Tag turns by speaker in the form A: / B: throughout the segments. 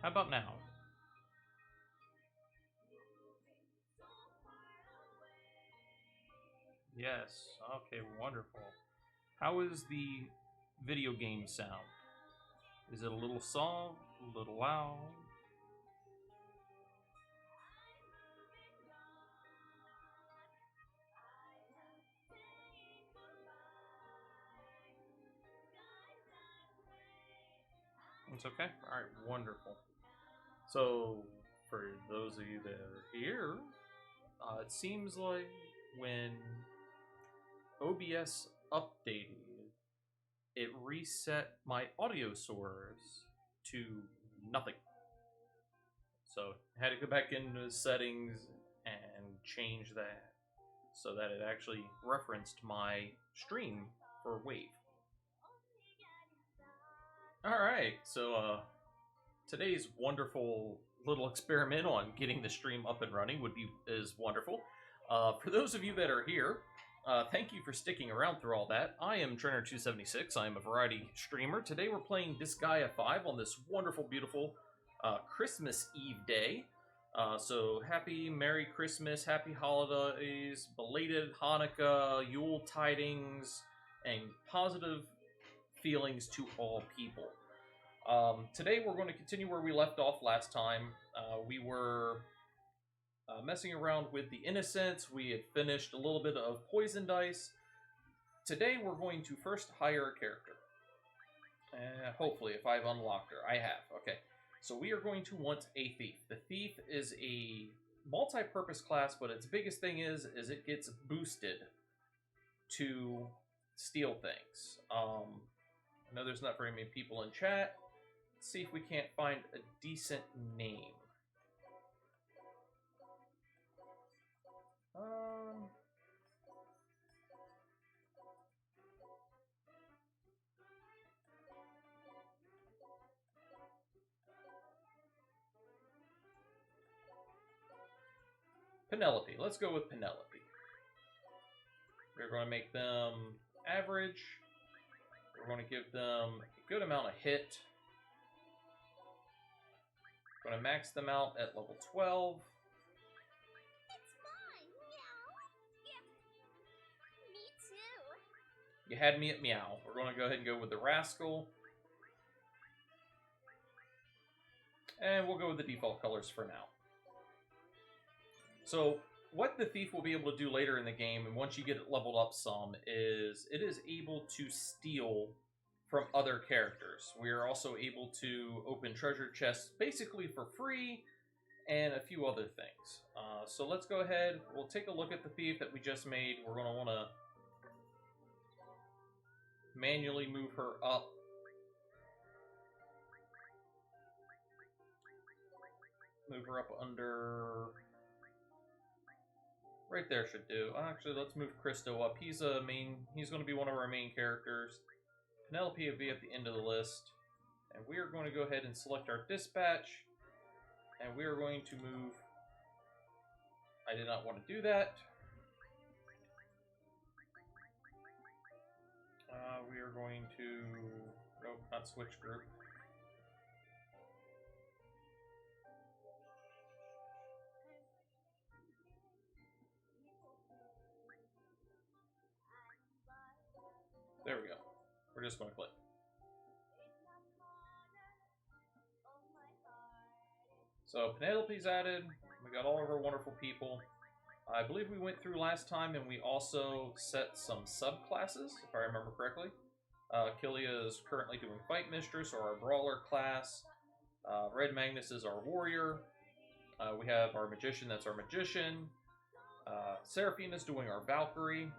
A: How about now? Yes. Okay, wonderful. How is the video game sound? Is it a little soft, a little loud? It's okay? Alright, wonderful. So, for those of you that are here, it seems like when OBS updated, it reset my audio source to nothing. So I had to go back into settings and change that so that it actually referenced my stream for Wave. Alright, so today's wonderful little experiment on getting the stream up and running is wonderful. For those of you that are here, thank you for sticking around through all that. I am Trainer276. I am a variety streamer. Today we're playing Disgaea 5 on this wonderful, beautiful Christmas Eve day. So happy Merry Christmas, Happy Holidays, belated Hanukkah, Yule tidings, and positive feelings to all people. Today we're going to continue where we left off last time. We were messing around with the Innocents. We had finished a little bit of Poison Dice. Today we're going to first hire a character. Hopefully, if I've unlocked her. I have. Okay. So we are going to want a Thief. The Thief is a multi-purpose class, but its biggest thing is it gets boosted to steal things. I know there's not very many people in chat. Let's see if we can't find a decent name. Penelope. Let's go with Penelope. We're going to make them average. We're going to give them a good amount of hit. We're going to max them out at level 12.
B: It's mine, meow. Yeah, me too.
A: You had me at meow. We're going to go ahead and go with the Rascal. And we'll go with the default colors for now. So, what the Thief will be able to do later in the game, and once you get it leveled up some, is it is able to steal from other characters. We are also able to open treasure chests basically for free, and a few other things. So let's go ahead, we'll take a look at the Thief that we just made. We're going to want to manually move her up. Move her up under... Right there should do. Actually, let's move Christo up. He's going to be one of our main characters. Penelope will be at the end of the list. And we are going to go ahead and select our dispatch. And we are going to move... I did not want to do that. We are going to... Nope, not switch group. There we go. We're just going to click. So Penelope's added. We got all of our wonderful people. I believe we went through last time and we also set some subclasses, if I remember correctly. Killia is currently doing Fight Mistress, or our Brawler class. Red Magnus is our Warrior. We have our Magician, that's our Magician. Seraphine is doing our Valkyrie.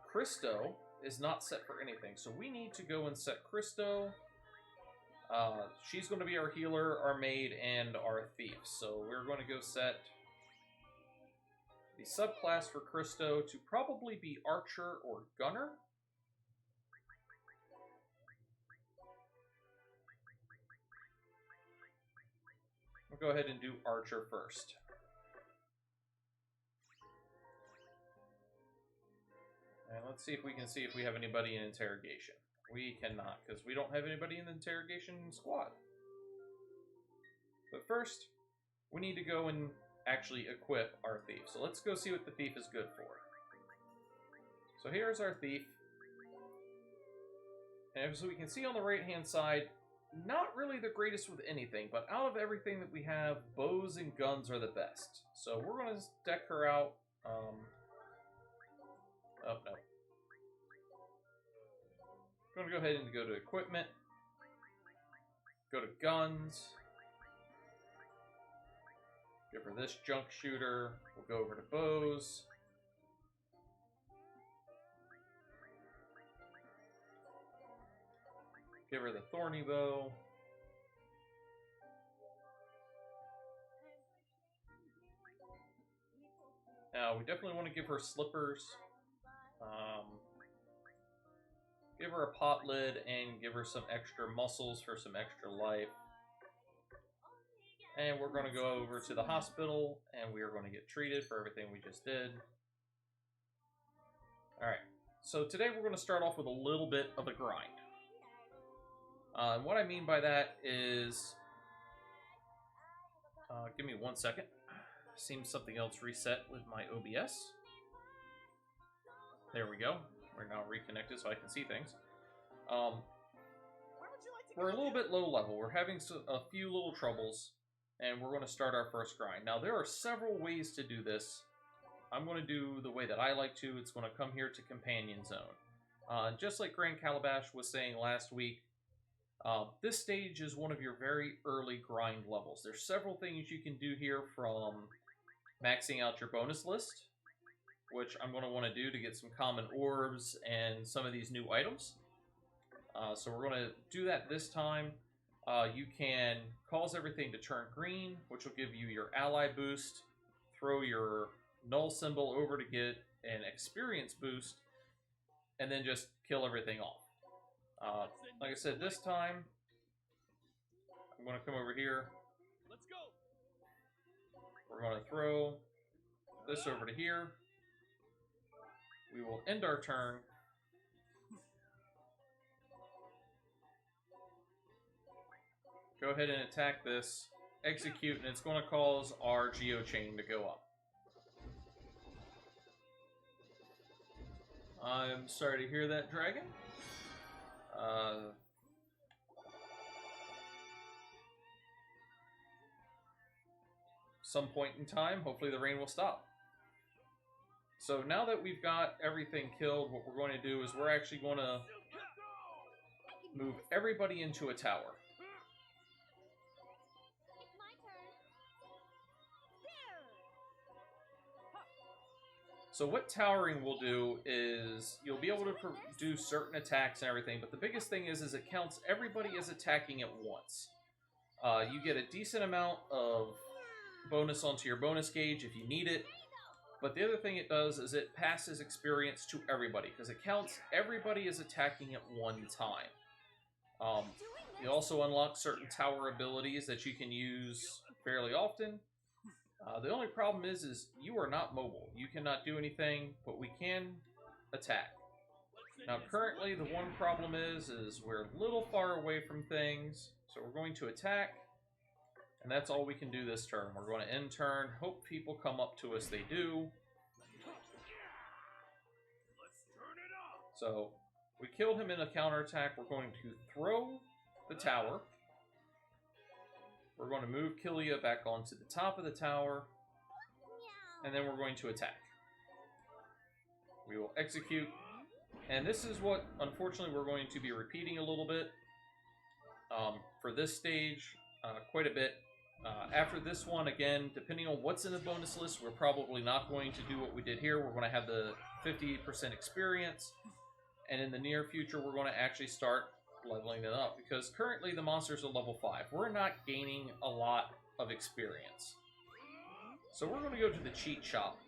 A: Christo is not set for anything, so we need to go and set Christo. She's going to be our healer, our maid, and our thief. So we're going to go set the subclass for Christo to probably be Archer or Gunner. We'll go ahead and do Archer first. And let's see if we can see if we have anybody in interrogation. We cannot, because we don't have anybody in the interrogation squad. But first, we need to go and actually equip our thief. So let's go see what the thief is good for. So here's our thief. And as we can see on the right-hand side, not really the greatest with anything, but out of everything that we have, bows and guns are the best. So we're going to deck her out. Oh, no. I'm going to go ahead and go to equipment. Go to guns. Give her this junk shooter. We'll go over to bows. Give her the thorny bow. Now, we definitely want to give her slippers. Give her a pot lid and give her some extra muscles for some extra life. And we're going to go over to the hospital and we are going to get treated for everything we just did. Alright, so today we're going to start off with a little bit of a grind. And what I mean by that is, give me 1 second. Seems something else reset with my OBS. There we go. We're now reconnected so I can see things. We're a little bit low level. We're having a few little troubles, and we're going to start our first grind. Now, there are several ways to do this. I'm going to do the way that I like to. It's going to come here to Companion Zone. Just like Grand Calabash was saying last week, this stage is one of your very early grind levels. There's several things you can do here, from maxing out your bonus list, which I'm going to want to do to get some common orbs and some of these new items. So we're going to do that this time. You can cause everything to turn green, which will give you your ally boost. Throw your null symbol over to get an experience boost, and then just kill everything off. Like I said, this time, I'm going to come over here.
C: Let's go.
A: We're going to throw this over to here. We will end our turn. Go ahead and attack this. Execute, and it's going to cause our geochain to go up. I'm sorry to hear that, Dragon. Some point in time, hopefully the rain will stop. So now that we've got everything killed, what we're going to do is we're actually going to move everybody into a tower.
B: It's my turn.
A: So what towering will do is you'll be able to do certain attacks and everything, but the biggest thing is it counts everybody as attacking at once. You get a decent amount of bonus onto your bonus gauge if you need it, but the other thing it does is it passes experience to everybody, because it counts everybody as attacking at one time. You also unlock certain tower abilities that you can use fairly often. The only problem is you are not mobile. You cannot do anything, but we can attack. Now currently the one problem is we're a little far away from things, so we're going to attack. And that's all we can do this turn. We're going to end turn, hope people come up to us. They do. So, we killed him in a counterattack. We're going to throw the tower. We're going to move Killia back onto the top of the tower. And then we're going to attack. We will execute. And this is what, unfortunately, we're going to be repeating a little bit. For this stage, quite a bit. After this one, again, depending on what's in the bonus list, we're probably not going to do what we did here. We're going to have the 50% experience, and in the near future, we're going to actually start leveling it up, because currently the monsters are level 5. We're not gaining a lot of experience. So we're going to go to the cheat shop.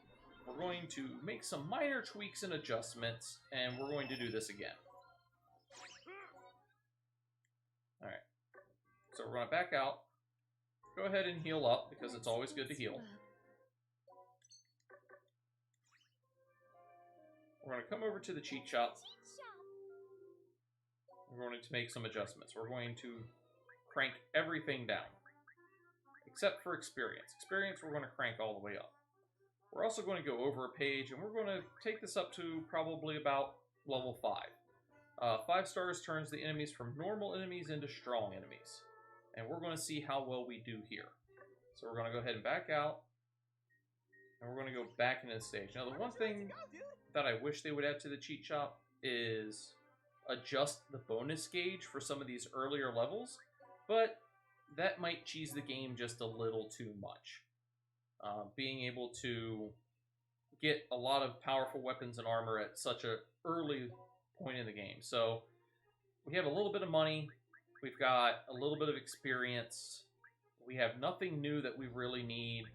A: We're going to make some minor tweaks and adjustments, and we're going to do this again. Alright. So we're going to back out. Go ahead and heal up, because it's always good to heal. We're going to come over to the cheat shop. We're going to make some adjustments. We're going to crank everything down. except for experience. Experience we're going to crank all the way up. We're also going to go over a page, and we're going to take this up to probably about level 5. 5 stars turns the enemies from normal enemies into strong enemies. And we're going to see how well we do here. So we're going to go ahead and back out. And we're going to go back into the stage. Now, the one thing that I wish they would add to the cheat shop is adjust the bonus gauge for some of these earlier levels. But that might cheese the game just a little too much. Being able to get a lot of powerful weapons and armor at such an early point in the game. So we have a little bit of money. We've got a little bit of experience. We have nothing new that we really need.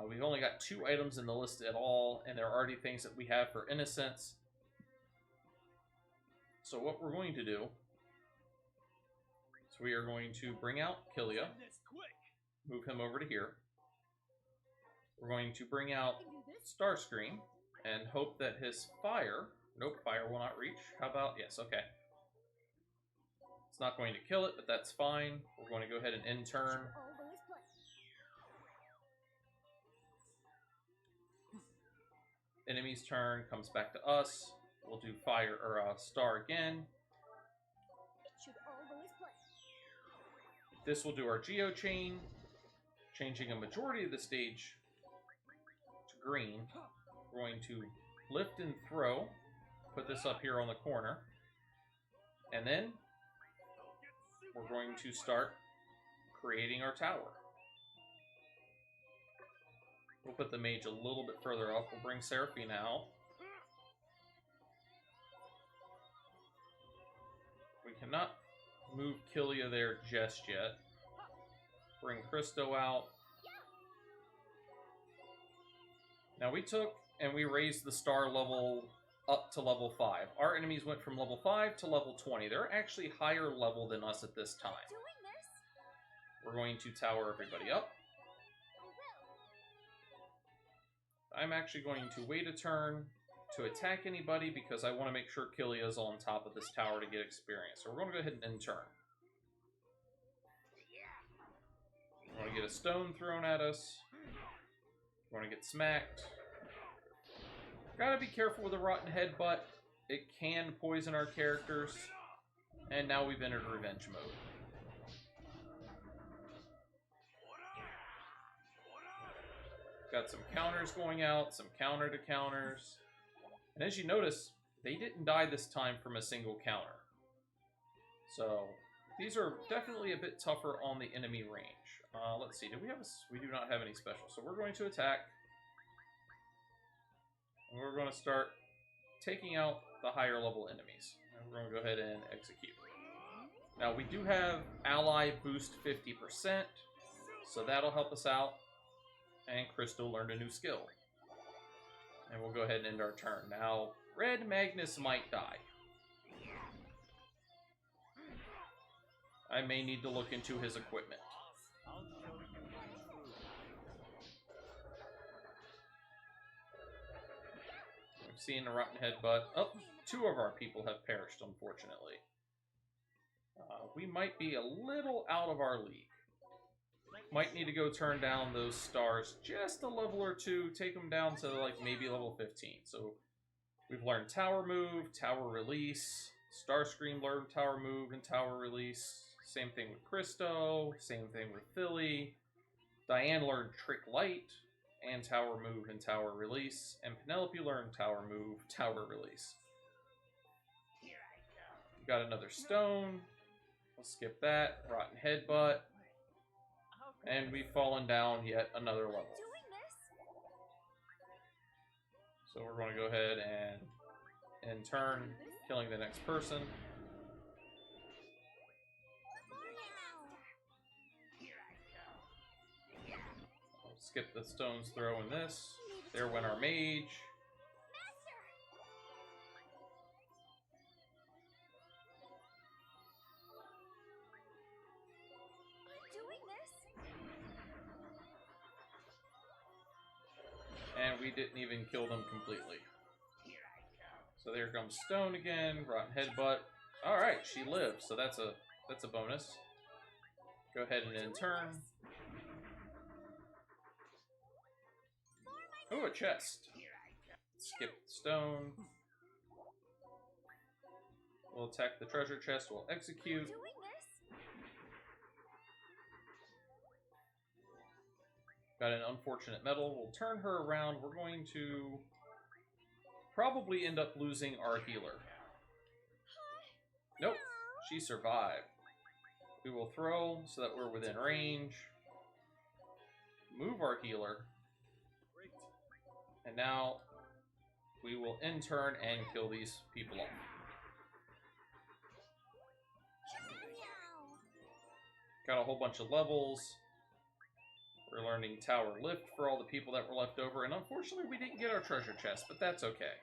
A: We've only got 2 items in the list at all, and there are already things that we have for innocence. So what we're going to do is we are going to bring out Killia, move him over to here. We're going to bring out Starscream and hope that his fire... Nope, fire will not reach. How about... Yes, okay. It's not going to kill it, but that's fine. We're going to go ahead and end turn. Enemy's turn comes back to us. We'll do fire or star again. This will do our geo chain, changing a majority of the stage to green. We're going to lift and throw. Put this up here on the corner. And then we're going to start creating our tower. We'll put the mage a little bit further up. We'll bring Seraphine out. We cannot move Killia there just yet. Bring Christo out. Now we took and we raised the star level up to level 5. Our enemies went from level 5 to level 20. They're actually higher level than us at this time. We're going to tower everybody up. I'm actually going to wait a turn to attack anybody because I want to make sure Killia is on top of this tower to get experience. So we're going to go ahead and end turn. We're going to get a stone thrown at us. We're going to get smacked. Gotta be careful with a rotten headbutt. It can poison our characters. And now we've entered revenge mode. Got some counters going out, some counter to counters. And as you notice, they didn't die this time from a single counter. So these are definitely a bit tougher on the enemy range. Let's see, we do not have any special. So we're going to attack. And we're going to start taking out the higher level enemies. And we're going to go ahead and execute. Now we do have ally boost 50%. So that'll help us out. And Crystal learned a new skill. And we'll go ahead and end our turn. Now, Red Magnus might die. I may need to look into his equipment. We've seen a rotten headbutt. Oh, 2 of our people have perished, unfortunately. We might be a little out of our league. Might need to go turn down those stars just a level or 2, take them down to like maybe level 15. So we've learned Tower Move, Tower Release, Starscream learned Tower Move and Tower Release. Same thing with Christo, same thing with Philly. Diane learned Trick Light and Tower Move and Tower Release. And Penelope learned Tower Move, Tower Release. Got another stone. We'll skip that. Rotten Headbutt. And we've fallen down yet another level. So we're going to go ahead and in turn, killing the next person. I'll skip the stone's throw in this. There went our mage. And we didn't even kill them completely. So there comes Stone again, Rotten Headbutt. Alright, she lives, so that's a bonus. Go ahead and end turn. Oh, a chest. Skip the stone. We'll attack the treasure chest. We'll execute.
B: Doing this.
A: Got an unfortunate medal. We'll turn her around. We're going to probably end up losing our healer. Nope, she survived. We will throw so that we're within range. Move our healer. And now we will in turn and kill these people off. Got a whole bunch of levels. We're learning Tower Lift for all the people that were left over. And unfortunately, we didn't get our treasure chest, but that's okay.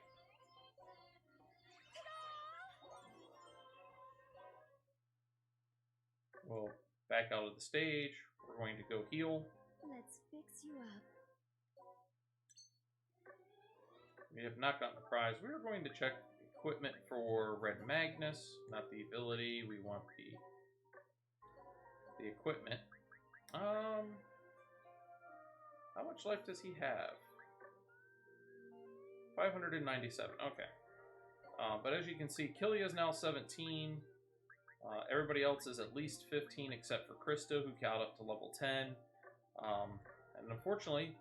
A: We'll back out of the stage. We're going to go heal.
B: Let's fix you up.
A: We have not gotten the prize. We are going to check equipment for Red Magnus, not the ability. We want the equipment. How much life does he have? 597. Okay. But as you can see, Killia is now 17. Everybody else is at least 15 except for Christo, who got up to level 10. And unfortunately,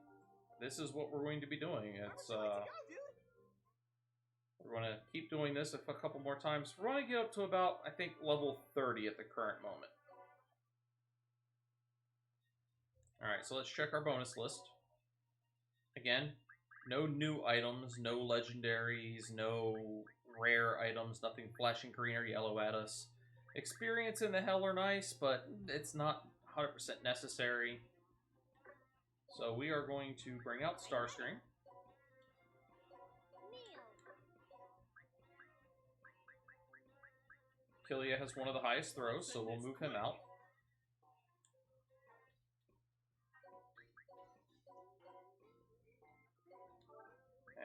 A: this is what we're going to be doing. It's we're going to keep doing this a couple more times. We're going to get up to about, I think, level 30 at the current moment. Alright, so let's check our bonus list. Again, no new items, no legendaries, no rare items, nothing flashing green or yellow at us. Experience in the hell are nice, but it's not 100% necessary. So we are going to bring out Starscream. Killia has one of the highest throws, so we'll move him out.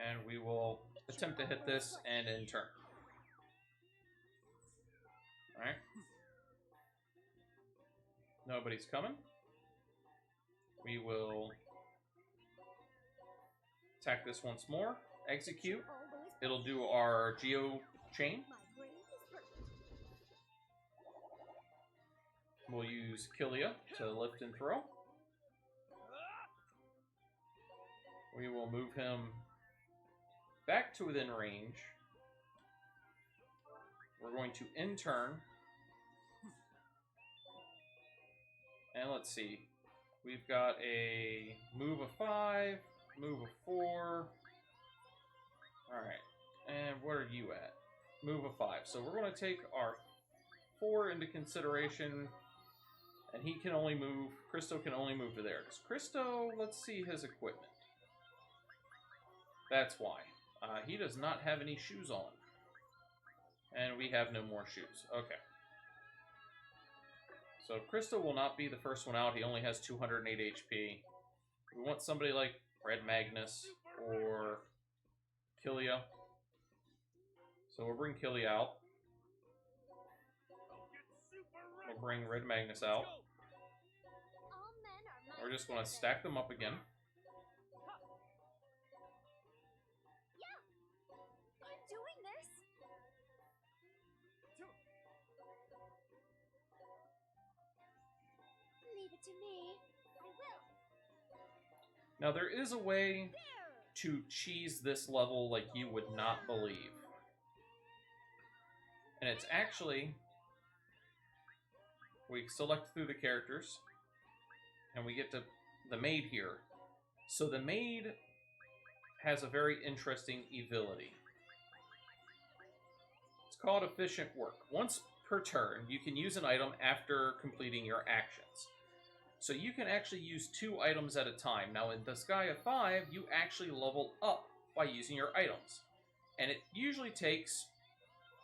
A: And we will attempt to hit this and in turn. Alright. Nobody's coming. We will attack this once more. Execute. It'll do our Geo chain. We'll use Killia to lift and throw. We will move him back to within range. We're going to in turn. And let's see. We've got a move of 5, move of 4. Alright. And what are you at? Move of 5. So we're going to take our 4 into consideration. And he can only move, Christo can only move to there. Because Christo, let's see his equipment. That's why. He does not have any shoes on. And we have no more shoes. Okay. So Christo will not be the first one out. He only has 208 HP. We want somebody like Red Magnus or Killia. So we'll bring Killia out. We'll bring Red Magnus out. We're just going to stack them up again.
B: To me, I will.
A: Now there is a way to cheese this level like you would not believe. And it's actually, we select through the characters and we get to the maid here. So the maid has a very interesting ability. It's called efficient work. Once per turn, you can use an item after completing your actions. So you can actually use 2 items at a time. Now in Disgaea 5, you actually level up by using your items. And it usually takes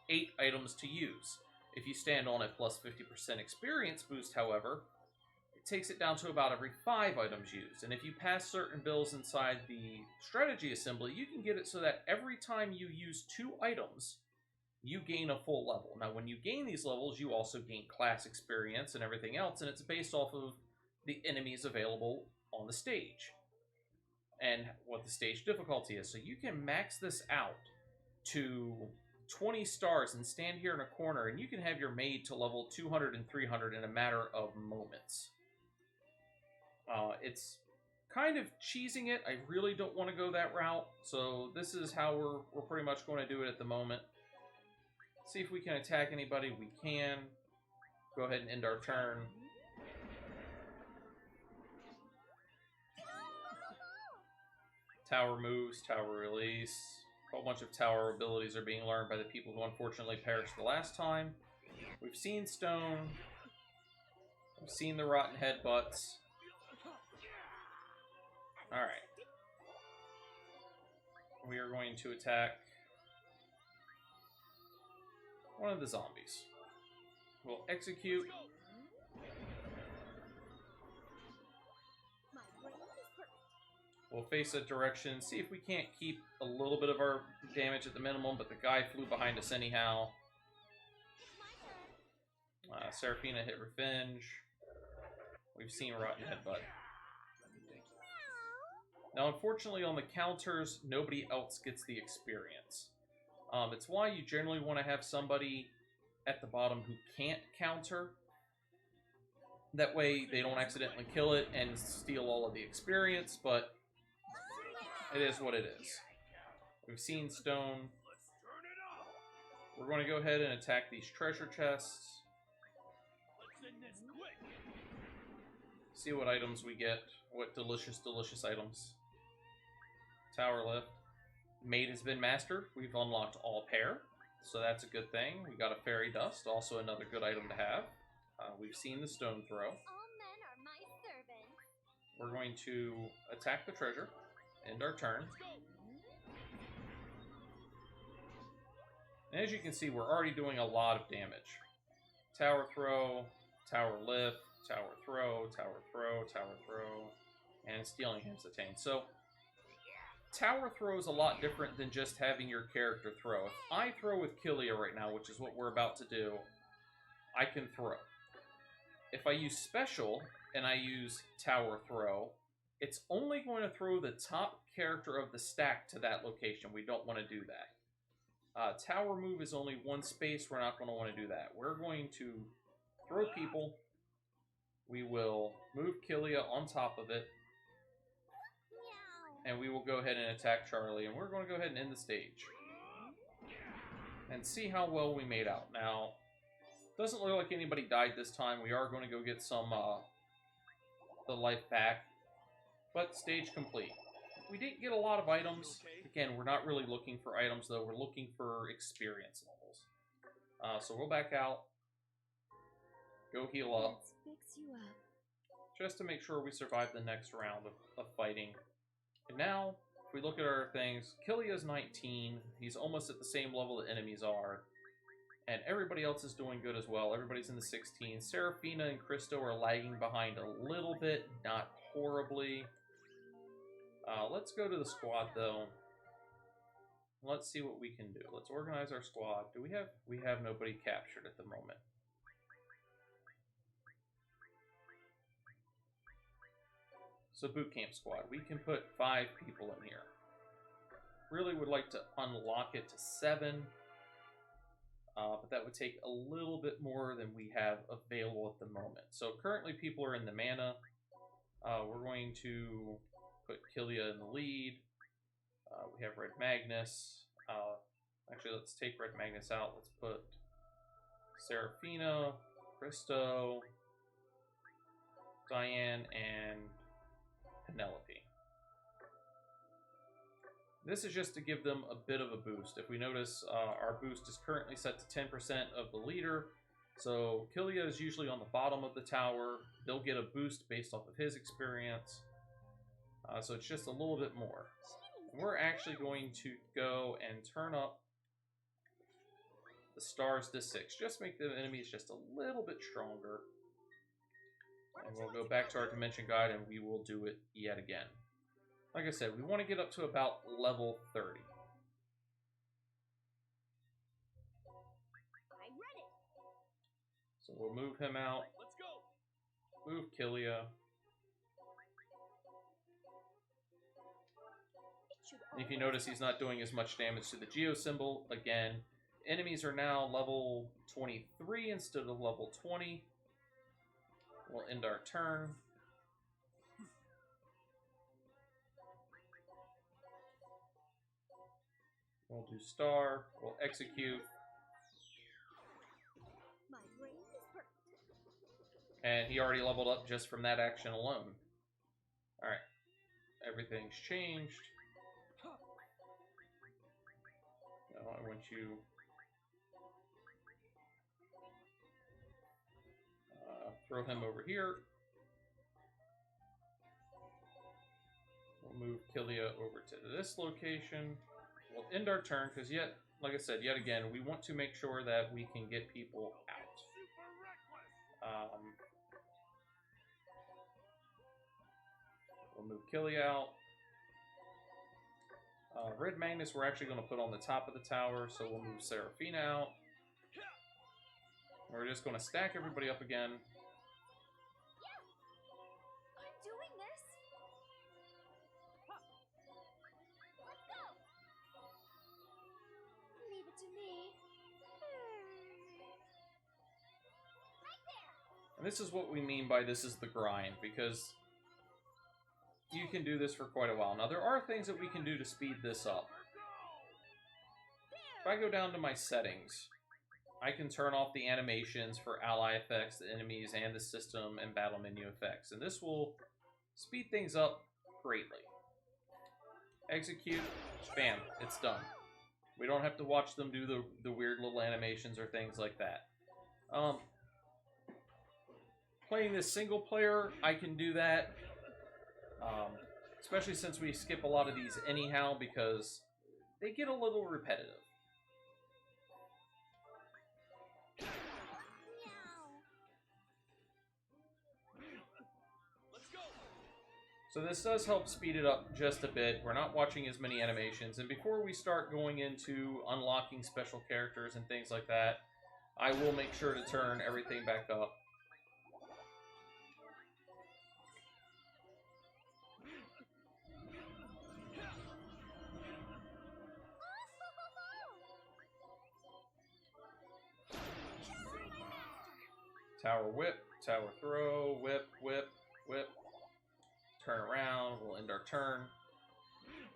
A: 8 items to use. If you stand on a plus 50% experience boost, however, it takes it down to about every 5 items used. And if you pass certain bills inside the strategy assembly, you can get it so that every time you use 2 items, you gain a full level. Now when you gain these levels, you also gain class experience and everything else, and it's based off of the enemies available on the stage. and what the stage difficulty is. So you can max this out to 20 stars and stand here in a corner, and you can have your maid to level 200 and 300 in a matter of moments. It's kind of cheesing it. I really don't want to go that route, so this is how we're pretty much going to do it at the moment. See if we can attack anybody. We can. Go ahead and end our turn. Tower moves, tower release. A whole bunch of tower abilities are being learned by the people who unfortunately perished the last time. We've seen stone. We've seen the rotten headbutts. Alright. We are going to attack one of the zombies. We'll execute. We'll face a direction, see if we can't keep a little bit of our damage at the minimum, but the guy flew behind us anyhow. Seraphina hit Revenge. We've seen Rotten Headbutt. Now, unfortunately, on the counters, nobody else gets the experience. It's why you generally want to have somebody at the bottom who can't counter. That way, they don't accidentally kill it and steal all of the experience, but it is what it is. We've seen stone. We're going to go ahead and attack these treasure chests. See what items we get. What delicious, delicious items. Tower lift. Maid has been mastered. We've unlocked all pair, so that's a good thing. We got a fairy dust, also another good item to have. We've seen the stone throw.
B: All men are my servants.
A: We're going to attack the treasure. End our turn. And as you can see, we're already doing a lot of damage. Tower throw, tower lift, tower throw, tower throw, tower throw, and stealing hits attained. So, tower throw is a lot different than just having your character throw. If I throw with Killia right now, which is what we're about to do, I can throw. If I use special and I use tower throw, it's only going to throw the top character of the stack to that location. We don't want to do that. Tower move is only one space. We're not going to want to do that. We're going to throw people. We will move Killia on top of it. And we will go ahead and attack Charlie. And we're going to go ahead and end the stage. And see how well we made out. Now, doesn't look like anybody died this time. We are going to go get some the life back. But stage complete. We didn't get a lot of items. Again, we're not really looking for items, though. We're looking for experience levels. So we'll back out. Go heal up.
B: Let's fix you up.
A: Just to make sure we survive the next round of fighting. And now, if we look at our things, Killia's 19. He's almost at the same level the enemies are. And everybody else is doing good as well. Everybody's in the 16. Seraphina and Christo are lagging behind a little bit, not horribly. Let's go to the squad, though. Let's see what we can do. Let's organize our squad. Do we have... We have nobody captured at the moment. So boot camp squad. We can put 5 people in here. Really would like to unlock it to 7. But that would take a little bit more than we have available at the moment. So currently people are in the mana. We're going to put Killia in the lead. We have Red Magnus. Actually, let's take Red Magnus out. Let's put Seraphina, Christo, Diane, and Penelope. This is just to give them a bit of a boost. If we notice, our boost is currently set to 10% of the leader. So Killia is usually on the bottom of the tower. They'll get a boost based off of his experience. So it's just a little bit more. We're actually going to go and turn up the stars to 6. Just make the enemies just a little bit stronger. And we'll go back to our dimension guide and we will do it yet again. Like I said, we want to get up to about level 30. So we'll move him out.
C: Let's go.
A: Move Killia. And if you notice, he's not doing as much damage to the Geo symbol. Again, enemies are now level 23 instead of level 20. We'll end our turn. We'll do star. We'll execute.
B: My brain is perfect.
A: And he already leveled up just from that action alone. Alright. Everything's changed. Now I want you... throw him over here. We'll move Killia over to this location. We'll end our turn, because yet, like I said, yet again, we want to make sure that we can get people out. We'll move Killia out. Red Magnus we're actually going to put on the top of the tower, so we'll move Seraphina out. We're just going to stack everybody up again. And this is what we mean by this is the grind, because you can do this for quite a while. Now, there are things that we can do to speed this up. If I go down to my settings, I can turn off the animations for ally effects, the enemies, and the system and battle menu effects. And this will speed things up greatly. Execute, bam, it's done. We don't have to watch them do the weird little animations or things like that. Playing this single player, I can do that. Especially since we skip a lot of these anyhow, because they get a little repetitive. So this does help speed it up just a bit. We're not watching as many animations. And before we start going into unlocking special characters and things like that, I will make sure to turn everything back up. Tower whip, tower throw, whip, whip, whip. Turn around, we'll end our turn.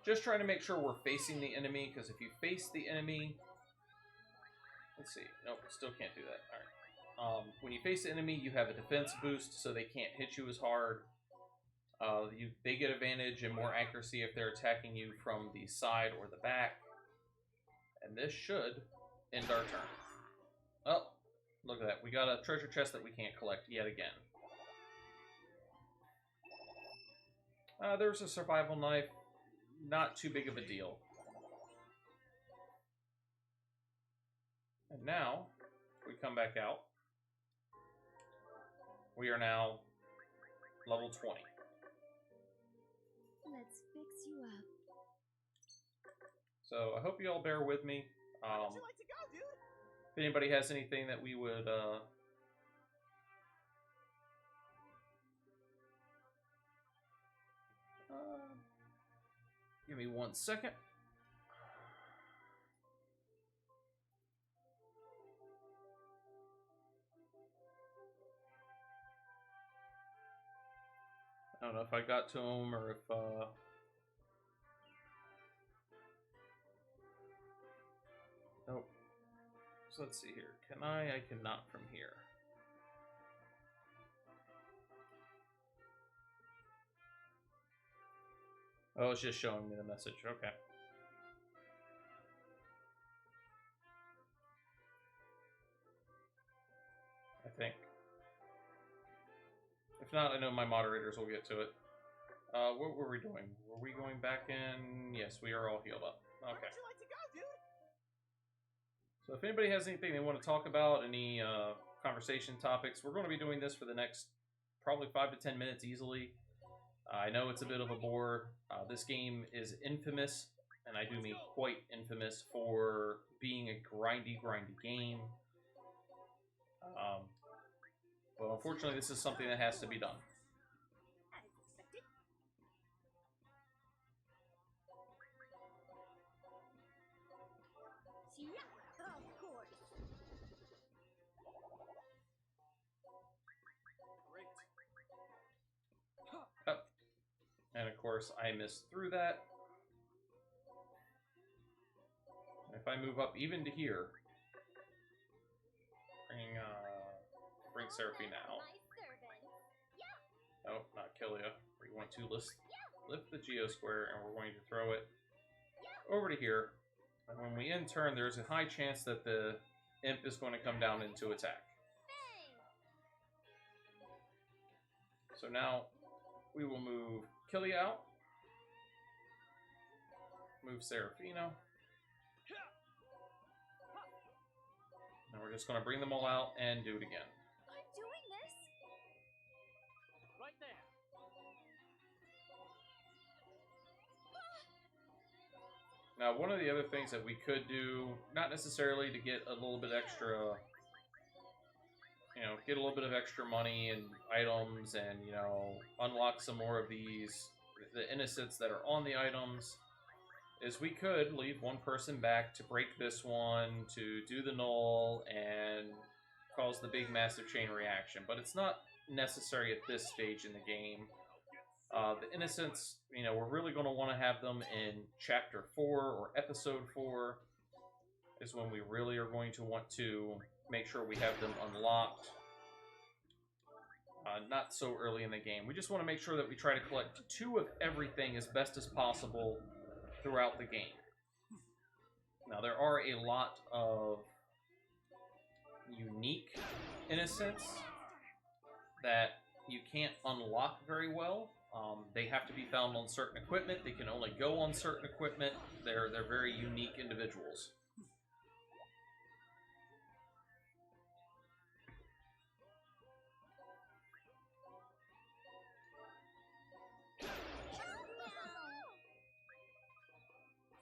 A: Just trying to make sure we're facing the enemy, because if you face the enemy... Let's see. Nope, still can't do that. Alright. When you face the enemy, you have a defense boost, so they can't hit you as hard. They get advantage and more accuracy if they're attacking you from the side or the back. And this should end our turn. Oh, look at that. We got a treasure chest that we can't collect yet again. There's a survival knife. Not too big of a deal. And now, we come back out. We are now level 20.
B: Let's fix you up.
A: So, I hope you all bear with me.
C: Where'd you like to go, dude?
A: If anybody has anything that we would, give me 1 second. I don't know if I got to him or if, nope. So let's see here. Can I cannot from here. Oh, it's just showing me the message. Okay. I think. If not, I know my moderators will get to it. What were we doing? Were we going back in? Yes, we are all healed up. Okay.
C: Where'd you like to go, dude?
A: So if anybody has anything they want to talk about, any conversation topics, we're going to be doing this for the next probably 5 to 10 minutes easily. I know it's a bit of a bore. This game is infamous, and I do mean quite infamous, for being a grindy game. But unfortunately, this is something that has to be done. course, I missed through that. And if I move up even to here, bring Seraphina out. Oh, not Kilia. We want to lift the Geo Square, and we're going to throw it over to here. And when we end turn, there's a high chance that the Imp is going to come down into attack. So now we will move Kilia out. Move Seraphina. And we're just going to bring them all out and do it again.
B: I'm doing this.
C: Right there.
A: Now, one of the other things that we could do, not necessarily to get a little bit extra, you know, get a little bit of extra money and items and, you know, unlock some more of these, the innocents that are on the items, is we could leave one person back to break this one, to do the null, and cause the big massive chain reaction. But it's not necessary at this stage in the game. The innocents, you know, we're really going to want to have them in Chapter 4 or Episode 4 is when we really are going to want to make sure we have them unlocked. Not so early in the game. We just want to make sure that we try to collect 2 of everything as best as possible throughout the game. Now, there are a lot of unique innocents that you can't unlock very well. They have to be found on certain equipment. They can only go on certain equipment. They're very unique individuals.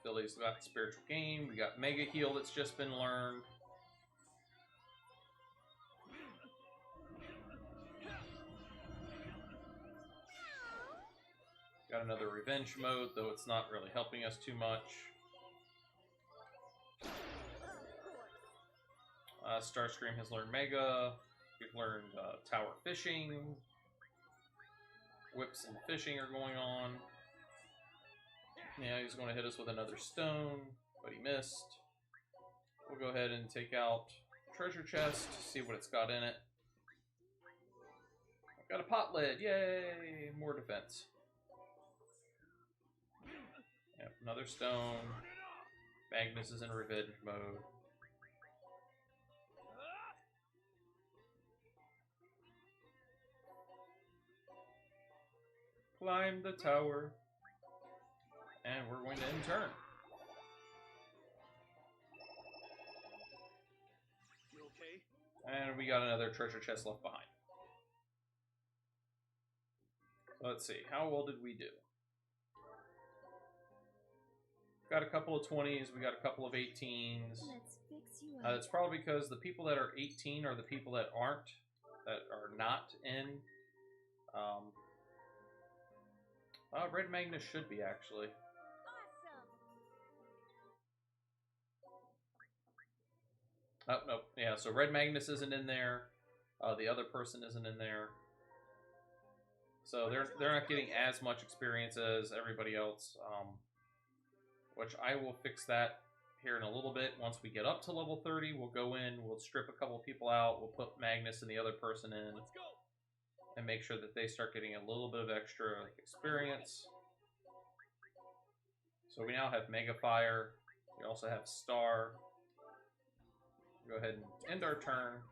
A: Billy's got Spiritual Gain. We got Mega Heal that's just been learned. Got another Revenge mode, though it's not really helping us too much. Starscream has learned Mega. We've learned Tower Fishing. Whips and fishing are going on. Yeah, he's going to hit us with another stone, but he missed. We'll go ahead and take out treasure chest, see what it's got in it. I've got a pot lid, yay! More defense. Yep, another stone. Magnus is in revenge mode. Climb the tower. And we're going to end turn.
C: You okay?
A: And we got another treasure chest left behind. Let's see, how well did we do? Got a couple of 20s, we got a couple of 18s.
B: Let's fix you up.
A: It's probably because the people that are 18 are the people that are not in. Red Magnus should be, actually.
B: Awesome.
A: Oh, no. Yeah, so Red Magnus isn't in there. The other person isn't in there. So they're not getting as much experience as everybody else. Which I will fix that here in a little bit. Once we get up to level 30, we'll go in, we'll strip a couple people out, we'll put Magnus and the other person in,
C: Let's go.
A: and make sure that they start getting a little bit of extra experience. So we now have Mega Fire. We also have Star. Go ahead and end our turn.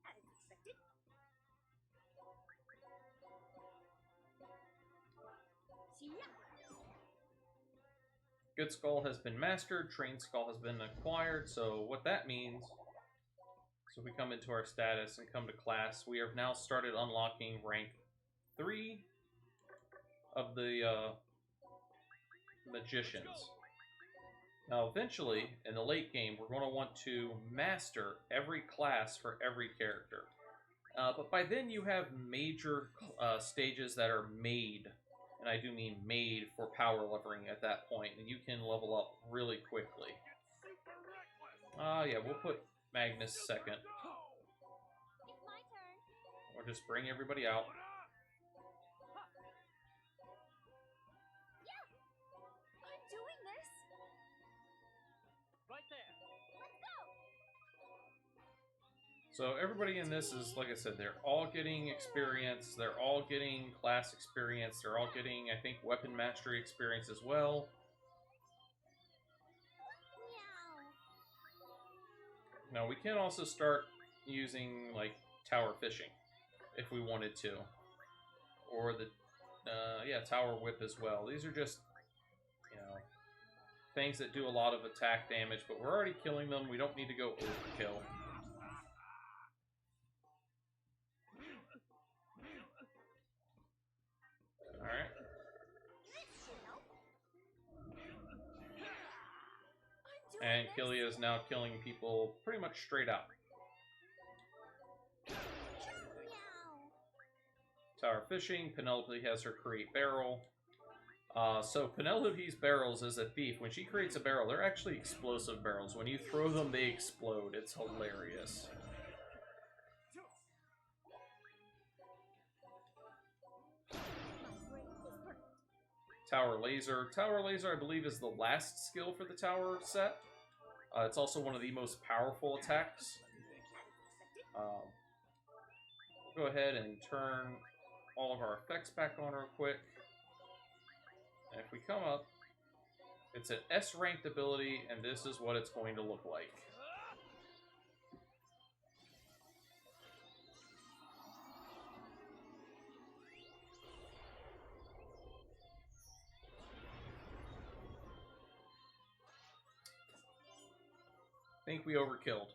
B: As expected. Yeah.
A: Good Skull has been mastered, Trained Skull has been acquired, so what that means, so we come into our status and come to class, we have now started unlocking rank 3 of the Magicians. Now eventually, in the late game, we're going to want to master every class for every character. But by then you have major stages that are made, and I do mean made for power leveling at that point, and you can level up really quickly. Yeah, we'll put Magnus second.
B: It's my turn.
A: Or just bring everybody out.
C: there.
A: So everybody in this is, like I said, they're all getting experience. They're all getting class experience. They're all getting, I think, weapon mastery experience as well. Now we can also start using like tower fishing if we wanted to, or the yeah, tower whip as well. These are just, you know, things that do a lot of attack damage, but we're already killing them. We don't need to go overkill. All right. And Killia is now killing people pretty much straight out. Tower fishing. Penelope has her create barrel. So Penelope's barrels is a thief. When she creates a barrel, they're actually explosive barrels. When you throw them, they explode. It's hilarious. Tower laser. Tower laser, I believe, is the last skill for the tower set. It's also one of the most powerful attacks. We'll go ahead and turn all of our effects back on real quick. And if we come up, it's an S-ranked ability, and this is what it's going to look like. I think we overkilled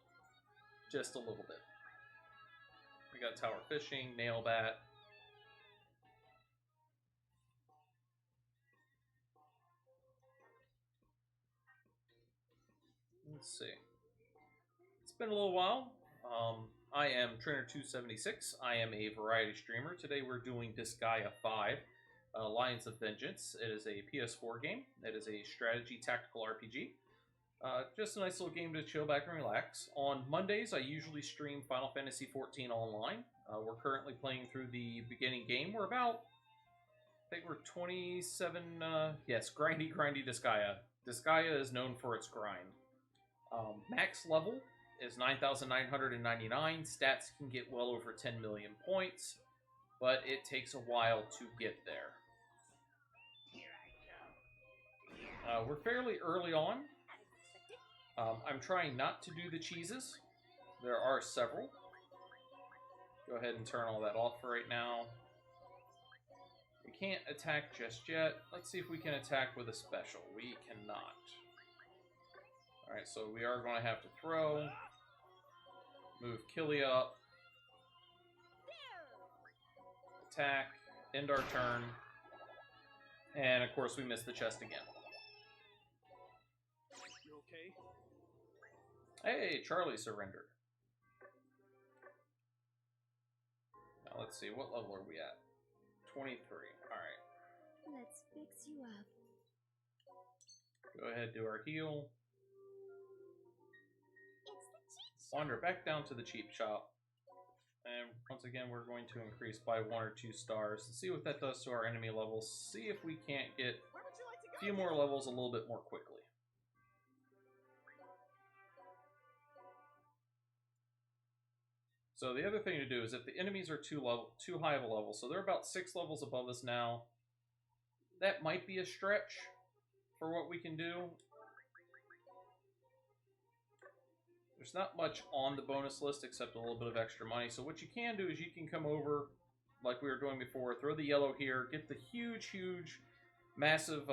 A: just a little bit. We got tower fishing, nail bat. Let's see. It's been a little while. I am Trainer276. I am a variety streamer. Today we're doing Disgaea 5, Alliance of Vengeance. It is a PS4 game. It is a strategy tactical RPG. Just a nice little game to chill back and relax. On Mondays, I usually stream Final Fantasy XIV online. We're currently playing through the beginning game. We're about, I think we're 27, yes, grindy Disgaea. Disgaea is known for its grind. Max level is 9,999. Stats can get well over 10 million points, but it takes a while to get there. We're fairly early on. I'm trying not to do the cheeses. There are several. Go ahead and turn all that off for right now. We can't attack just yet. Let's see if we can attack with a special. We cannot. Alright, so we are going to have to throw. Move Killia up. Attack. End our turn. And of course we missed the chest again.
C: You okay?
A: Hey, Charlie surrendered. Now let's see, what level are we at? 23. Alright.
B: Let's fix you up.
A: Go ahead, do our heal.
B: It's the cheat
A: Wander back down to the cheap shop. And once again, we're going to increase by 1 or 2 stars and see what that does to our enemy levels. See if we can't get
C: Where would you like to
A: a
C: go?
A: few more levels a little bit more quickly. So the other thing to do is if the enemies are too high of a level, so they're about 6 levels above us now, that might be a stretch for what we can do. There's not much on the bonus list except a little bit of extra money. So what you can do is you can come over, like we were doing before, throw the yellow here, get the huge, massive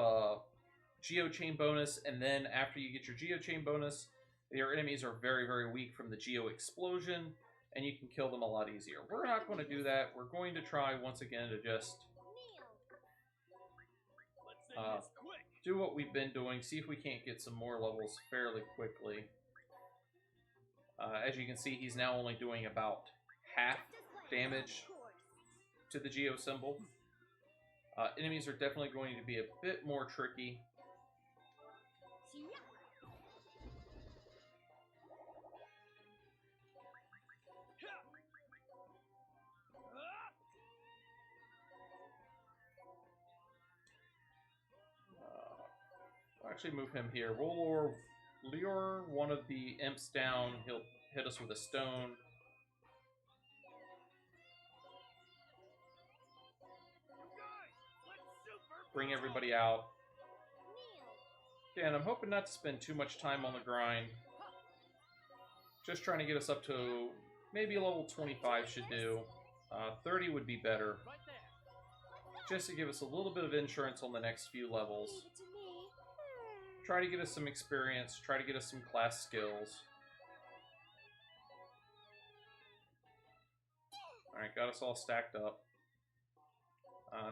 A: Geochain bonus, and then after you get your Geochain bonus, your enemies are very, very weak from the Geo Explosion, and you can kill them a lot easier. We're not going to do that. We're going to try, once again, to just
C: Let's say this quick.
A: do what we've been doing, see if we can't get some more levels fairly quickly. As you can see, he's now only doing about half damage to the Geo symbol. Enemies are definitely going to be a bit more tricky. We'll actually move him here. We'll lure lure one of the imps down. He'll hit us with a stone. Bring everybody out. And I'm hoping not to spend too much time on the grind. Just trying to get us up to maybe a level 25 should do. 30 would be better. Just to give us a little bit of insurance on the next few levels.
B: Leave it to me.
A: Try to get us some experience. Try to get us some class skills. Alright, got us all stacked up.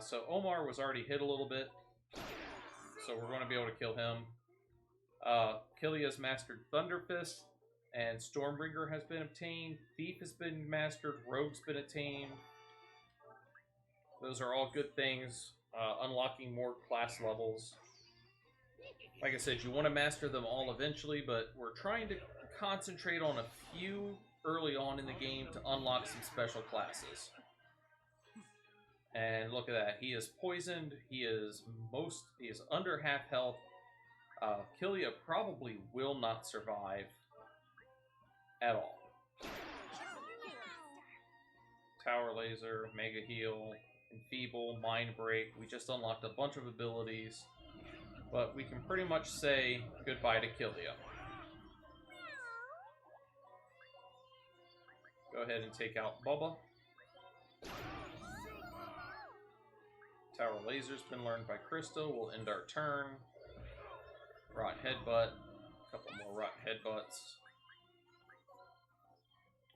A: So Omar was already hit a little bit. So we're going to be able to kill him. Kilia's mastered Thunder Fist. And Stormbringer has been obtained. Thief has been mastered. Rogue's been attained. Those are all good things. Unlocking more class levels. Like I said, you want to master them all eventually, but we're trying to concentrate on a few early on in the game to unlock some special classes. And look at that. He is poisoned. He is under half health. Kilia probably will not survive at all. Tower Laser, Mega Heal, Enfeeble, Mind Break. We just unlocked a bunch of abilities. But we can pretty much say goodbye to Kilia. Go ahead and take out Bubba. Tower Laser's been learned by Crystal. We'll end our turn. Rot Headbutt. A couple more Rot Headbutts.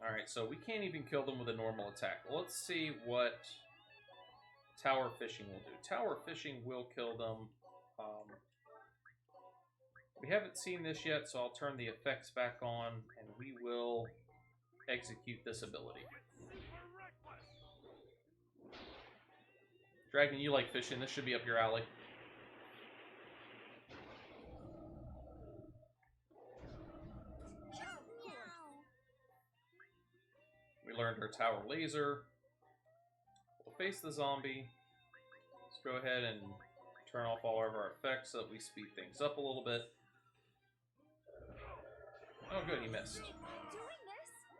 A: Alright, so we can't even kill them with a normal attack. Let's see what Tower Fishing will do. Tower Fishing will kill them. We haven't seen this yet, so I'll turn the effects back on, and we will execute this ability. Dragon, you like fishing. This should be up your alley. We learned our Tower Laser. We'll face the zombie. Let's go ahead and turn off all of our effects so that we speed things up a little bit. Oh good, he missed.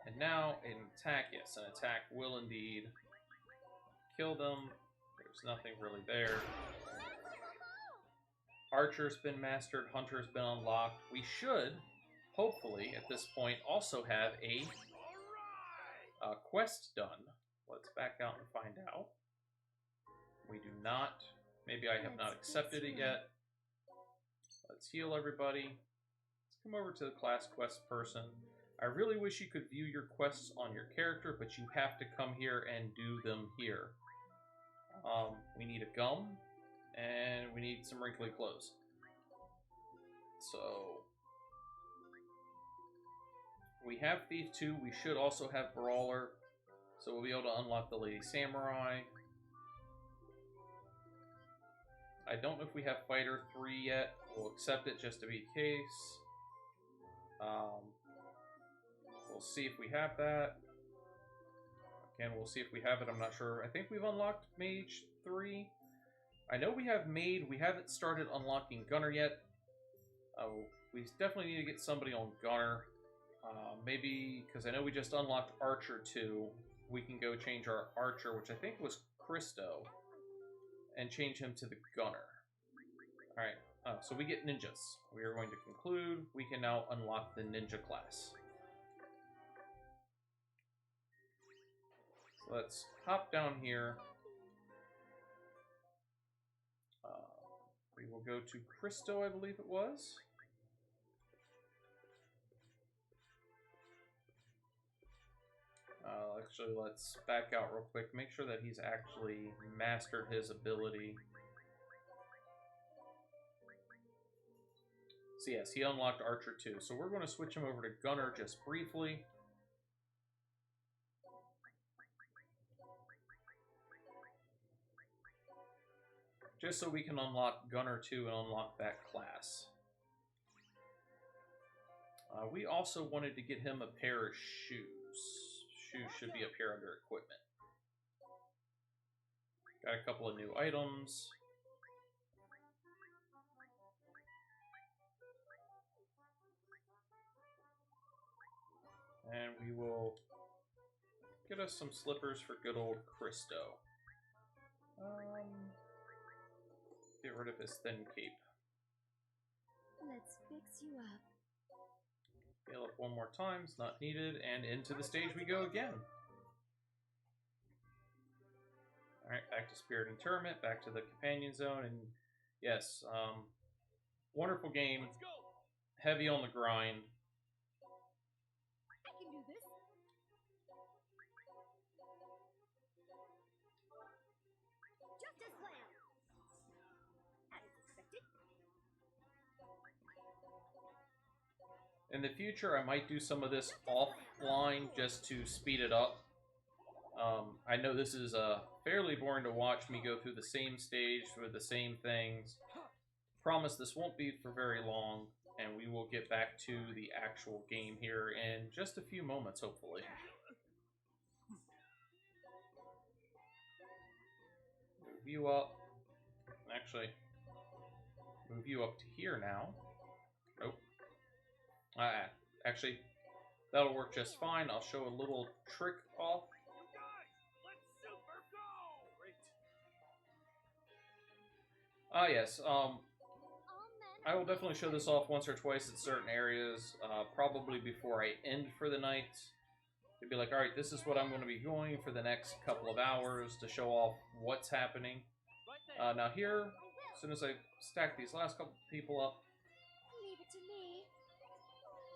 A: And now an attack, yes, an attack will indeed kill them. There's nothing really there. Archer's been mastered, Hunter's been unlocked. We should, hopefully, at this point, also have a quest done. Let's back out and find out. We do not. Maybe I have not accepted it yet. Let's heal everybody. Let's come over to the class quest person. I really wish you could view your quests on your character, but you have to come here and do them here. We need a gum, and we need some wrinkly clothes. So, we have Thief 2. We should also have Brawler. So we'll be able to unlock the Lady Samurai. I don't know if we have Fighter 3 yet. We'll accept it just to be case. We'll see if we have that. Again, we'll see if we have it. I'm not sure. I think we've unlocked Mage 3. I know we have Maid. We haven't started unlocking Gunner yet. We definitely need to get somebody on Gunner. Maybe, because I know we just unlocked Archer 2. We can go change our Archer, which I think was Christo, and change him to the Gunner. Alright, so we get ninjas. We are going to conclude. We can now unlock the ninja class. So let's hop down here. We will go to Christo, I believe it was. Actually, let's back out real quick. Make sure that he's actually mastered his ability. So yes, he unlocked Archer 2. So we're going to switch him over to Gunner just briefly. Just so we can unlock Gunner 2 and unlock that class. We also wanted to get him a pair of shoes. Shoes should be up here under equipment. Got a couple of new items. And we will get us some slippers for good old Christo. Get rid of his thin cape.
B: Let's fix you up.
A: Heal up one more time, it's not needed, and into the stage we go again. Alright, back to Spirit Interment, back to the Companion Zone, and yes, wonderful game,
C: Let's go.
A: heavy on the grind.
B: I can do this. Just as planned. As expected.
A: In the future, I might do some of this offline just to speed it up. I know this is fairly boring to watch me go through the same stage with the same things. Promise this won't be for very long, and we will get back to the actual game here in just a few moments, hopefully. Move you up. Actually, move you up to here now. Nope. Actually, that'll work just fine. I'll show a little trick off.
C: You guys, let's super go. Great.
A: Yes,
B: All men.
A: I will definitely show this off once or twice at certain areas, probably before I end for the night. To be like, alright, this is what I'm going to be doing for the next couple of hours to show off what's happening.
C: Right there.
A: Now here, as soon as I stack these last couple people up,
B: Leave it to me.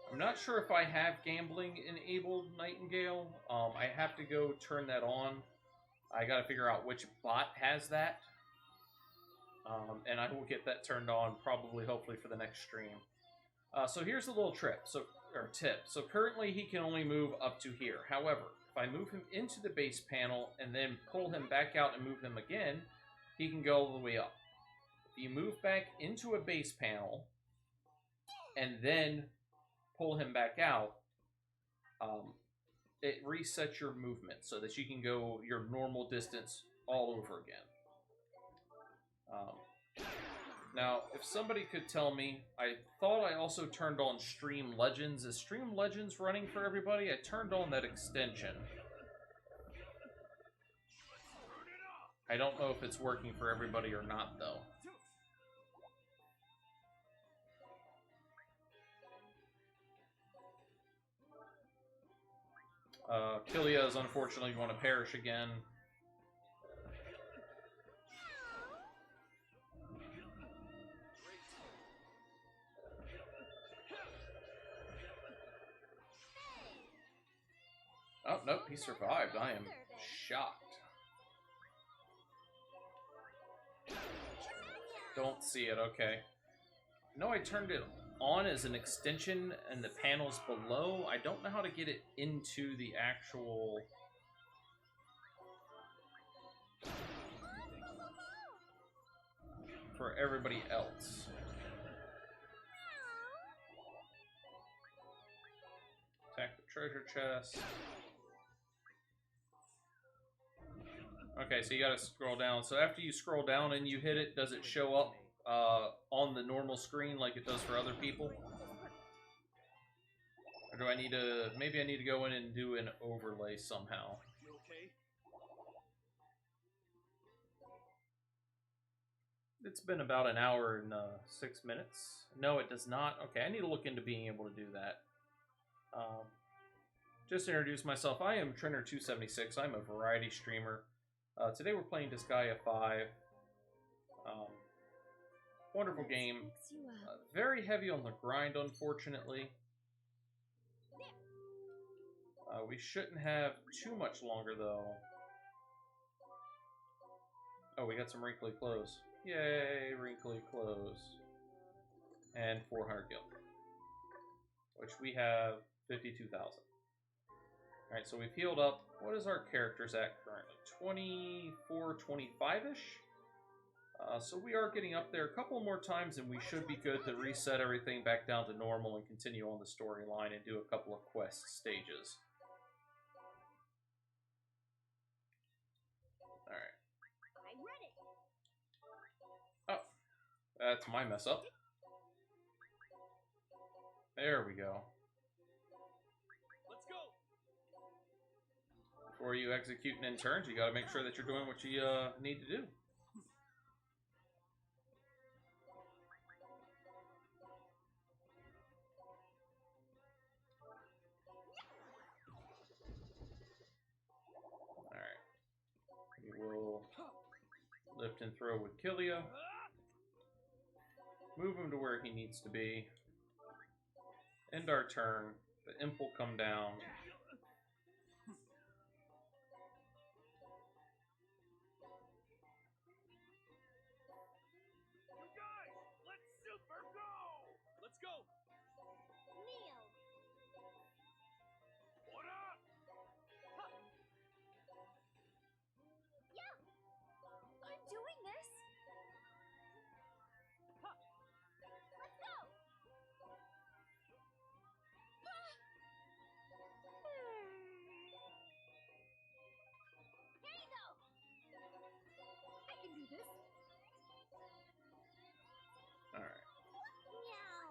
A: I'm not sure if I have gambling enabled, Nightingale. I have to go turn that on. I gotta figure out which bot has that. And I will get that turned on probably, hopefully, for the next stream. So here's a little tip. So currently he can only move up to here. However, if I move him into the base panel and then pull him back out and move him again, he can go all the way up. If you move back into a base panel and then pull him back out, it resets your movement so that you can go your normal distance all over again. Now, if somebody could tell me, I thought I also turned on Stream Legends. Is Stream Legends running for everybody? I turned on that extension. I don't know if it's working for everybody or not, though. Killia is unfortunately going to perish again. Oh, nope, he survived. I am shocked. Don't see it, okay. No, I turned it on as an extension and the panels below. I don't know how to get it into the actual... for everybody else. Attack the treasure chest. Okay, so you gotta scroll down. So after you scroll down and you hit it, does it show up on the normal screen like it does for other people? Or do I need to... maybe I need to go in and do an overlay somehow.
C: You okay?
A: It's been about an hour and 6 minutes. No, it does not. Okay, I need to look into being able to do that. Just to introduce myself, I am Trainer276. I'm a variety streamer. Today we're playing Disgaea 5. Wonderful game.
B: Fix you up.
A: Very heavy on the grind, unfortunately. We shouldn't have too much longer, though. Oh, we got some wrinkly clothes. Yay, wrinkly clothes. And 400 gil. Which we have 52,000. Alright, so we've healed up. What is our characters at currently? 24, 25-ish? So we are getting up there a couple more times, and we should be good to reset everything back down to normal and continue on the storyline and do a couple of quest stages. Alright.
B: I'm ready.
A: Oh, that's my mess up. There we go.
C: Let's go.
A: Before you execute in turns, you gotta make sure that you're doing what you need to do. Alright. We will lift and throw with Killia. Move him to where he needs to be. End our turn. The imp will come down.
C: You guys, let's super go! Let's go!
B: Kneel.
C: What up?
B: Yeah. I'm doing this. Let's go. Here you go. I can do this.
A: Alright.
B: Meow.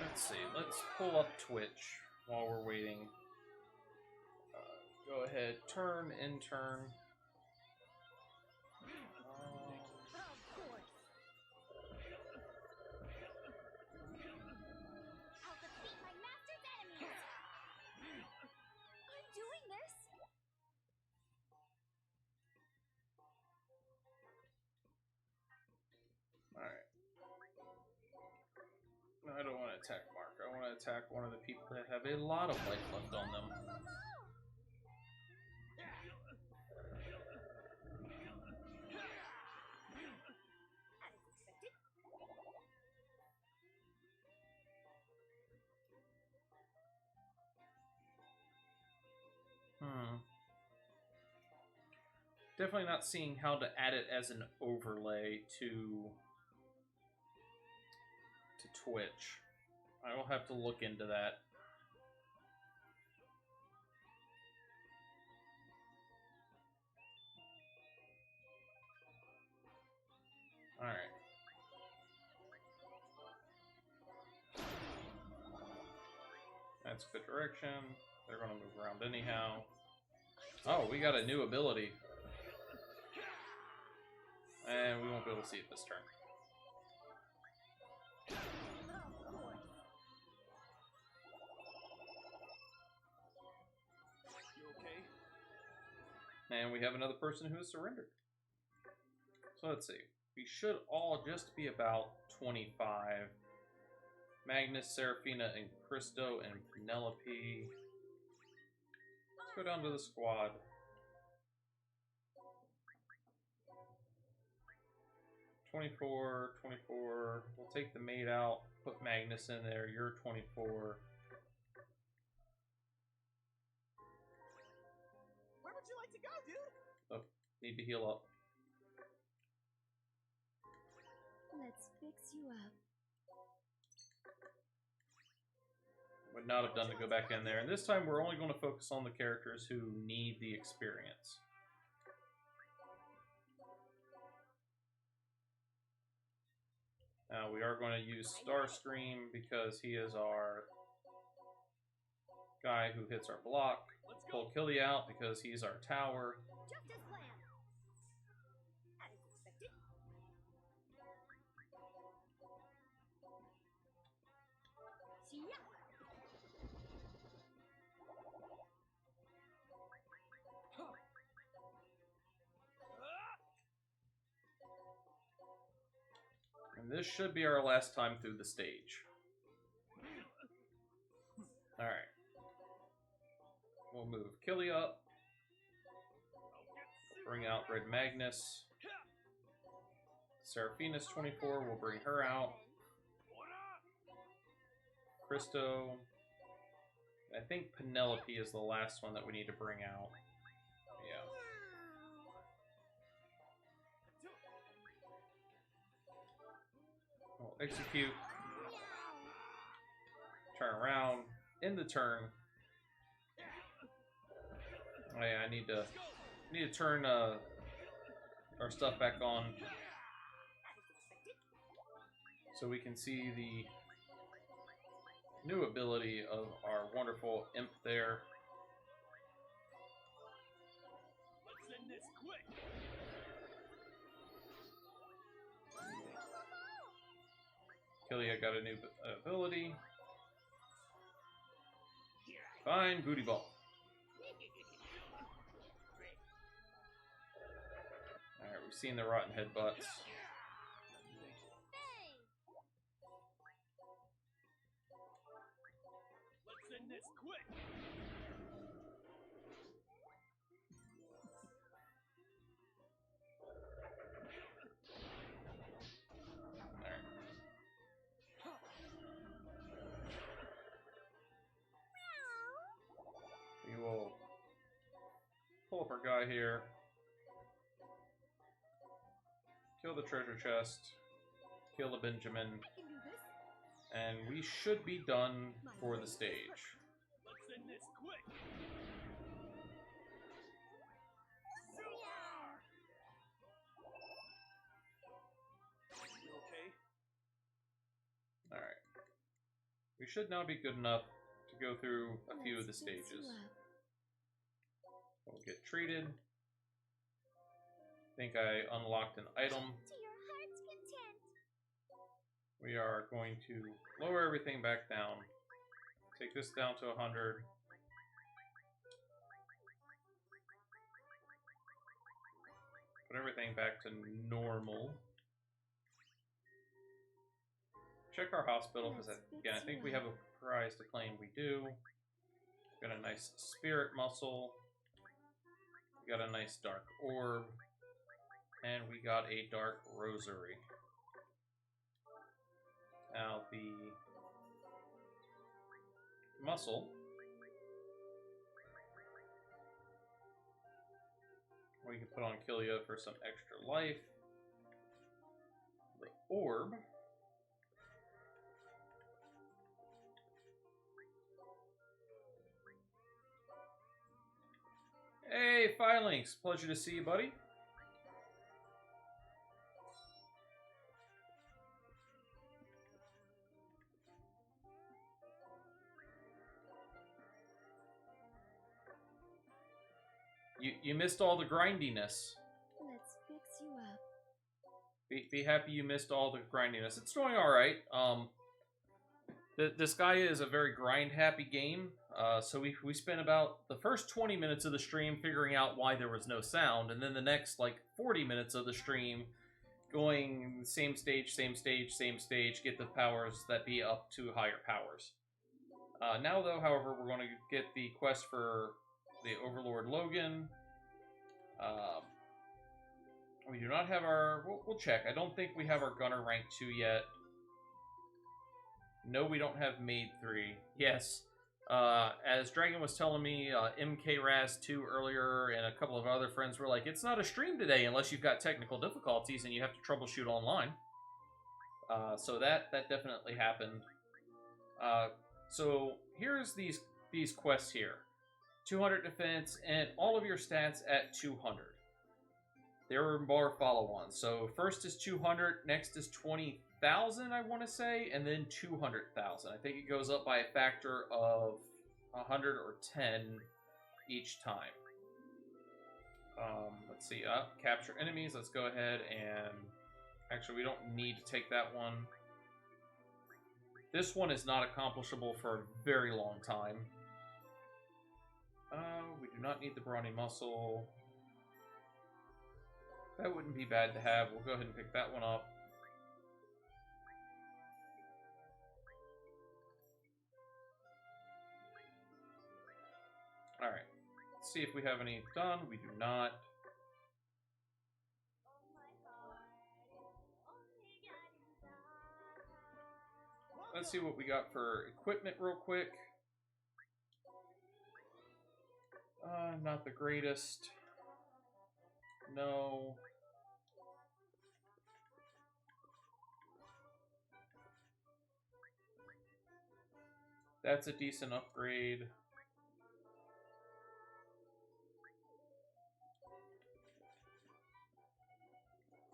A: Let's see. Let's pull up Twitch while we're waiting. Go ahead. Turn, in turn.
B: Of course. I'll defeat my master's enemies. I'm doing this.
A: Alright. No, I don't want to attack Mark. I want to attack one of the people that have a lot of life left on them.
B: As expected.
A: Definitely not seeing how to add it as an overlay to Twitch. I will have to look into that. Alright. That's good direction. They're going to move around anyhow. Oh, we got a new ability. And we won't be able to see it this turn.
B: Of course.
C: You okay?
A: And we have another person who has surrendered. So let's see. We should all just be about 25. Magnus, Serafina, and Christo, and Penelope. Let's go down to the squad. $24, $24. We'll take the maid out, put Magnus in there. You're 24.
C: Where would you like to go, dude?
A: Oh, need to heal up.
B: Let's fix you up.
A: Would not have done to go back in there. And this time we're only going to focus on the characters who need the experience. Now we are going to use Starscream because he is our guy who hits our block.
C: Let's go.
A: Pull Killy out because he's our tower.
B: Just as planned. As expected. Yeah.
A: And this should be our last time through the stage. Alright. We'll move Killy up. Bring out Red Magnus. Serafina's 24. We'll bring her out.
C: What up?
A: Christo. I think Penelope is the last one that we need to bring out. Yeah. We'll execute. Turn around. End the turn. Oh yeah, I need to turn our stuff back on so we can see the new ability of our wonderful imp there.
C: Let's end this quick.
A: Killia got a new ability. Fine, booty ball. Alright, we've seen the rotten headbutts.
C: Let's end this quick.
A: Alright. We will pull up our guy here. Kill the treasure chest. Kill the Benjamin.
B: I can do this.
A: And we should be done for the stage.
C: Let's end this quick. You okay?
A: Alright. We should now be good enough to go through a few of the stages. We'll get treated. I think I unlocked an item.
B: To your heart's content.
A: We are going to lower everything back down. Take this down to 100. Put everything back to normal. Check our hospital, because again, I think we have a prize to claim. We do. Got a nice spirit muscle. We got a nice dark orb. And we got a dark rosary. Now the muscle. We can put on Killia for some extra life. The orb. Hey, Phylinx! Pleasure to see you, buddy. You missed all the grindiness.
B: Let's fix you up.
A: Be happy you missed all the grindiness. It's doing alright. Disgaea is a very grind-happy game. So we spent about the first 20 minutes of the stream figuring out why there was no sound, and then the next, like, 40 minutes of the stream going same stage, get the powers that be up to higher powers. Now, though, however, we're going to get the quest for the Overlord Logan. We do not have our... We'll check. I don't think we have our Gunner rank 2 yet. No, we don't have Maid 3. Yes. As Dragon was telling me, MKRaz2 earlier and a couple of other friends were like, it's not a stream today unless you've got technical difficulties and you have to troubleshoot online. So that definitely happened. So here's these quests here. 200 defense and all of your stats at 200. There were more follow-ons. So first is 200, next is 20,000, I want to say, and then 200,000. I think it goes up by a factor of 100 or 10 each time. Let's see, capture enemies. Let's go ahead and... Actually, we don't need to take that one. This one is not accomplishable for a very long time. We do not need the brawny muscle. That wouldn't be bad to have. We'll go ahead and pick that one up. Alright. Let's see if we have any done. We do not. Let's see what we got for equipment real quick. Not the greatest. No. That's a decent upgrade.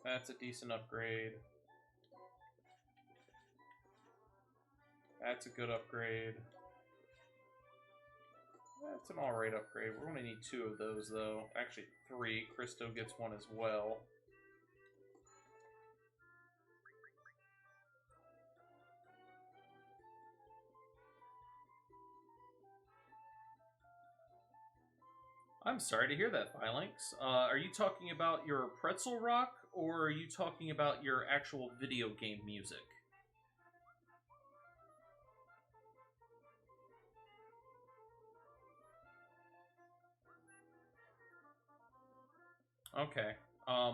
A: That's a decent upgrade. That's a good upgrade. That's an alright upgrade. We're going to need 2 of those, though. Actually, 3. Christo gets 1 as well. I'm sorry to hear that, Phalanx. Are you talking about your pretzel rock, or are you talking about your actual video game music? Okay. I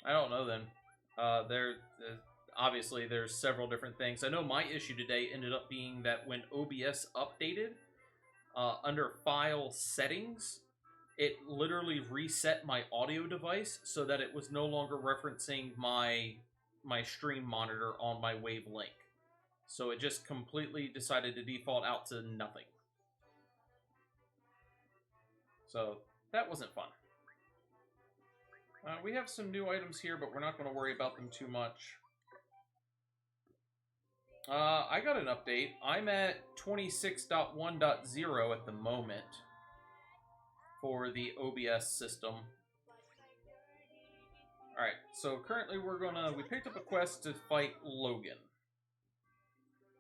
A: don't know then. Obviously there's several different things. I know my issue today ended up being that when OBS updated, under File Settings, it literally reset my audio device so that it was no longer referencing my stream monitor on my Wave Link. So it just completely decided to default out to nothing. So that wasn't fun. We have some new items here, but we're not going to worry about them too much. I got an update. I'm at 26.1.0 at the moment for the OBS system. Alright, so currently we picked up a quest to fight Logan.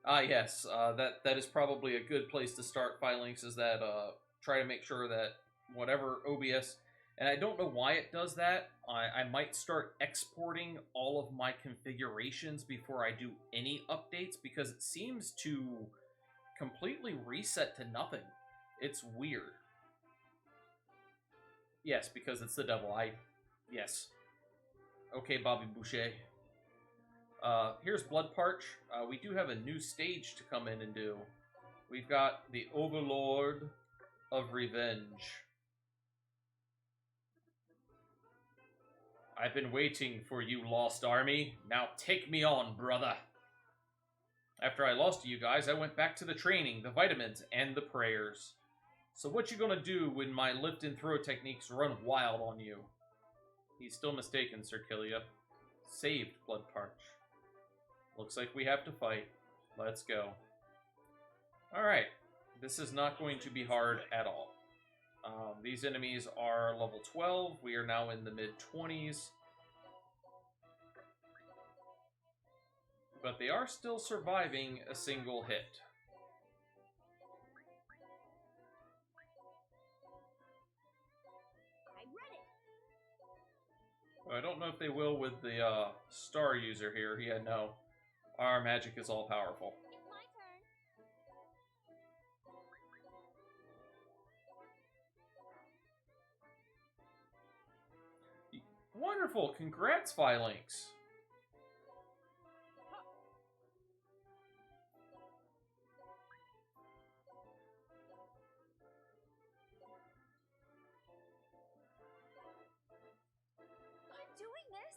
A: Yes, that is probably a good place to start, Phalanx, is that, try to make sure that whatever OBS, and I don't know why it does that. I might start exporting all of my configurations before I do any updates, because it seems to completely reset to nothing. It's weird. Yes, because it's the devil. Yes. Okay, Bobby Boucher. Here's Blood Parch. We do have a new stage to come in and do. We've got the Overlord of Revenge. I've been waiting for you, Lost Army. Now take me on, brother. After I lost to you guys, I went back to the training, the vitamins, and the prayers. So what you gonna do when my lift and throw techniques run wild on you? He's still mistaken, Sir Killia. Saved, Blood Parch. Looks like we have to fight. Let's go. Alright. This is not going to be hard at all. These enemies are level 12. We are now in the mid-20s. But they are still surviving a single hit.
B: I read it.
A: I don't know if they will with the star user here. Yeah, no. Our magic is all powerful.
B: It's my turn.
A: Wonderful! Congrats, Phalanx!
B: I'm doing this.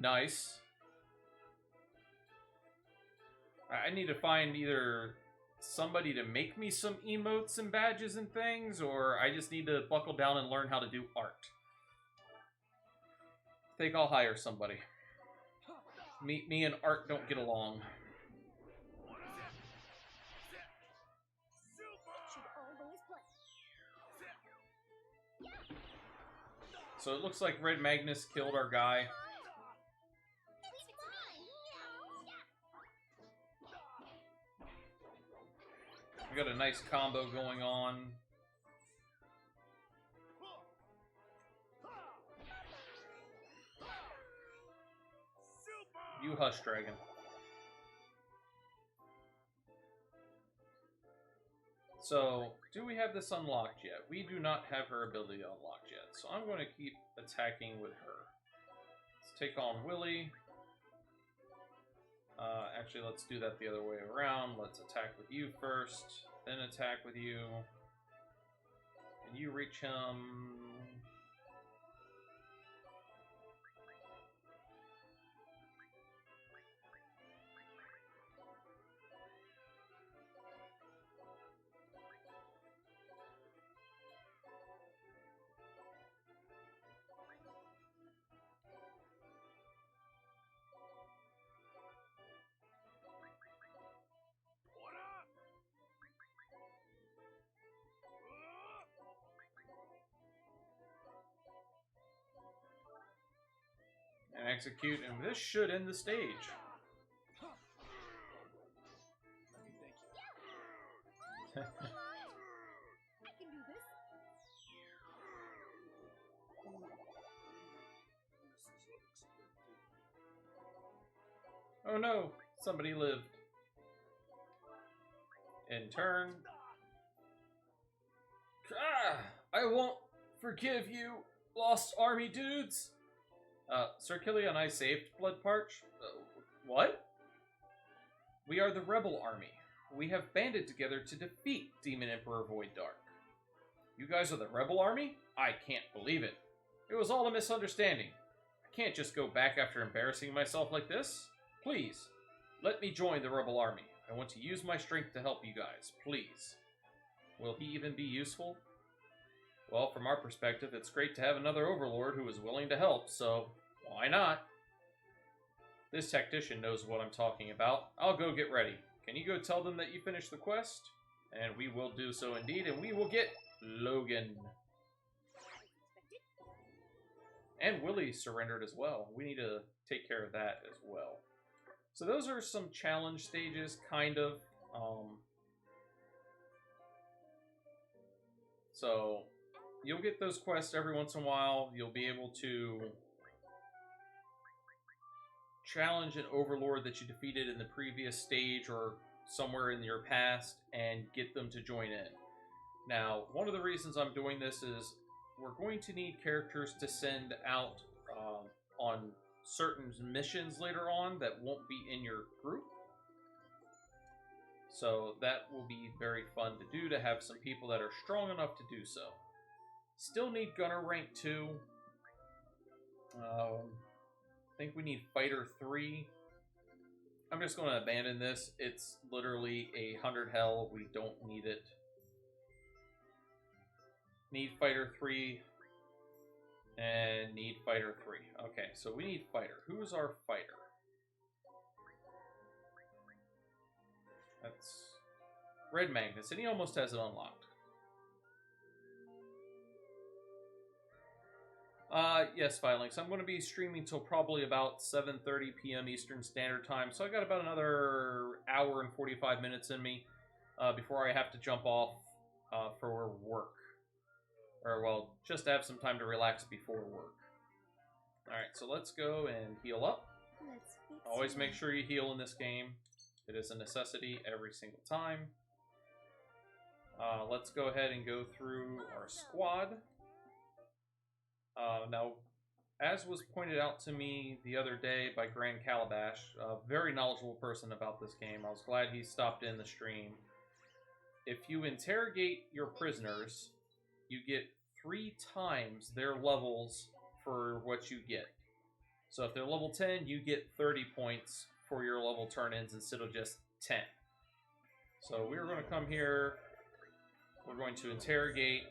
A: Nice. I need to find either somebody to make me some emotes and badges and things, or I just need to buckle down and learn how to do art. I think I'll hire somebody. Me and art don't get along.
B: Should always play.
A: So it looks like Red Magnus killed our guy.
B: It's mine.
A: We got a nice combo going on. You hush, dragon. So, do we have this unlocked yet? We do not have her ability unlocked yet, so I'm going to keep attacking with her. Let's take on Willy. Actually, let's do that the other way around. Let's attack with you first, then attack with you. Can you reach him?
C: What up?
A: And execute, and this should end the stage.
B: I can do this.
A: Oh no, somebody lived. In turn. Ah, I won't forgive you, Lost Army dudes. Sir Killia and I saved Bloodparch. What? We are the Rebel Army. We have banded together to defeat Demon Emperor Void Dark. You guys are the Rebel Army? I can't believe it. It was all a misunderstanding. I can't just go back after embarrassing myself like this. Please, let me join the Rebel Army. I want to use my strength to help you guys. Please. Will he even be useful? Well, from our perspective, it's great to have another Overlord who is willing to help, so why not? This tactician knows what I'm talking about. I'll go get ready. Can you go tell them that you finished the quest? And we will do so indeed, and we will get Logan. And Willie surrendered as well. We need to take care of that as well. So those are some challenge stages, kind of. So you'll get those quests every once in a while. You'll be able to challenge an overlord that you defeated in the previous stage or somewhere in your past and get them to join in. Now, one of the reasons I'm doing this is we're going to need characters to send out on certain missions later on that won't be in your group. So that will be very fun to do, to have some people that are strong enough to do so. Still need Gunner rank 2. I think we need Fighter 3. I'm just going to abandon this. It's literally 100 hell. We don't need it. Need Fighter 3. And need Fighter 3. Okay, so we need Fighter. Who's our Fighter? That's Red Magnus, and he almost has it unlocked. Yes, Filings. I'm going to be streaming till probably about 7:30 p.m. Eastern Standard Time, so I got about another hour and 45 minutes in me before I have to jump off for work. Or, well, just have some time to relax before work. Alright, so let's go and heal up.
B: Let's fix
A: Always
B: it.
A: make sure you heal in this game. It is a necessity every single time. Let's go ahead and go through our squad. Now, as was pointed out to me the other day by Grand Calabash, a very knowledgeable person about this game, I was glad he stopped in the stream. If you interrogate your prisoners, you get 3 times their levels for what you get. So if they're level 10, you get 30 points for your level turn-ins instead of just 10. So we're going to come here. We're going to interrogate.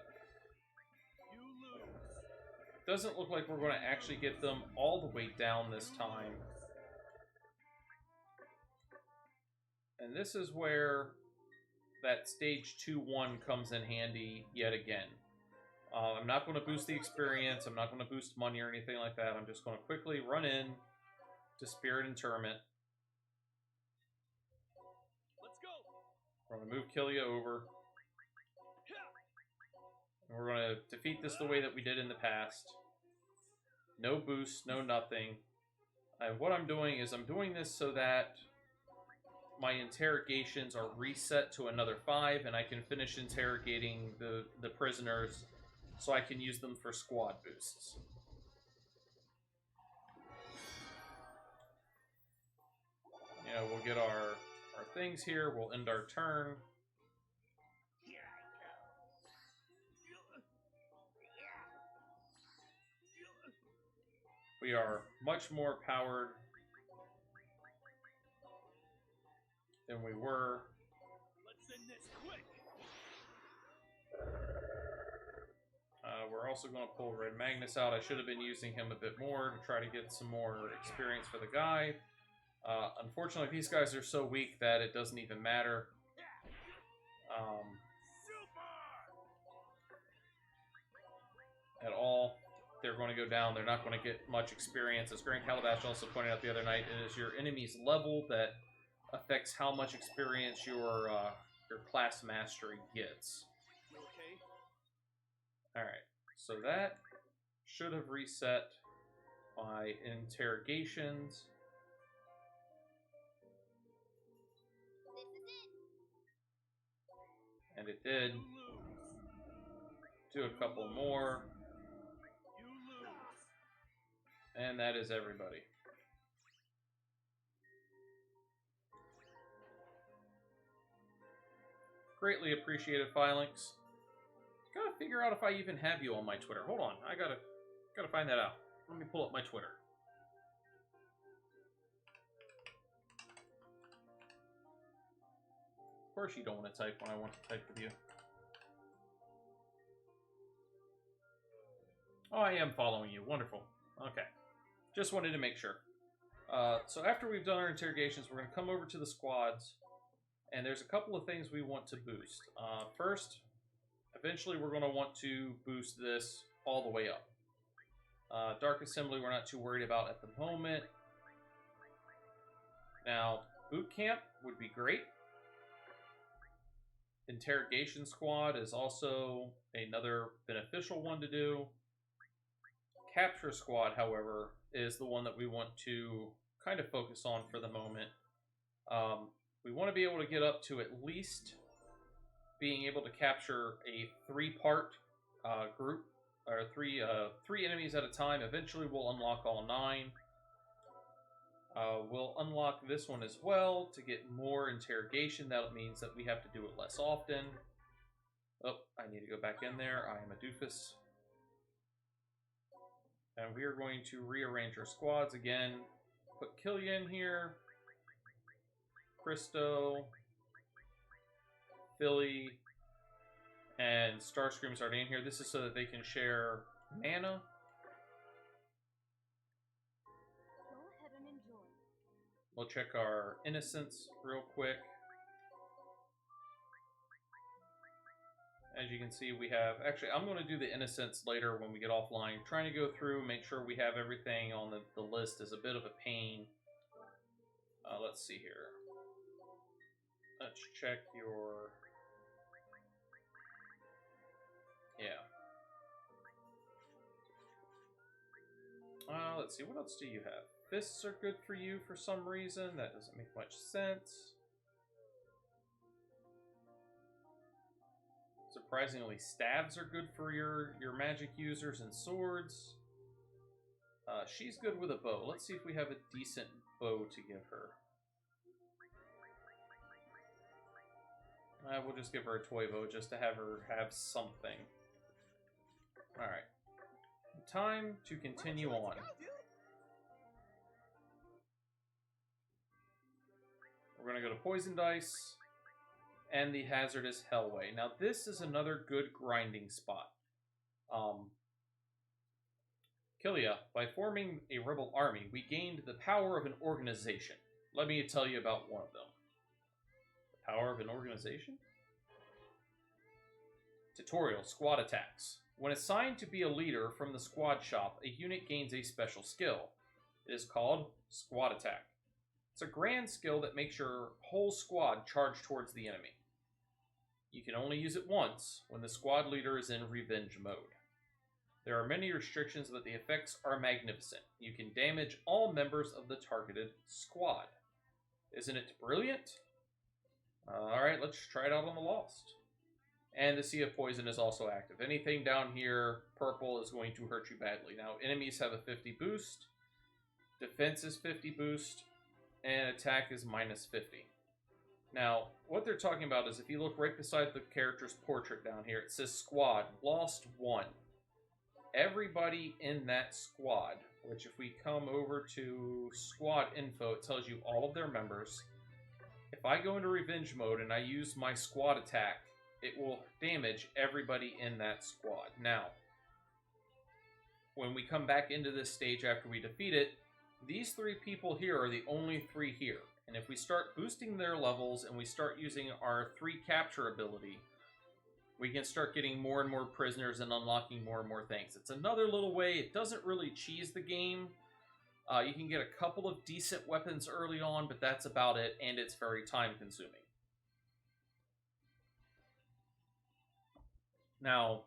A: Doesn't look like we're going to actually get them all the way down this time. And this is where that stage 2-1 comes in handy yet again. I'm not going to boost the experience. I'm not going to boost money or anything like that. I'm just going to quickly run in to Spirit Interment.
C: Let's go.
A: We're going to move Killia over. And we're going to defeat this the way that we did in the past. No boost, no nothing. And what I'm doing is I'm doing this so that my interrogations are reset to another 5, and I can finish interrogating the prisoners so I can use them for squad boosts. You know, we'll get our things here. We'll end our turn.
C: Here I
A: We are much more powered than we were.
C: Let's end this quick.
A: We're also going to pull Red Magnus out. I should have been using him a bit more to try to get some more experience for the guy. Unfortunately, these guys are so weak that it doesn't even matter. At all. They're going to go down. They're not going to get much experience. As Grand Calabash also pointed out the other night, it is your enemy's level that affects how much experience your class mastery gets.
C: You okay?
A: Alright, so that should have reset my interrogations.
B: This is it.
A: And it did.
C: You lose.
A: Do a couple more.
C: You lose.
A: And that is everybody. Greatly appreciated, Phylinx. Gotta figure out if I even have you on my Twitter. Hold on, I gotta find that out. Let me pull up my Twitter. Of course you don't want to type when I want to type with you. Oh, I am following you. Wonderful. Okay. Just wanted to make sure. So after we've done our interrogations, we're going to come over to the squads. And there's a couple of things we want to boost. First, eventually we're going to want to boost this all the way up. Dark Assembly we're not too worried about at the moment. Now, Boot Camp would be great. Interrogation Squad is also another beneficial one to do. Capture Squad, however, is the one that we want to kind of focus on for the moment. We want to be able to get up to at least being able to capture a 3-part group, or three enemies at a time. Eventually we'll unlock all 9. We'll unlock this one as well to get more interrogation. That means that we have to do it less often. Oh, I need to go back in there. I am a doofus. And we are going to rearrange our squads again. Put Killian here. Christo. Philly. And Starscream Sardine here. This is so that they can share mana.
B: Go ahead and enjoy.
A: We'll check our innocence real quick. As you can see, we have... Actually, I'm going to do the innocence later when we get offline. Trying to go through, make sure we have everything on the list is a bit of a pain. Let's see here. Let's check your... Yeah. Let's see, what else do you have? Fists are good for you for some reason. That doesn't make much sense. Surprisingly, staves are good for your magic users and swords. She's good with a bow. Let's see if we have a decent bow to give her. We'll just give her a toy bow just to have her have something. Alright. Time to continue on. We're going to go to Poison Dice and the Hazardous Hellway. Now, this is another good grinding spot. Killia, by forming a rebel army, we gained the power of an organization. Let me tell you about one of them. The power of an organization? Tutorial, Squad Attacks. When assigned to be a leader from the squad shop, a unit gains a special skill. It is called Squad Attack. It's a grand skill that makes your whole squad charge towards the enemy. You can only use it once, when the squad leader is in revenge mode. There are many restrictions, but the effects are magnificent. You can damage all members of the targeted squad. Isn't it brilliant? Alright, let's try it out on the Lost. And the Sea of Poison is also active. Anything down here, purple, is going to hurt you badly. Now, enemies have a 50 boost, defense is 50 boost, and attack is minus 50. Now, what they're talking about is if you look right beside the character's portrait down here, it says squad, lost 1. Everybody in that squad which if we come over to squad info, it tells you all of their members. If I go into revenge mode and I use my squad attack, it will damage everybody in that squad. Now, when we come back into this stage after we defeat it, these 3 people here are the only 3 here. And if we start boosting their levels and we start using our 3 capture ability, we can start getting more and more prisoners and unlocking more and more things. It's another little way. It doesn't really cheese the game. You can get a couple of decent weapons early on, but that's about it, and it's very time-consuming. Now,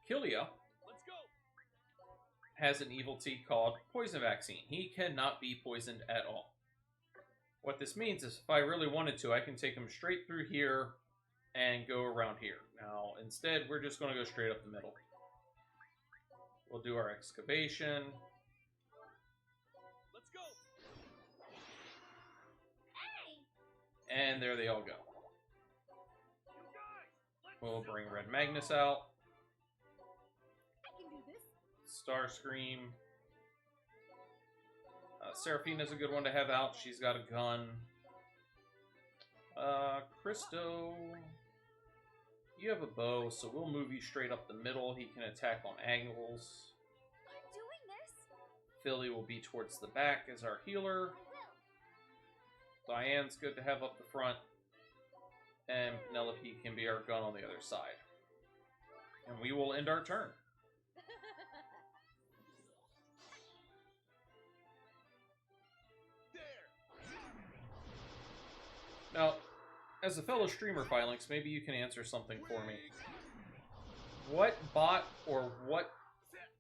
A: Killia has an evil T called Poison Vaccine. He cannot be poisoned at all. What this means is if I really wanted to, I can take him straight through here and go around here. Now, instead, we're just going to go straight up the middle. We'll do our excavation.
C: Let's go.
A: And there they all go.
C: You guys, let's
A: We'll bring Red Magnus out.
B: I can do this.
A: Starscream. Seraphina's a good one to have out. She's got a gun. Christo, you have a bow, so we'll move you straight up the middle. He can attack on angles.
B: I'm doing this.
A: Philly will be towards the back as our healer.
B: I will.
A: Diane's good to have up the front. And Penelope can be our gun on the other side. And we will end our turn. Now, as a fellow streamer, Phylinx, maybe you can answer something for me. What bot or what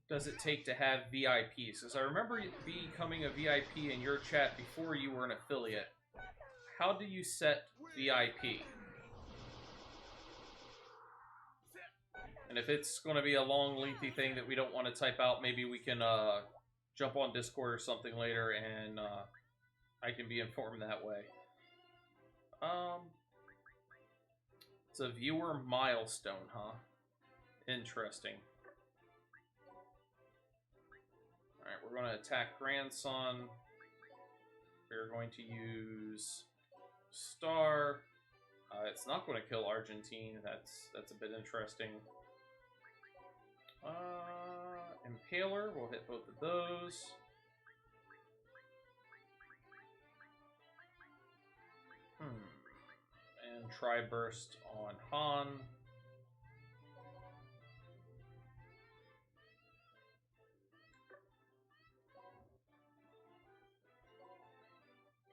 A: does it take to have VIPs? Because I remember becoming a VIP in your chat before you were an affiliate. How do you set VIP? And if it's going to be a long, lengthy thing that we don't want to type out, maybe we can jump on Discord or something later and I can be informed that way. It's a viewer milestone, huh? Interesting. Alright, we're going to attack Grandson. We're going to use Star. It's not going to kill Argentine. That's a bit interesting. Impaler, we'll hit both of those. And Tri-Burst on Han.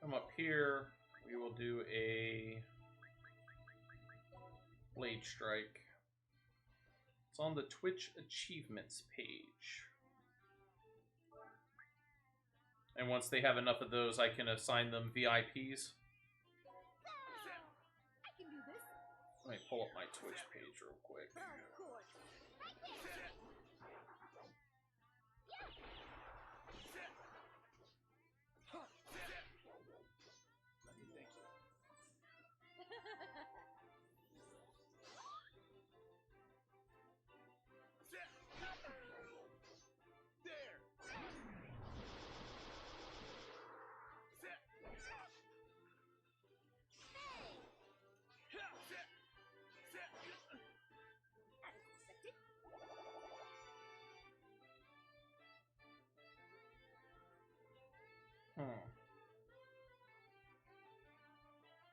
A: Come up here, we will do a Blade Strike. It's on the Twitch achievements page. And once they have enough of those, I can assign them VIPs.
B: I can do this.
A: Let me pull up my Twitch page real quick.
B: Of course.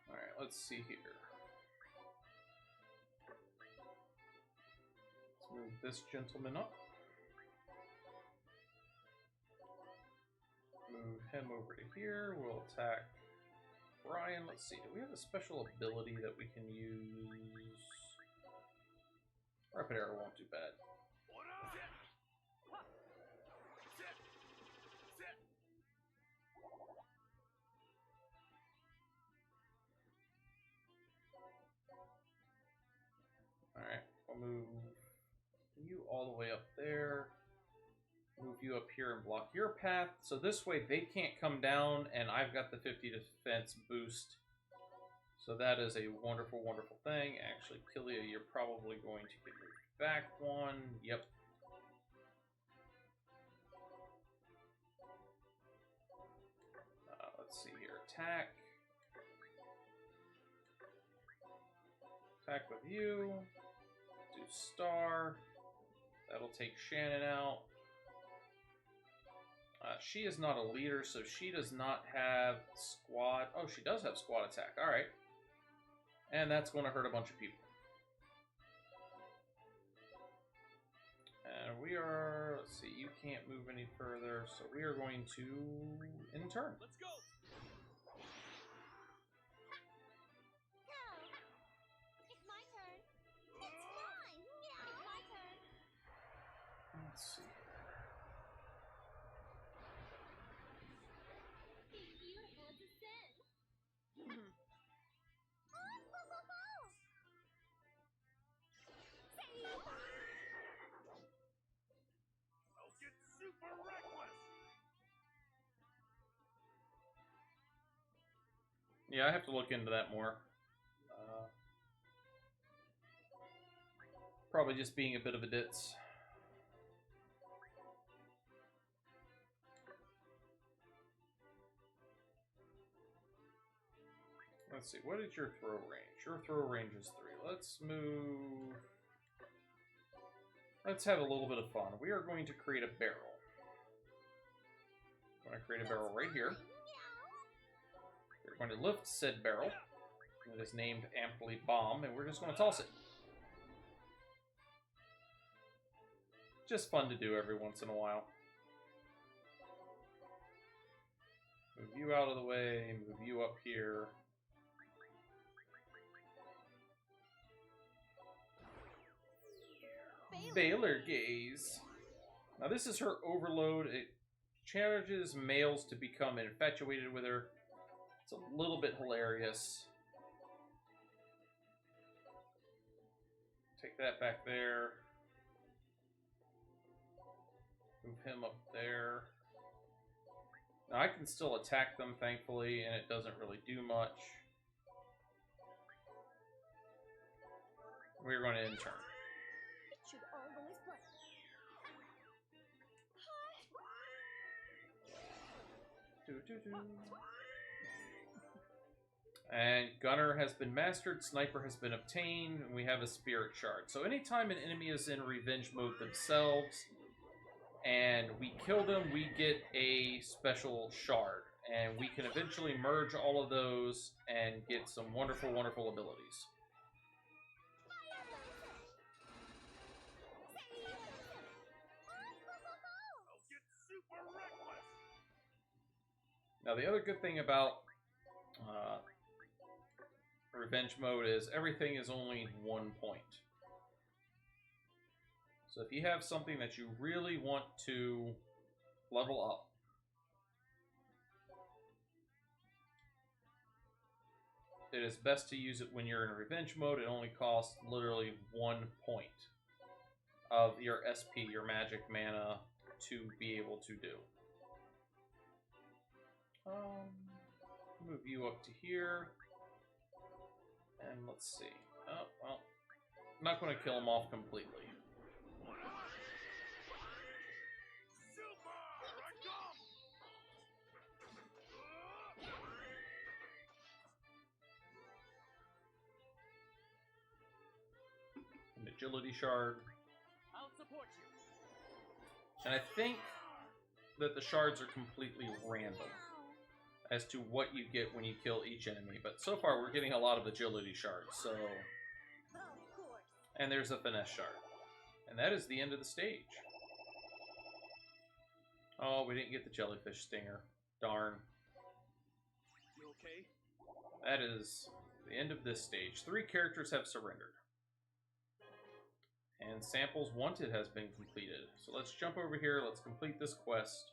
A: Alright, let's see here. Let's move this gentleman up. Move him over to here. We'll attack Brian. Let's see, do we have a special ability that we can use? Rapid Arrow won't do bad. Alright, I'll move you all the way up there. Move you up here and block your path. So this way they can't come down and I've got the 50 defense boost. So that is a wonderful, wonderful thing. Actually, Killia, you're probably going to get moved back one. Yep. attack. Attack with you. Do star. That'll take Shannon out. She is not a leader, so she does not have squad. Oh, she does have squad attack. Alright. And that's going to hurt a bunch of people. And we are... Let's see, you can't move any further, so we are going to in turn.
C: Let's go.
B: It's my turn. It's mine. Meow. It's my turn.
A: Let's see.
B: Beautiful descent. Oh, ho, ho, ho. Say.
C: I'll get super reckless.
A: Yeah, I have to look into that more. Probably just being a bit of a ditz. Let's see, what is your throw range? Your throw range is 3. Let's move... Let's have a little bit of fun. We are going to create a barrel. I'm going to create a barrel right here. We're going to lift said barrel. It is named Amply Bomb, and we're just going to toss it. Just fun to do every once in a while. Move you out of the way, move you up here. Baylor Gaze. Now this is her overload. It challenges males to become infatuated with her. It's a little bit hilarious. Take that back there. Move him up there. Now I can still attack them, thankfully, and it doesn't really do much. We're going to end turn.
B: It should always work.
A: And Gunner has been mastered, Sniper has been obtained, and we have a Spirit Shard. So anytime an enemy is in revenge mode themselves, and we kill them, we get a special shard. And we can eventually merge all of those and get some wonderful, wonderful abilities.
C: I'll get super reckless.
A: Now the other good thing about revenge mode is everything is only 1 point. So if you have something that you really want to level up, it is best to use it when you're in revenge mode. It only costs literally 1 point of your SP, your magic mana, to be able to do. Move you up to here. And let's see. Oh, well. I'm not going to kill him off completely.
C: Super! I come!
A: An agility shard.
C: I'll support you.
A: And I think that the shards are completely random as to what you get when you kill each enemy. But so far, we're getting a lot of agility shards, so...
B: Of course.
A: And there's a finesse shard. And that is the end of the stage. Oh, we didn't get the jellyfish stinger. Darn.
C: You okay?
A: That is the end of this stage. 3 characters have surrendered. And Samples Wanted has been completed. So let's jump over here. Let's complete this quest.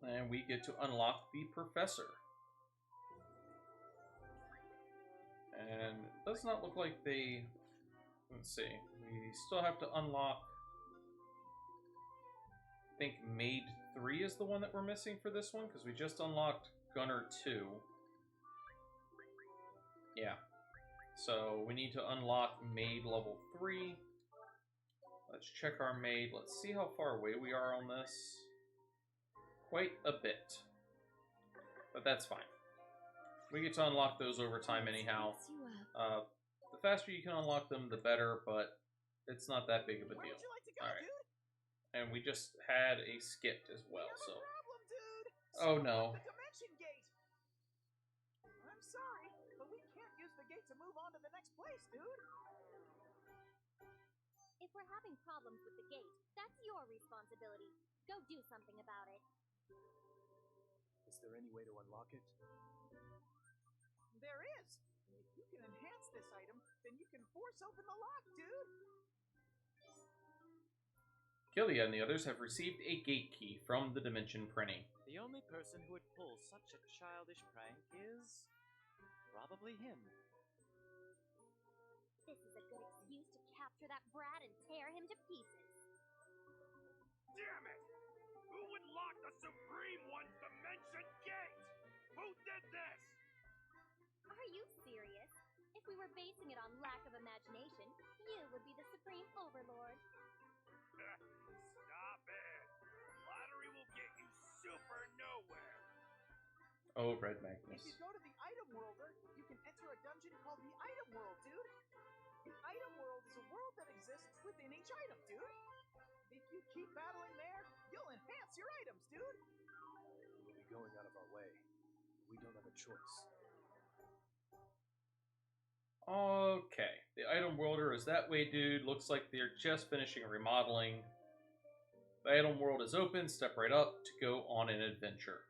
A: And we get to unlock the Professor. And it does not look like they... Let's see. We still have to unlock... I think Maid 3 is the one that we're missing for this one, because we just unlocked Gunner 2. Yeah. So we need to unlock Maid level 3. Let's check our Maid. Let's see how far away we are on this. Quite a bit. but that's fine. We get to unlock those over time anyhow. The faster you can unlock them, the better, but it's not that big of a
C: Where
A: deal.
C: would you like to go,
A: Alright.
C: dude?
A: And we just had a skipped as well,
C: We
A: so...
C: have a problem, dude.
A: Oh,
C: Someone
A: no.
C: left the dimension gate. I'm sorry, but we can't use the gate to move on to the next place, dude.
B: If we're having problems with the gate, that's your responsibility. Go do something about it.
D: Is there any way to unlock it?
C: There is. If you can enhance this item, then you can force open the lock, dude.
A: Killia and the others have received a gate key from the Dimension Printing.
D: The only person who would pull such a childish prank is probably him.
B: This is a good excuse to capture that brat and tear him to pieces.
C: Damn it! Who would lock the Supreme One's dimension gate? Who did this?
B: Are you serious? If we were basing it on lack of imagination, you would be the supreme overlord.
C: Stop it! Lottery will get you super nowhere.
A: Oh, Red
C: If
A: Magnus.
C: you go to the Item Worlder, you can enter a dungeon called the Item World, dude. The Item World is a world that exists within each item, dude. If you keep battling there, you'll enhance your items, dude.
D: We'll be going out of our way. We don't have a choice.
A: Okay, the Item Worlder is that way, dude. Looks like they're just finishing remodeling. The Item World is open. Step right up to go on an adventure.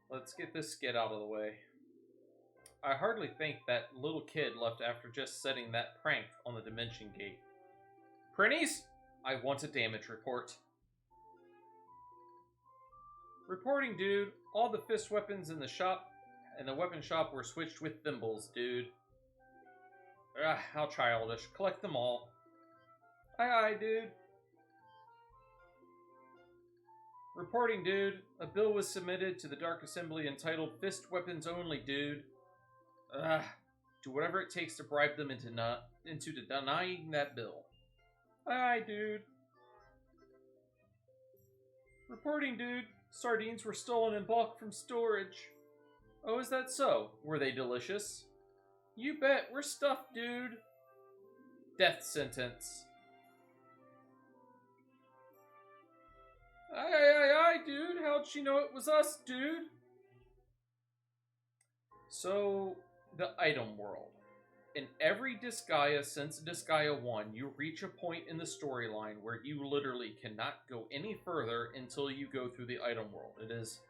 A: Let's get this skid out of the way. I hardly think that little kid left after just setting that prank on the Dimension Gate. Prinnies, I want a damage report. Reporting, dude. All the fist weapons in the shop and the weapon shop were switched with thimbles, dude. How childish. Collect them all. Aye, dude. Reporting, dude. A bill was submitted to the Dark Assembly entitled Fist Weapons Only, dude. Do whatever it takes to bribe them into denying that bill. Aye, dude. Reporting, dude. Sardines were stolen in bulk from storage. Oh, is that so? Were they delicious? You bet. We're stuffed, dude. Death sentence. Aye, dude. How'd she know it was us, dude? So, the Item World. In every Disgaea since Disgaea 1, you reach a point in the storyline where you literally cannot go any further until you go through the Item World. It is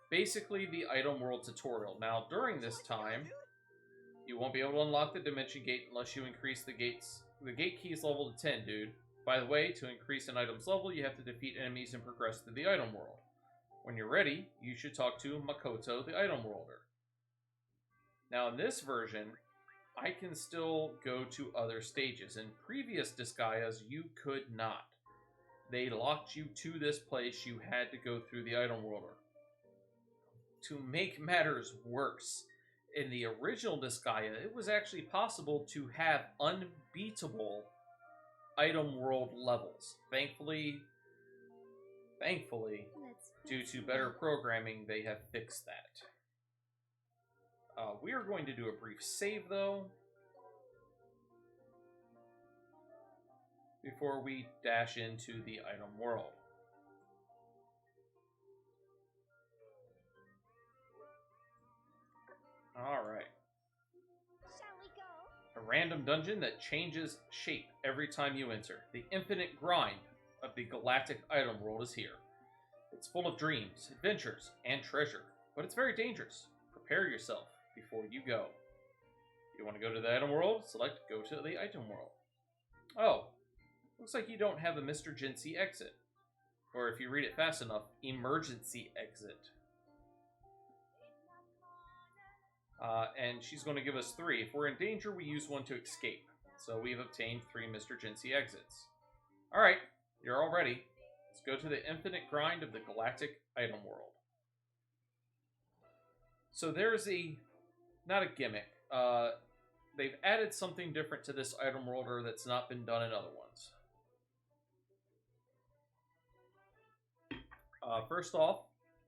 A: basically the Item World tutorial. Now, during this time, you won't be able to unlock the Dimension Gate unless you increase the gate key's level to 10, dude. By the way, to increase an item's level, you have to defeat enemies and progress through the Item World. When you're ready, you should talk to Makoto, the Item Worlder. Now, in this version, I can still go to other stages. In previous Disgaeas, you could not. They locked you to this place. You had to go through the Item Worlder. To make matters worse, in the original Disgaea, it was actually possible to have unbeatable Item World levels. Thankfully, due to better programming, they have fixed that. We are going to do a brief save, though, before we dash into the Item World. Alright.
B: Shall we go?
A: A random dungeon that changes shape every time you enter. The infinite grind of the galactic Item World is here. It's full of dreams, adventures, and treasure, but it's very dangerous. Prepare yourself before you go. If you want to go to the Item World, select Go to the Item World. Oh, looks like you don't have a Mr. Jinsey exit. Or if you read it fast enough, emergency exit. And she's going to give us 3. If we're in danger, we use 1 to escape. So we've obtained 3 Mr. Jinsey exits. Alright, you're all ready. Let's go to the infinite grind of the galactic Item World. So there's not a gimmick. They've added something different to this Item Worlder that's not been done in other ones. First off,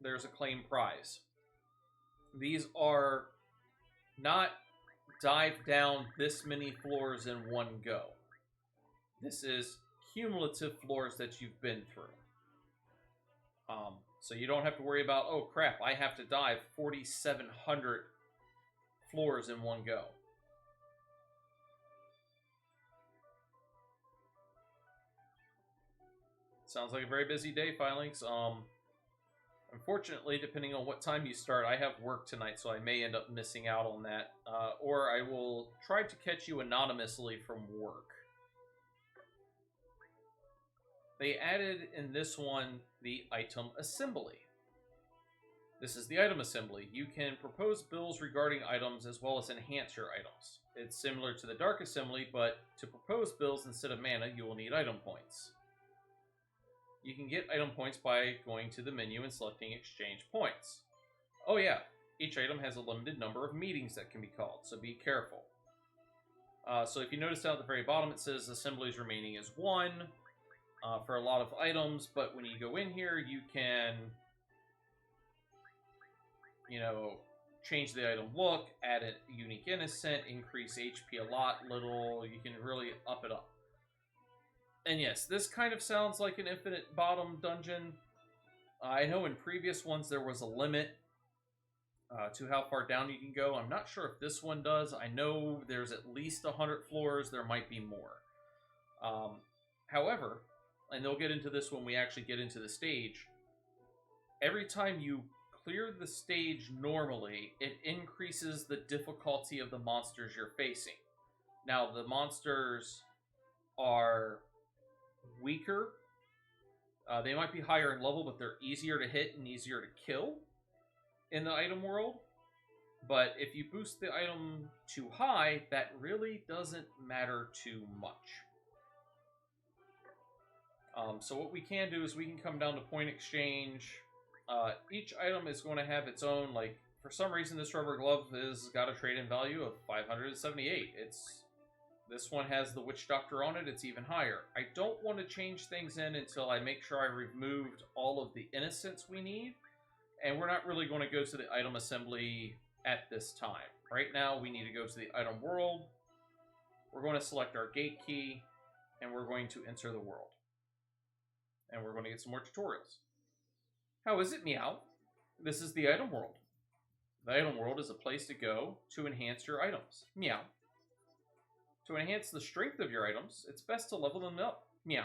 A: there's a claim prize. These are not dive down this many floors in one go. This is cumulative floors that you've been through. So you don't have to worry about, oh crap, I have to dive 4,700 floors in one go. Sounds like a very busy day, Filings. Unfortunately, depending on what time you start, I have work tonight, so I may end up missing out on that. Or I will try to catch you anonymously from work. They added in this one the item assembly. This is the item assembly. You can propose bills regarding items as well as enhance your items. It's similar to the Dark Assembly, but to propose bills instead of mana, you will need item points. You can get item points by going to the menu and selecting exchange points. Oh yeah, each item has a limited number of meetings that can be called, so be careful. So if you notice down at the very bottom, it says assemblies remaining is 1 for a lot of items, but when you go in here, you can, you know, change the item look, add a unique innocent, increase HP a lot, little, you can really up it up. And yes, this kind of sounds like an infinite bottom dungeon. I know in previous ones there was a limit to how far down you can go. I'm not sure if this one does. I know there's at least 100 floors. There might be more. However, and they'll get into this when we actually get into the stage, every time you clear the stage normally, it increases the difficulty of the monsters you're facing. Now, the monsters are weaker. They might be higher in level, but they're easier to hit and easier to kill in the item world. But if you boost the item too high, that really doesn't matter too much. So what we can do is we can come down to point exchange. Each item is going to have its own, like, for some reason this rubber glove has got a trade-in value of 578. This one has the Witch Doctor on it, it's even higher. I don't want to change things in until I make sure I removed all of the innocents we need, and we're not really going to go to the item assembly at this time. Right now, we need to go to the item world. We're going to select our gate key, and we're going to enter the world. And we're going to get some more tutorials. How is it, Meow? This is the item world. The item world is a place to go to enhance your items. Meow. To enhance the strength of your items, it's best to level them up. Meow.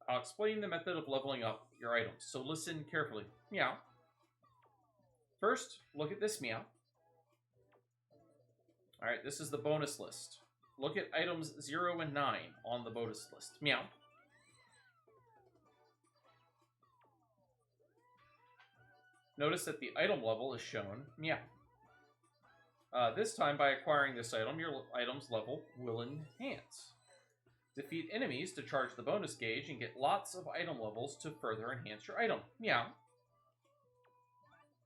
A: I'll explain the method of leveling up your items, so listen carefully. Meow. First, look at this, Meow. Alright, this is the bonus list. Look at items 0 and 9 on the bonus list. Meow. Notice that the item level is shown. Meow. This time, by acquiring this item, your item's level will enhance. Defeat enemies to charge the bonus gauge and get lots of item levels to further enhance your item. Meow.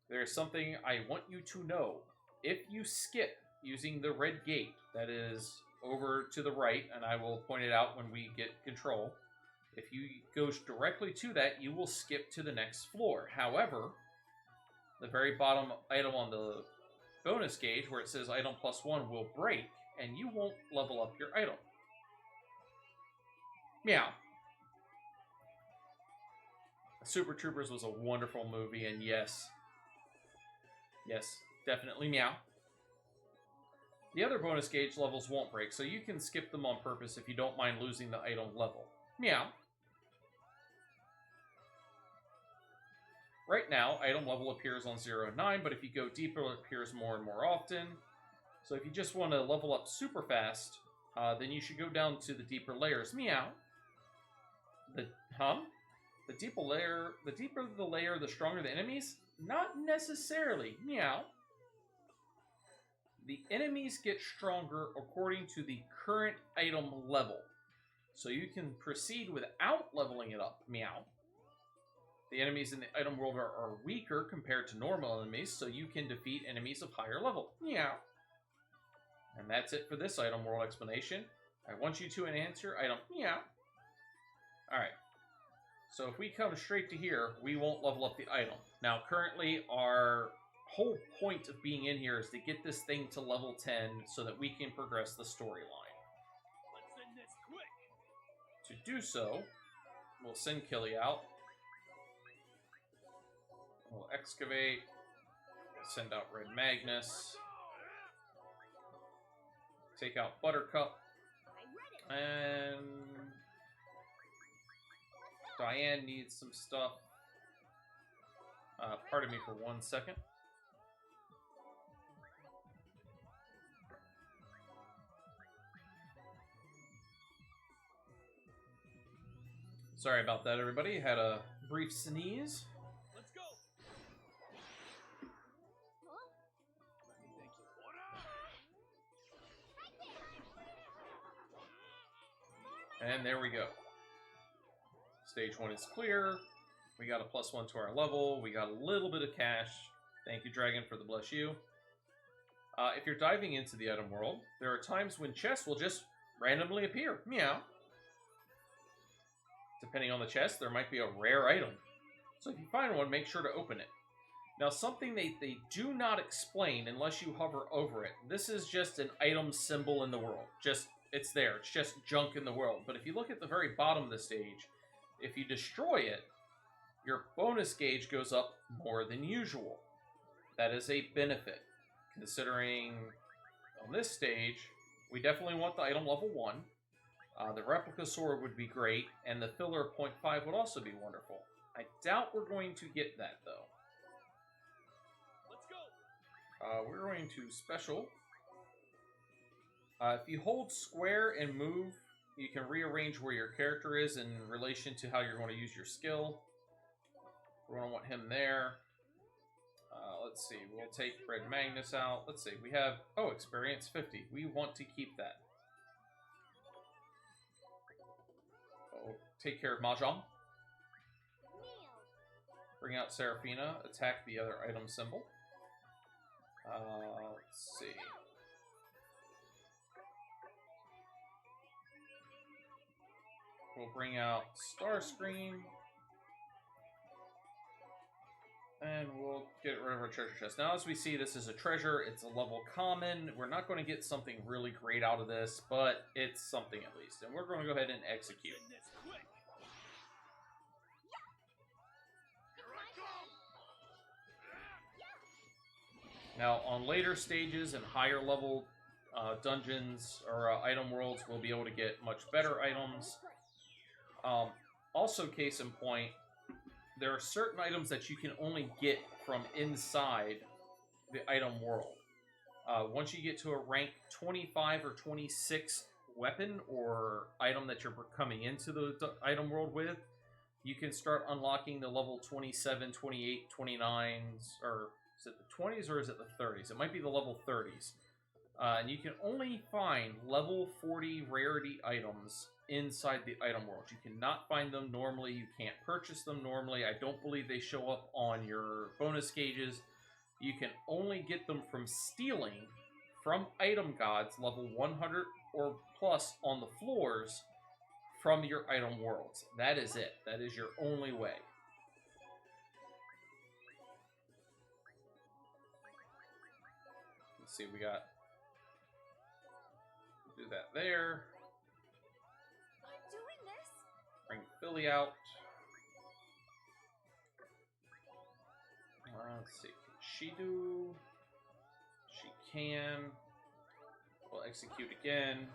A: There's something I want you to know. If you skip using the red gate that is over to the right, and I will point it out when we get control, if you go directly to that, you will skip to the next floor. However, the very bottom item on the bonus gauge where it says item +1 will break, and you won't level up your item. Meow. Super Troopers was a wonderful movie, and yes, definitely meow. The other bonus gauge levels won't break, so you can skip them on purpose if you don't mind losing the item level. Meow. Right now, item level appears on 0 and 9, but if you go deeper, it appears more and more often. So if you just want to level up super fast, then you should go down to the deeper layers. Meow. The deeper the layer, the stronger the enemies? Not necessarily. Meow. The enemies get stronger according to the current item level. So you can proceed without leveling it up. Meow. The enemies in the item world are weaker compared to normal enemies, so you can defeat enemies of higher level. Meow. And that's it for this item world explanation. I want you to enhance your item. Meow. Alright. So if we come straight to here, we won't level up the item. Now, currently, our whole point of being in here is to get this thing to level 10 so that we can progress the storyline.
D: Let's end this quick.
A: To do so, we'll send Killy out. We'll excavate. We'll send out Red Magnus. Take out Buttercup. And Diane needs some stuff. Pardon me for 1 second. Sorry about that, everybody. Had a brief sneeze.
D: Let's go. Let me thank you.
A: And there we go. Stage 1 is clear. We got a +1 to our level. We got a little bit of cash. Thank you, Dragon, for the bless you. If you're diving into the item world, there are times when chests will just randomly appear. Meow. Depending on the chest, there might be a rare item. So if you find one, make sure to open it. Now, something they do not explain unless you hover over it. This is just an item symbol in the world. It's there. It's just junk in the world. But if you look at the very bottom of the stage, if you destroy it, your bonus gauge goes up more than usual. That is a benefit. Considering on this stage, we definitely want the item level 1. The replica sword would be great, and the filler 0.5 would also be wonderful. I doubt we're going to get that, though.
D: Let's go.
A: We're going to special. If you hold square and move, you can rearrange where your character is in relation to how you're going to use your skill. We're going to want him there. Let's see, we'll take Red Magnus out. Let's see, we have, experience 50. We want to keep that. Take care of Mahjong. Bring out Seraphina. Attack the other item symbol. Let's see. We'll bring out Starscream. And we'll get rid of our treasure chest. Now, as we see, this is a treasure. It's a level common. We're not going to get something really great out of this, but it's something at least. And we're going to go ahead and execute. Now, on later stages and higher level dungeons or item worlds, we'll be able to get much better items. Also, case in point, there are certain items that you can only get from inside the item world. Once you get to a rank 25 or 26 weapon or item that you're coming into the item world with, you can start unlocking the level 27, 28, 29s, or is it the 20s or is it the 30s? It might be the level 30s. And you can only find level 40 rarity items inside the item world. You cannot find them normally. You can't purchase them normally. I don't believe they show up on your bonus gauges. You can only get them from stealing from item gods level 100 or plus on the floors from your item worlds. That is it. That is your only way. Let's see, we got... Do that there.
B: I'm doing this.
A: Bring Philly out. Let's see. Can she do? She can. We'll execute again.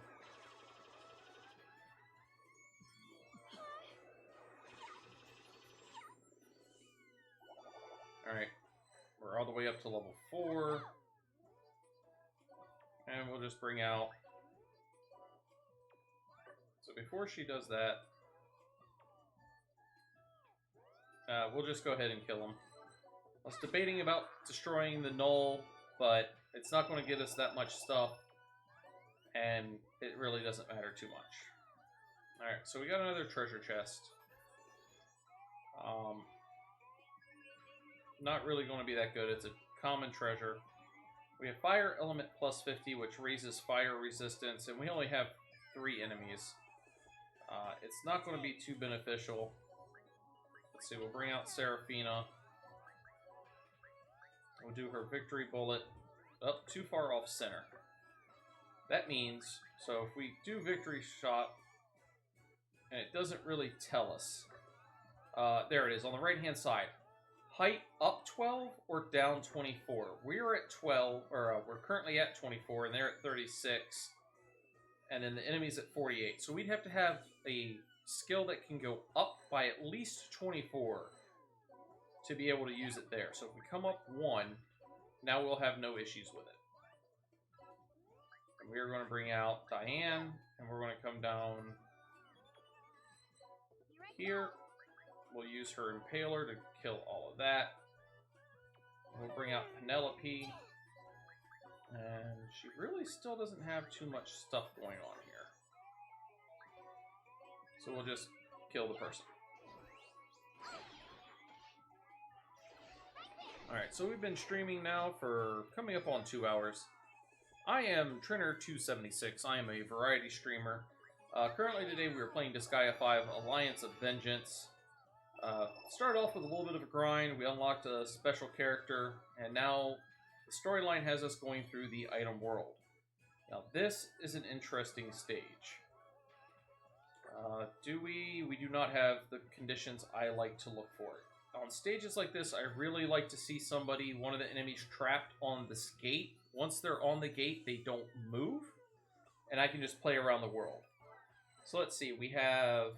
A: Alright. We're all the way up to level 4. And we'll just bring out... So before she does that, we'll just go ahead and kill him. I was debating about destroying the Null, but it's not going to get us that much stuff, and it really doesn't matter too much. Alright, so we got another treasure chest. Not really going to be that good. It's a common treasure. We have Fire Element plus 50, which raises fire resistance, and we only have 3 enemies. It's not going to be too beneficial. Let's see, we'll bring out Seraphina. We'll do her victory bullet. Up too far off center. That means, so if we do victory shot, and it doesn't really tell us. There it is, on the right-hand side. Height up 12 or down 24. We're at 12, or we're currently at 24, and they're at 36. And then the enemy's at 48. So we'd have to have a skill that can go up by at least 24 to be able to use it there. So if we come up 1, now we'll have no issues with it. And we're going to bring out Diane, and we're going to come down here. We'll use her Impaler to kill all of that. We'll bring out Penelope. And she really still doesn't have too much stuff going on here. So we'll just kill the person. Alright, so we've been streaming now for coming up on 2 hours. I am Trinner276. I am a variety streamer. Currently today we are playing Disgaea 5 Alliance of Vengeance. Started off with a little bit of a grind. We unlocked a special character, and now the storyline has us going through the item world. Now this is an interesting stage. We do not have the conditions I like to look for. On stages like this, I really like to see somebody, one of the enemies, trapped on this gate. Once they're on the gate, they don't move, and I can just play around the world. So let's see, we have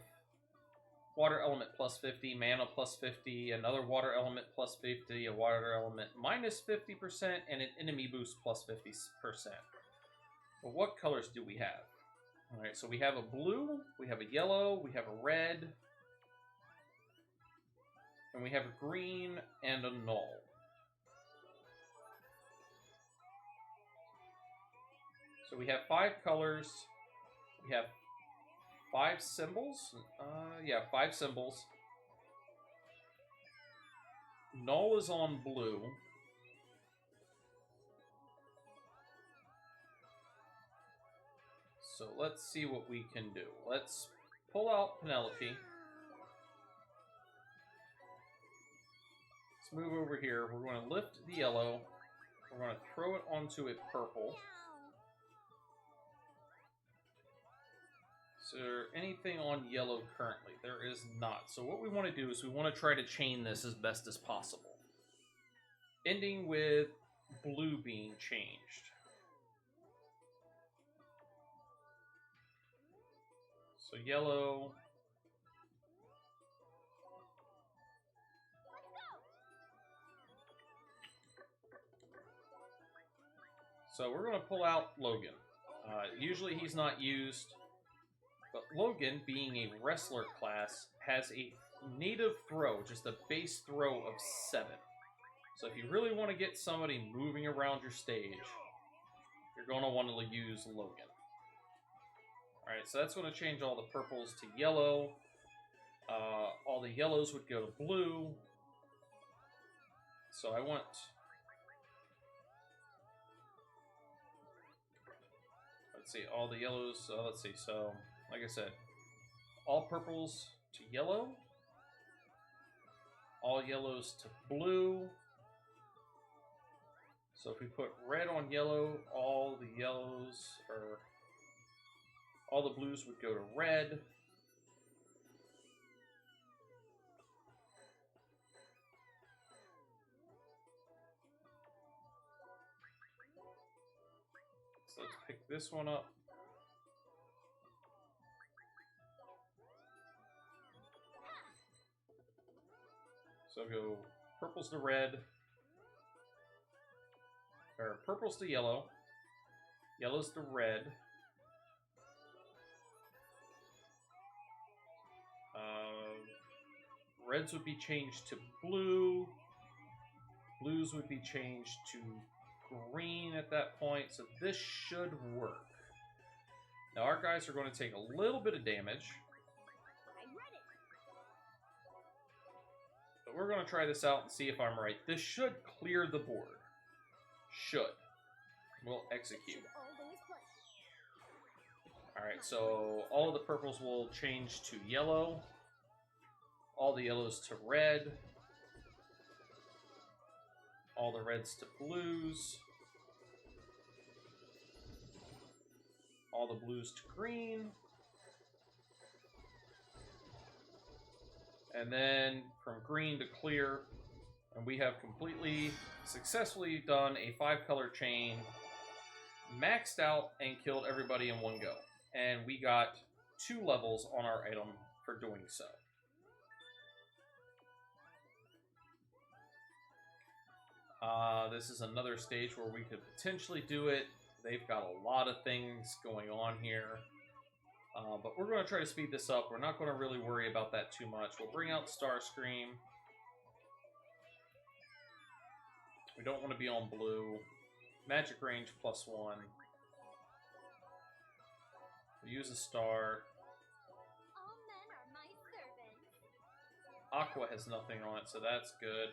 A: water element plus 50, mana plus 50, another water element plus 50, a water element minus 50%, and an enemy boost plus 50%. But what colors do we have? Alright, so we have a blue, we have a yellow, we have a red, and we have a green and a null. So we have 5 colors, we have 5 symbols. 5 symbols. Null is on blue. So let's see what we can do. Let's pull out Penelope. Let's move over here. We're going to lift the yellow. We're going to throw it onto a purple. Is there anything on yellow currently? There is not. So what we want to do is we want to try to chain this as best as possible. Ending with blue being changed. So yellow. So we're going to pull out Logan. Usually he's not used. But Logan, being a wrestler class, has a native throw, just a base throw of 7. So if you really want to get somebody moving around your stage, you're going to want to use Logan. Alright, so that's going to change all the purples to yellow. All the yellows would go to blue. So I want... Let's see, all the yellows, let's see, so... Like I said, all purples to yellow, all yellows to blue. So if we put red on yellow, all the yellows, or all the blues would go to red. So let's pick this one up. So go purples to red, or purples to yellow, yellows to red, reds would be changed to blue, blues would be changed to green at that point, so this should work. Now our guys are going to take a little bit of damage. We're going to try this out and see if I'm right. This should clear the board. Should. We'll execute. Alright, so all of the purples will change to yellow. all the yellows to red. All the reds to blues. All the blues to green. And then from green to clear. And we have completely, successfully done a 5-color chain, maxed out, and killed everybody in one go. And we got 2 levels on our item for doing so. This is another stage where we could potentially do it. They've got a lot of things going on here. But we're going to try to speed this up. We're not going to really worry about that too much. We'll bring out Starscream. We don't want to be on blue. Magic range +1. We'll use a star.
B: All men are my servants.
A: Aqua has nothing on it, so that's good.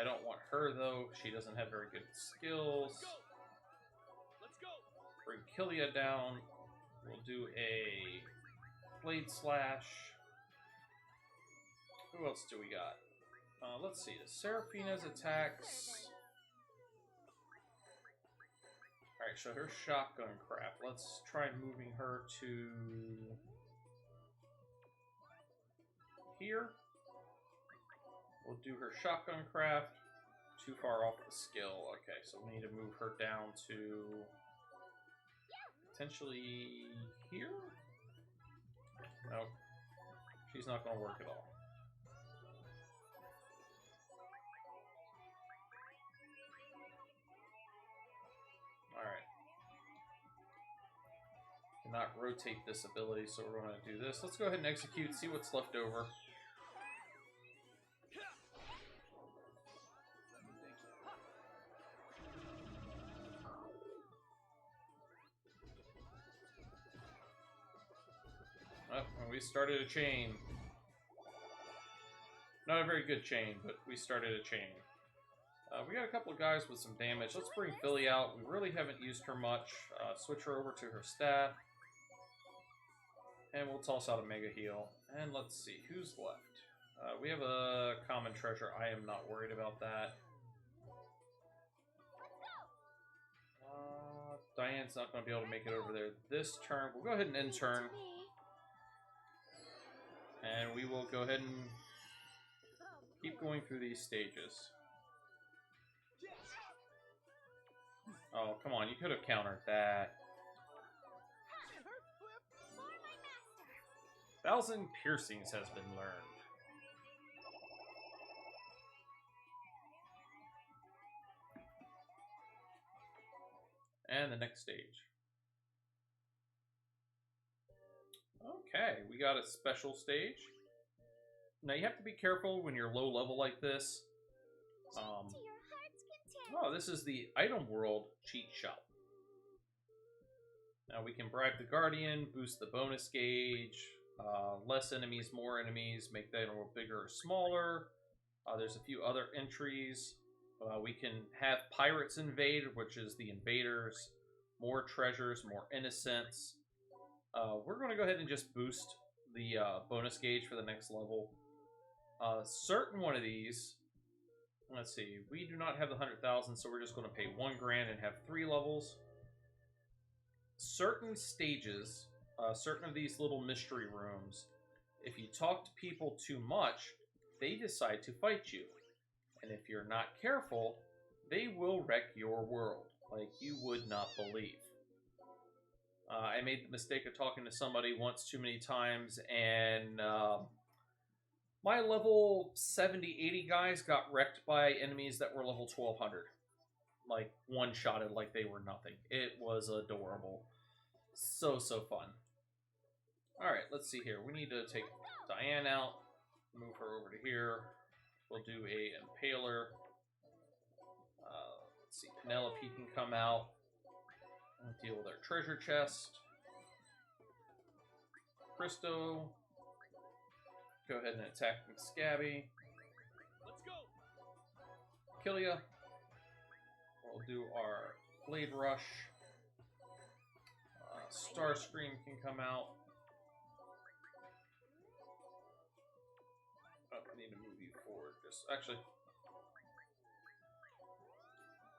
A: I don't want her, though. She doesn't have very good skills.
D: Let's go.
A: Bring Killia down. We'll do a Blade Slash. Who else do we got? Let's see. Seraphina's attacks. Alright, so her shotgun crap. Let's try moving her to here. We'll do her shotgun craft. Too far off the skill. Okay, so we need to move her down to potentially here? Nope. She's not going to work at all. Alright. Cannot rotate this ability, so we're going to do this. Let's go ahead and execute, see what's left over. We started a chain. Not a very good chain, but we started a chain. We got a couple of guys with some damage. Let's bring Philly out. We really haven't used her much. Switch her over to her staff. And we'll toss out a Mega Heal. And let's see, who's left? We have a common treasure. I am not worried about that. Diane's not going to be able to make it over there this turn. We'll go ahead and end turn. And we will go ahead and keep going through these stages. Oh, come on. You could have countered that. 1,000 piercings has been learned. And the next stage. Okay, we got a special stage. Now you have to be careful when you're low level like this. Oh, this is the item world cheat shop. Now we can bribe the Guardian, boost the bonus gauge, less enemies, more enemies, make the item world bigger or smaller. There's a few other entries. We can have pirates invade, which is the invaders, more treasures, more innocents. We're going to go ahead and just boost the bonus gauge for the next level. Certain one of these, let's see, we do not have the 100,000, so we're just going to pay 1 grand and have 3 levels. Certain stages, certain of these little mystery rooms, if you talk to people too much, they decide to fight you. And if you're not careful, they will wreck your world like you would not believe. I made the mistake of talking to somebody once too many times, and my level 70, 80 guys got wrecked by enemies that were level 1200. Like, one-shotted like they were nothing. It was adorable. So fun. Alright, let's see here. We need to take Diane out, move her over to here. We'll do a Impaler. Let's see, Penelope can come out and deal with our treasure chest. Christo, go ahead and attack Scabby.
D: Let's go.
A: Killia. We'll do our Blade Rush. Starscream can come out. progress. Actually,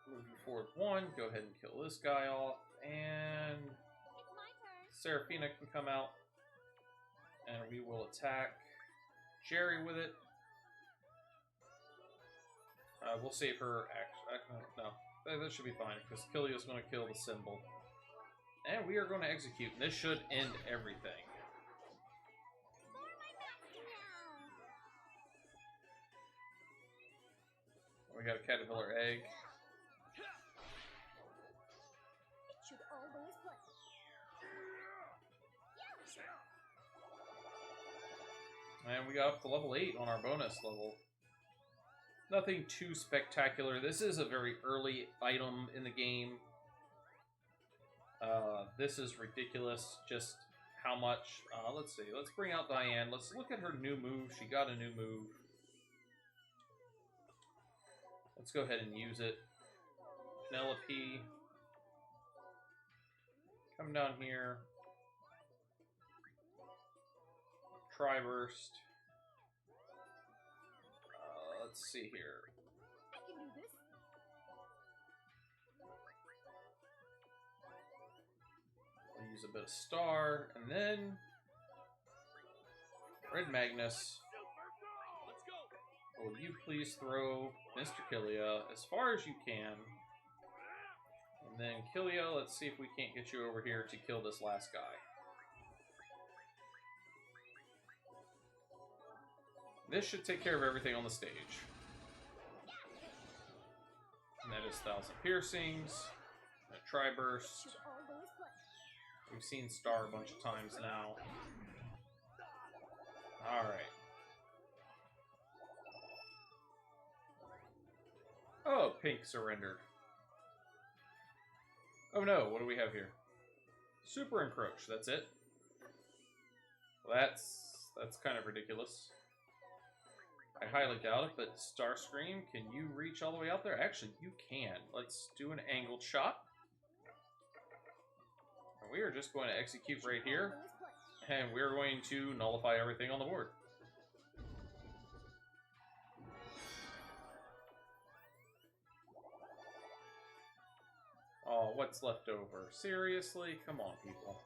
A: move you forward 1. Go ahead and kill this guy off. And
B: It's my turn.
A: Seraphina can come out. And we will attack Jerry with it. We'll save her. No, that should be fine because Kilia's going to kill the symbol. And we are going to execute. This should end everything.
B: For my master now.
A: We got a caterpillar egg.
B: It should always play.
A: And we got up to level 8 on our bonus level. Nothing too spectacular. This is a very early item in the game. This is ridiculous, just how much. Let's see. Let's bring out Diane. Let's look at her new move. She got a new move. Let's go ahead and use it. Penelope. Come down here. Tri-burst. Let's see here.
B: I can do this.
A: We'll use a bit of star, and then Red Magnus. Will you please throw Mr. Kilia as far as you can? And then Kilia, let's see if we can't get you over here to kill this last guy. This should take care of everything on the stage. And that is 1,000 piercings, a tri-burst.
B: Should always play.
A: We've seen Star a bunch of times now. Alright. Oh, Pink surrendered. Oh no, what do we have here? Super Encroach, that's it? Well, that's kind of ridiculous. I highly doubt it, but Starscream, can you reach all the way out there? Actually, you can. Let's do an angled shot. And we are just going to execute right here. And we're going to nullify everything on the board. Oh, what's left over? Seriously? Come on, people.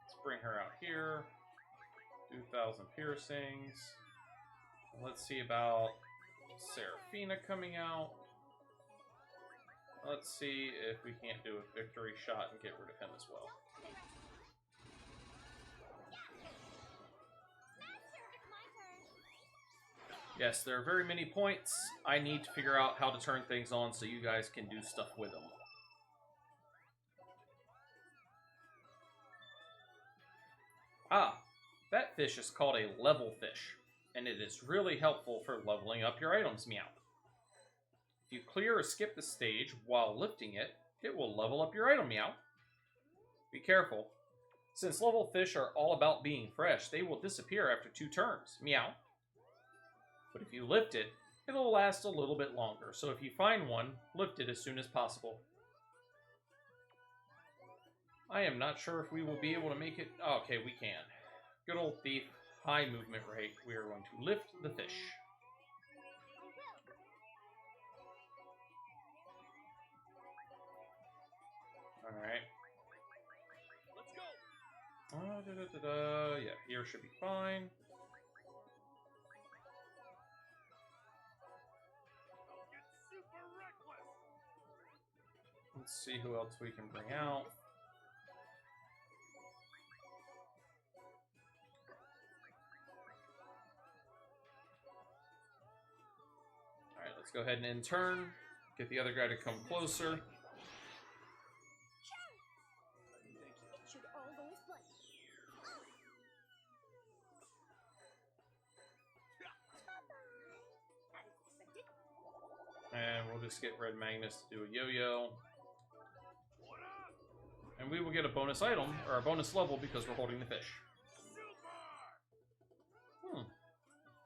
A: Let's bring her out here. 2,000 piercings. Let's see about Seraphina coming out. Let's see if we can't do a victory shot and get rid of him as well. Yes, there are very many points. I need to figure out how to turn things on so you guys can do stuff with them. Ah, that fish is called a level fish, and it is really helpful for leveling up your items, meow. If you clear or skip the stage while lifting it, it will level up your item, meow. Be careful. Since level fish are all about being fresh, they will disappear after 2 turns, meow. But if you lift it, it'll last a little bit longer, so if you find one, lift it as soon as possible. I am not sure if we will be able to make it. Oh, okay, we can. Good old thief, high movement rate. We are going to lift the fish. Alright. Let's go! Yeah, here should be fine. Let's see who else we can bring out. Alright, let's go ahead and in turn. Get the other guy to come closer. And we'll just get Red Magnus to do a yo-yo. And we will get a bonus item, or a bonus level, because we're holding the fish.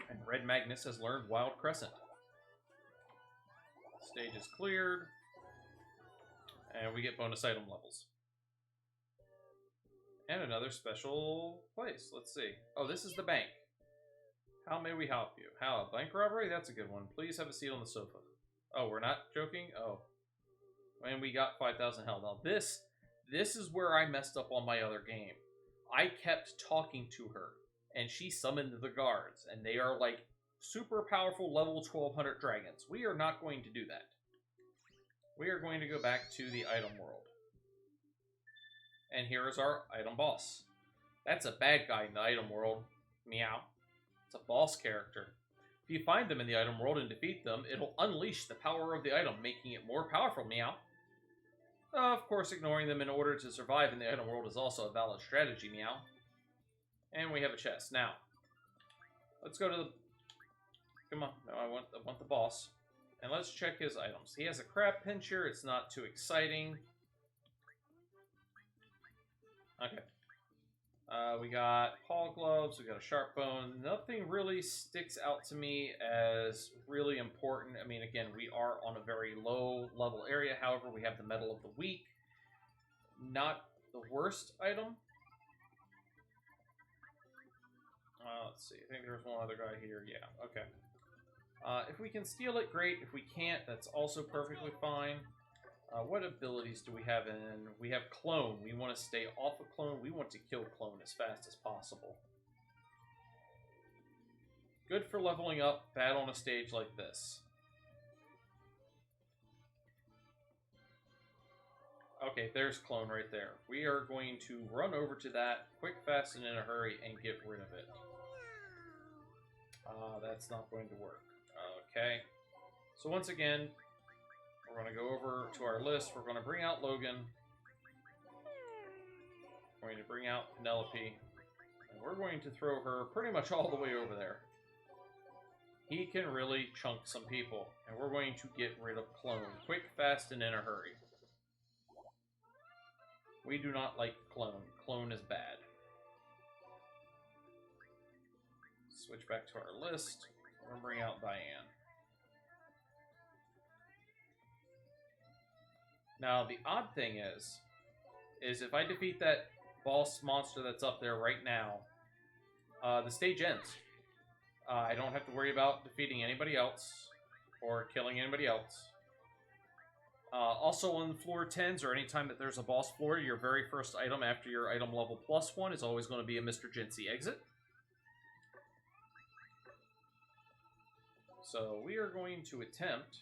A: And Red Magnus has learned Wild Crescent. Stage is cleared. And we get bonus item levels. And another special place. Let's see. Oh, this is the bank. How may we help you? How? Bank robbery? That's a good one. Please have a seat on the sofa. Oh, we're not joking? Oh. And we got 5,000 health. Now, this is where I messed up on my other game. I kept talking to her, and she summoned the guards, and they are like super powerful level 1200 dragons. We are not going to do that. We are going to go back to the item world. And here is our item boss. That's a bad guy in the item world. Meow. It's a boss character. If you find them in the item world and defeat them, it'll unleash the power of the item, making it more powerful. Meow. Of course, ignoring them in order to survive in the item world is also a valid strategy. Meow. And we have a chest. Now, let's go to the... Come on. No, I want the boss. And let's check his items. He has a crab pincher. It's not too exciting. Okay. We got paw gloves. We got a sharp bone. Nothing really sticks out to me as really important. I mean, again, we are on a very low level area. However, we have the Medal of the Week. Not the worst item. Let's see. I think there's one other guy here. Yeah, okay. If we can steal it, great. If we can't, that's also perfectly fine. What abilities do we have in? We have Clone. We want to stay off of Clone. We want to kill Clone as fast as possible. Good for leveling up, bad on a stage like this. Okay, there's Clone right there. We are going to run over to that quick, fast, and in a hurry and get rid of it. That's not going to work. Okay. So once again, we're going to go over to our list. We're going to bring out Logan. We're going to bring out Penelope. And we're going to throw her pretty much all the way over there. He can really chunk some people. And we're going to get rid of Clone. Quick, fast, and in a hurry. We do not like Clone. Clone is bad. Switch back to our list. We're going to bring out Diane. Now, the odd thing is if I defeat that boss monster that's up there right now, the stage ends. I don't have to worry about defeating anybody else or killing anybody else. Also on floor 10s, or anytime that there's a boss floor, your very first item after your item level +1 is always going to be a Mr. Jinsey exit. So we are going to attempt...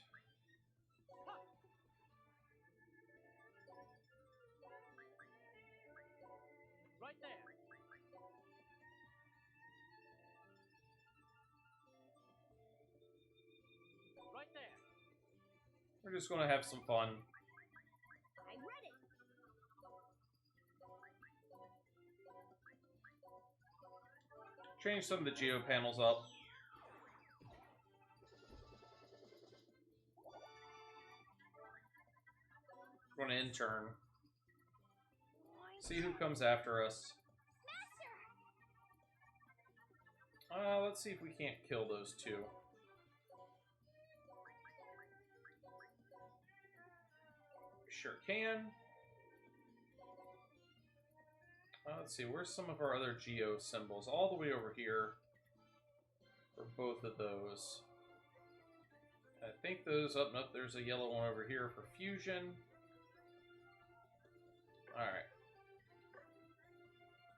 D: Right there. Right there.
A: We're just going to have some fun.
B: I read it.
A: Change some of the geo panels up. We're going to intern. See who comes after us. Let's see if we can't kill those two. Sure can. Let's see, where's some of our other geo symbols? All the way over here for both of those. I think those up. Nope, there's a yellow one over here for fusion. Alright.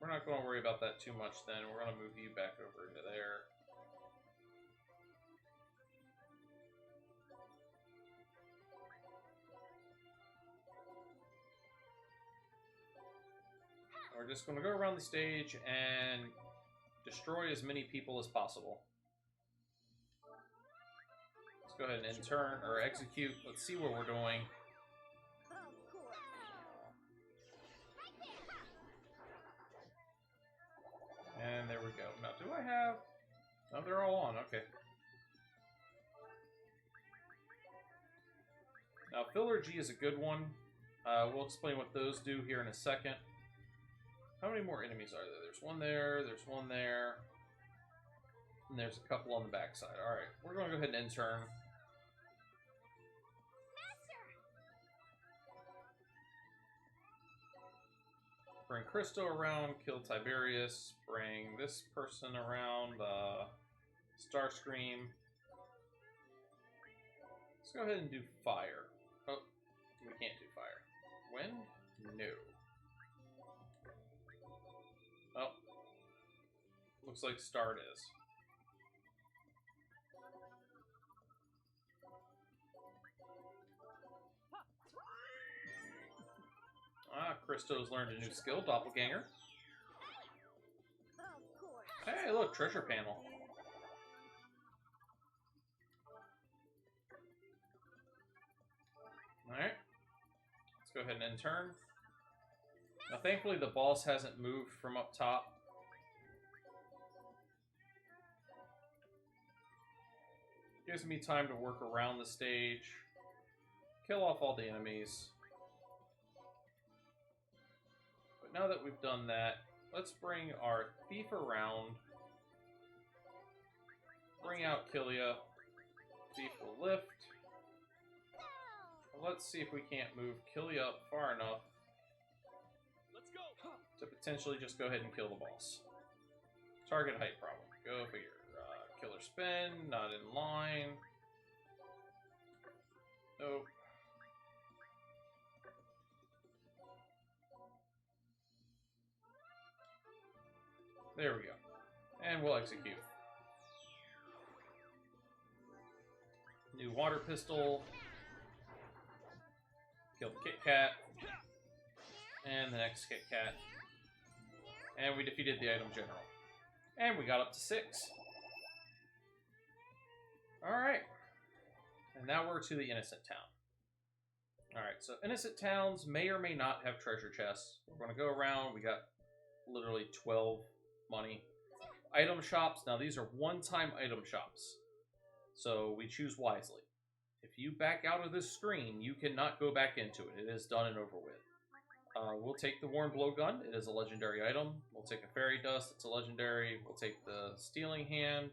A: We're not going to worry about that too much then. We're going to move you back over into there. We're just going to go around the stage and destroy as many people as possible. Let's go ahead and intern or execute. Let's see what we're doing. And there we go. Now, do I have... No, they're all on. Okay. Now, Filler G is a good one. We'll explain what those do here in a second. How many more enemies are there? There's one there, there's one there, and there's a couple on the backside. Alright, we're going to go ahead and intern. Bring Cristo around, kill Tiberius, bring this person around, Starscream. Let's go ahead and do fire. Oh, we can't do fire. When? No. Oh. Looks like start is. Ah, Christo's learned a new skill, Doppelganger.
B: Of course.
A: Hey, look, treasure panel. Alright. Let's go ahead and end turn. Now, thankfully, the boss hasn't moved from up top. Gives me time to work around the stage. Kill off all the enemies. But now that we've done that, let's bring our thief around. Bring out Killia. Thief will lift. And let's see if we can't move Killia up far enough to potentially just go ahead and kill the boss. Target height problem. Go figure. Killer spin, not in line. Nope. There we go. And we'll execute. New water pistol. Kill the Kit Kat. And the next Kit Kat. And we defeated the item general. And we got up to 6. Alright. And now we're to the Innocent Town. Alright, so Innocent Towns may or may not have treasure chests. We're going to go around. We got literally 12 money. Item shops. Now these are one-time item shops. So we choose wisely. If you back out of this screen, you cannot go back into it. It is done and over with. We'll take the Worn Blowgun. It is a legendary item. We'll take a Fairy Dust. It's a legendary. We'll take the Stealing Hand.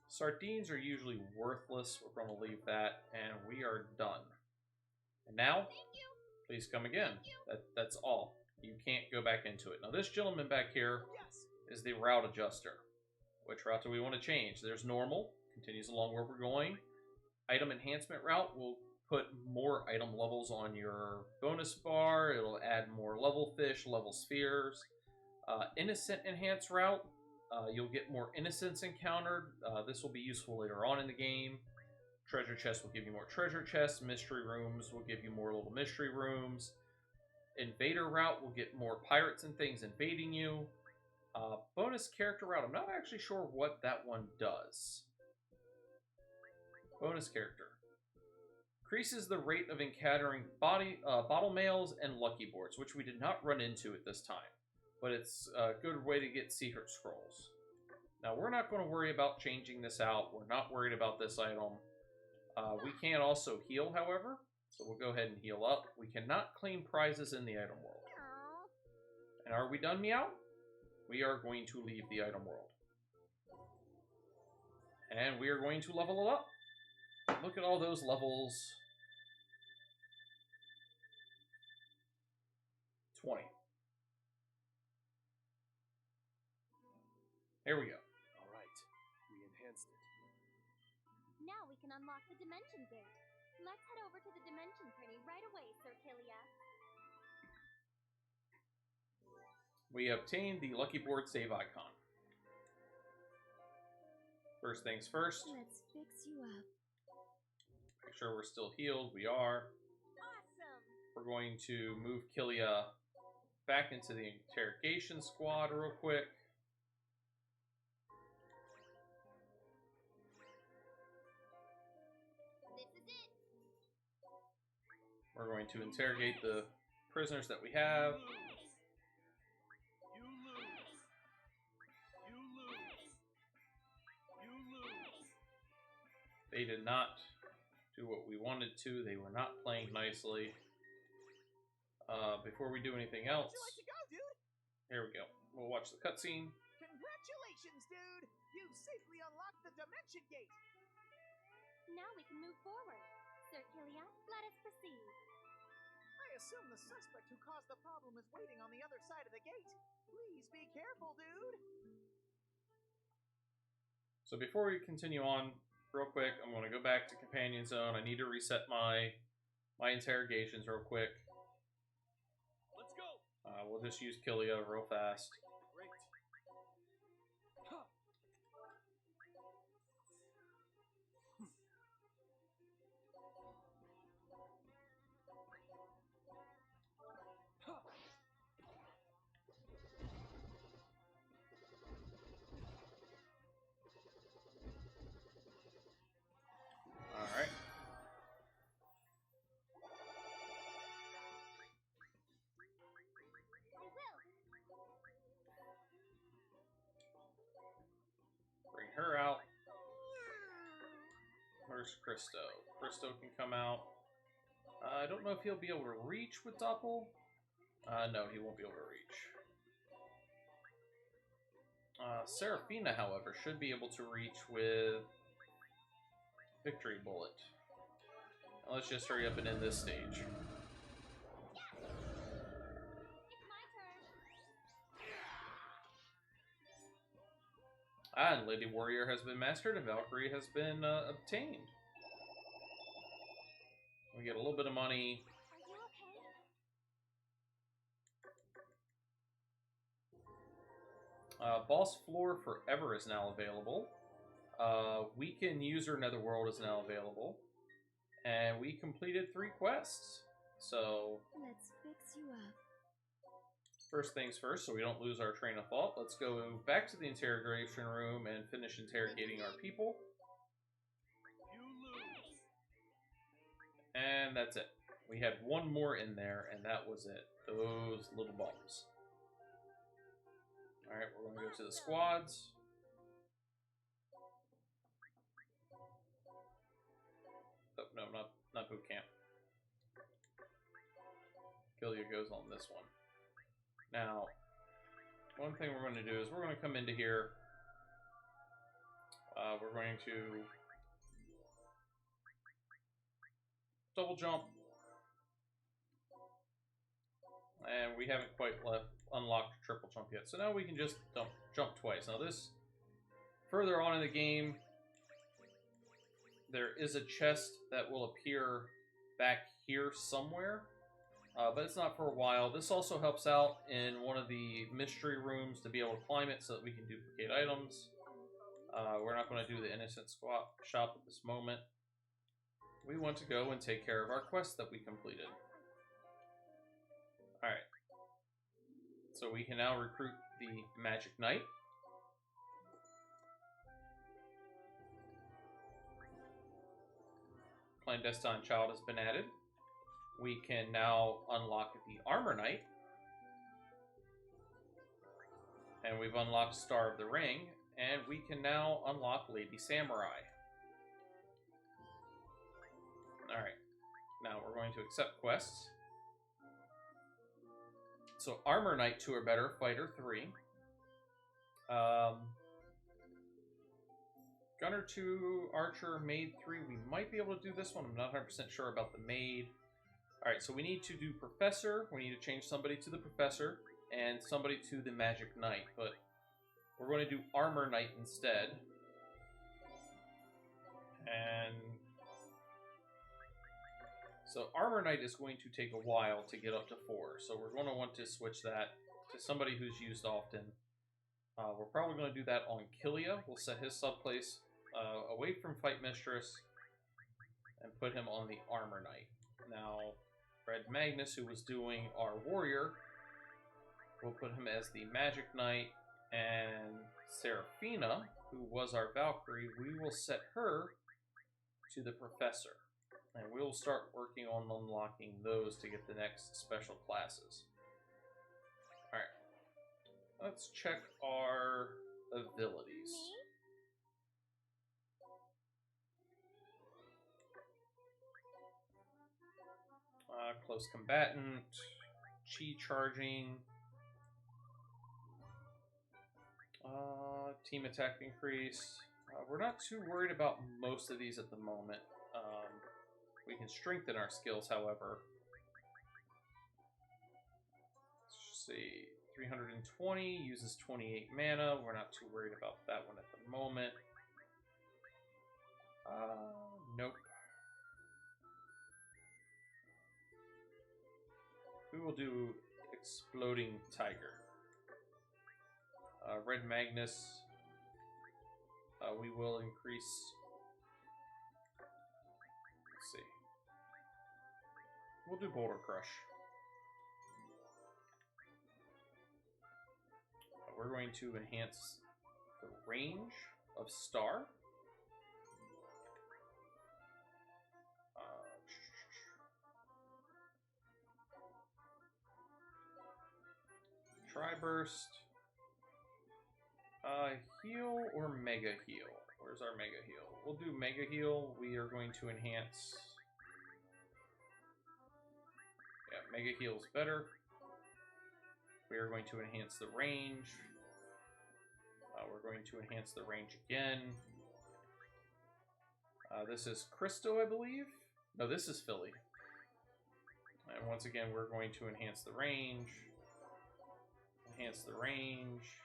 A: Sardines are usually worthless. We're going to leave that, and we are done. And now, please come again. That's all. You can't go back into it. Now, this gentleman back here is the route adjuster. Which route do we want to change? There's normal. Continues along where we're going. Item enhancement route will put more item levels on your bonus bar. It'll add more level fish, level spheres. Innocent enhanced route. You'll get more innocents encountered. This will be useful later on in the game. Treasure chests will give you more treasure chests. Mystery rooms will give you more little mystery rooms. Invader route will get more pirates and things invading you. Bonus character route, I'm not actually sure what that one does. Bonus character. Increases the rate of encountering bottle mails and lucky boards, which we did not run into at this time. But it's a good way to get secret scrolls. Now, we're not going to worry about changing this out. We're not worried about this item. We can also heal, however. So we'll go ahead and heal up. We cannot claim prizes in the item world. And are we done, Meow? We are going to leave the item world. And we are going to level it up. Look at all those levels. 20. Here we go.
E: All right, we enhanced it.
B: Now we can unlock the Dimension Gate. Let's head over to the Dimension Printy right away, Sir Killia.
A: We obtained the Lucky Board save icon. First things first.
B: Let's fix you up.
A: Make sure we're still healed. We are.
B: Awesome!
A: We're going to move Killia back into the interrogation squad real quick.
B: This is it!
A: We're going to interrogate the prisoners that we have.
E: You lose. You lose. You lose.
A: They did not do what we wanted to. They were not playing nicely. Before we do anything else,
C: How'd you like to go, dude?
A: here we go. We'll watch the cutscene.
C: Congratulations, dude! You've safely unlocked the Dimension Gate.
B: Now we can move forward. Sir Killia, let us proceed.
C: I assume the suspect who caused the problem is waiting on the other side of the gate. Please be careful, dude.
A: So before we continue on, real quick, I'm going to go back to Companion Zone. I need to reset my interrogations real quick.
E: Let's go.
A: We'll just use Killia real fast.
E: Great.
A: Alright. Bring her out. Where's Christo? Christo can come out. I don't know if he'll be able to reach with Doppel. No, he won't be able to reach. Seraphina, however, should be able to reach with Victory Bullet. Now let's just hurry up and end this stage.
B: It's my turn.
A: And Lady Warrior has been mastered and Valkyrie has been obtained. We get a little bit of money.
B: Are you okay?
A: Boss Floor Forever is now available. Weekend User Netherworld is now available. And we completed 3 quests. So,
B: Let's fix you up.
A: first things first, so we don't lose our train of thought, let's go back to the interrogation room and finish interrogating our people.
E: You lose.
A: And that's it. We had one more in there, and that was it. Those little bums. Alright, we're going to go to the squads. Oh, no, not boot camp. Killia goes on this one. Now, one thing we're going to do is we're going to come into here. We're going to double jump. And we haven't quite unlocked triple jump yet. So now we can just jump twice. Now this, further on in the game, there is a chest that will appear back here somewhere. But it's not for a while. This also helps out in one of the mystery rooms to be able to climb it so that we can duplicate items. We're not going to do the innocent shop at this moment. We want to go and take care of our quest that we completed. Alright. So we can now recruit the Magic Knight. Clandestine Child has been added. We can now unlock the Armor Knight. And we've unlocked Star of the Ring. And we can now unlock Lady Samurai. Alright. Now we're going to accept quests. So Armor Knight 2 or better, Fighter 3. Gunner 2, Archer, Maid 3. We might be able to do this one. I'm not 100% sure about the Maid. Alright, so we need to do Professor. We need to change somebody to the Professor and somebody to the Magic Knight. But we're going to do Armor Knight instead. And so Armor Knight is going to take a while to get up to 4. So we're going to want to switch that to somebody who's used often. We're probably going to do that on Killia. We'll set his subplace away from Fight Mistress and put him on the Armor Knight. Now, Red Magnus, who was doing our Warrior, we'll put him as the Magic Knight, and Seraphina, who was our Valkyrie, we will set her to the Professor. And we'll start working on unlocking those to get the next special classes. Alright. Let's check our abilities. Close Combatant, Chi Charging, Team Attack Increase. We're not too worried about most of these at the moment. We can strengthen our skills, however. see. 320 uses 28 mana. We're not too worried about that one at the moment. Nope. We will do Exploding Tiger. Red Magnus. We will increase. Let's see. We'll do Boulder Crush. We're going to enhance the range of Star. Tri-Burst. Heal or Mega Heal? Where's our Mega Heal? We'll do Mega Heal. We are going to enhance... Yeah, Mega Heal's better. We are going to enhance the range. We're going to enhance the range again. This is Cristo, I believe? No, this is Philly. And once again, we're going to enhance the range. Enhance the range.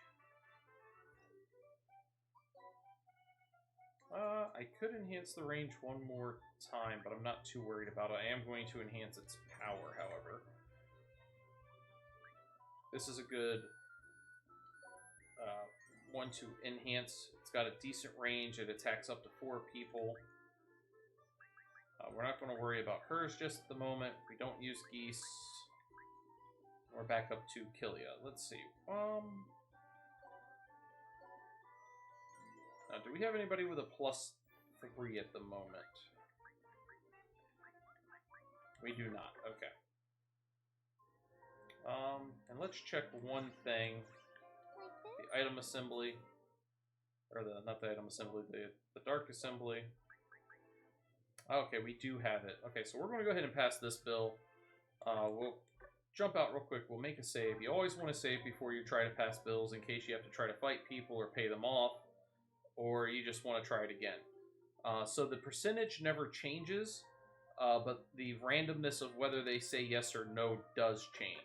A: I could enhance the range one more time, but I'm not too worried about it. I am going to enhance its power, however. This is a good one to enhance. It's got a decent range. It attacks up to 4 people. We're not going to worry about hers just at the moment. We don't use Geese. We're back up to Kilia. Let's see. Now, do we have anybody with a +3 at the moment? We do not. Okay. And let's check one thing. The item assembly. Or not the item assembly, the dark assembly. Okay, we do have it. Okay, so we're going to go ahead and pass this bill. We'll jump out real quick. We'll make a save. You always want to save before you try to pass bills in case you have to try to fight people or pay them off, or you just want to try it again. So the percentage never changes, but the randomness of whether they say yes or no does change.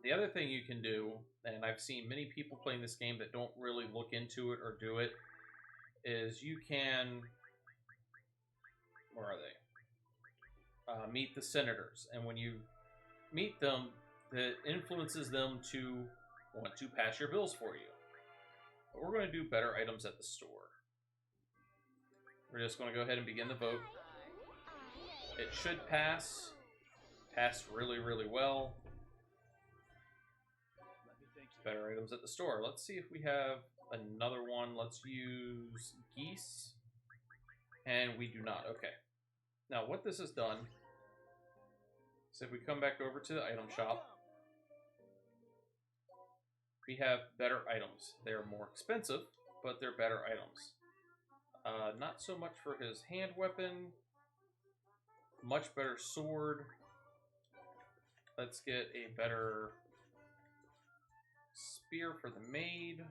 A: The other thing you can do, and I've seen many people playing this game that don't really look into it or do it, is you can... Where are they? Meet the senators. And when you meet them, that influences them to want to pass your bills for you. But we're going to do better items at the store. We're just going to go ahead and begin the vote. It should pass. Pass really, really well. Better items at the store. Let's see if we have another one. Let's use Geese. And we do not. Okay. Now, what this has done is if we come back over to the item shop, we have better items. They're more expensive, but they're better items. Not so much for his hand weapon. Much better sword. Let's get a better spear for the maid.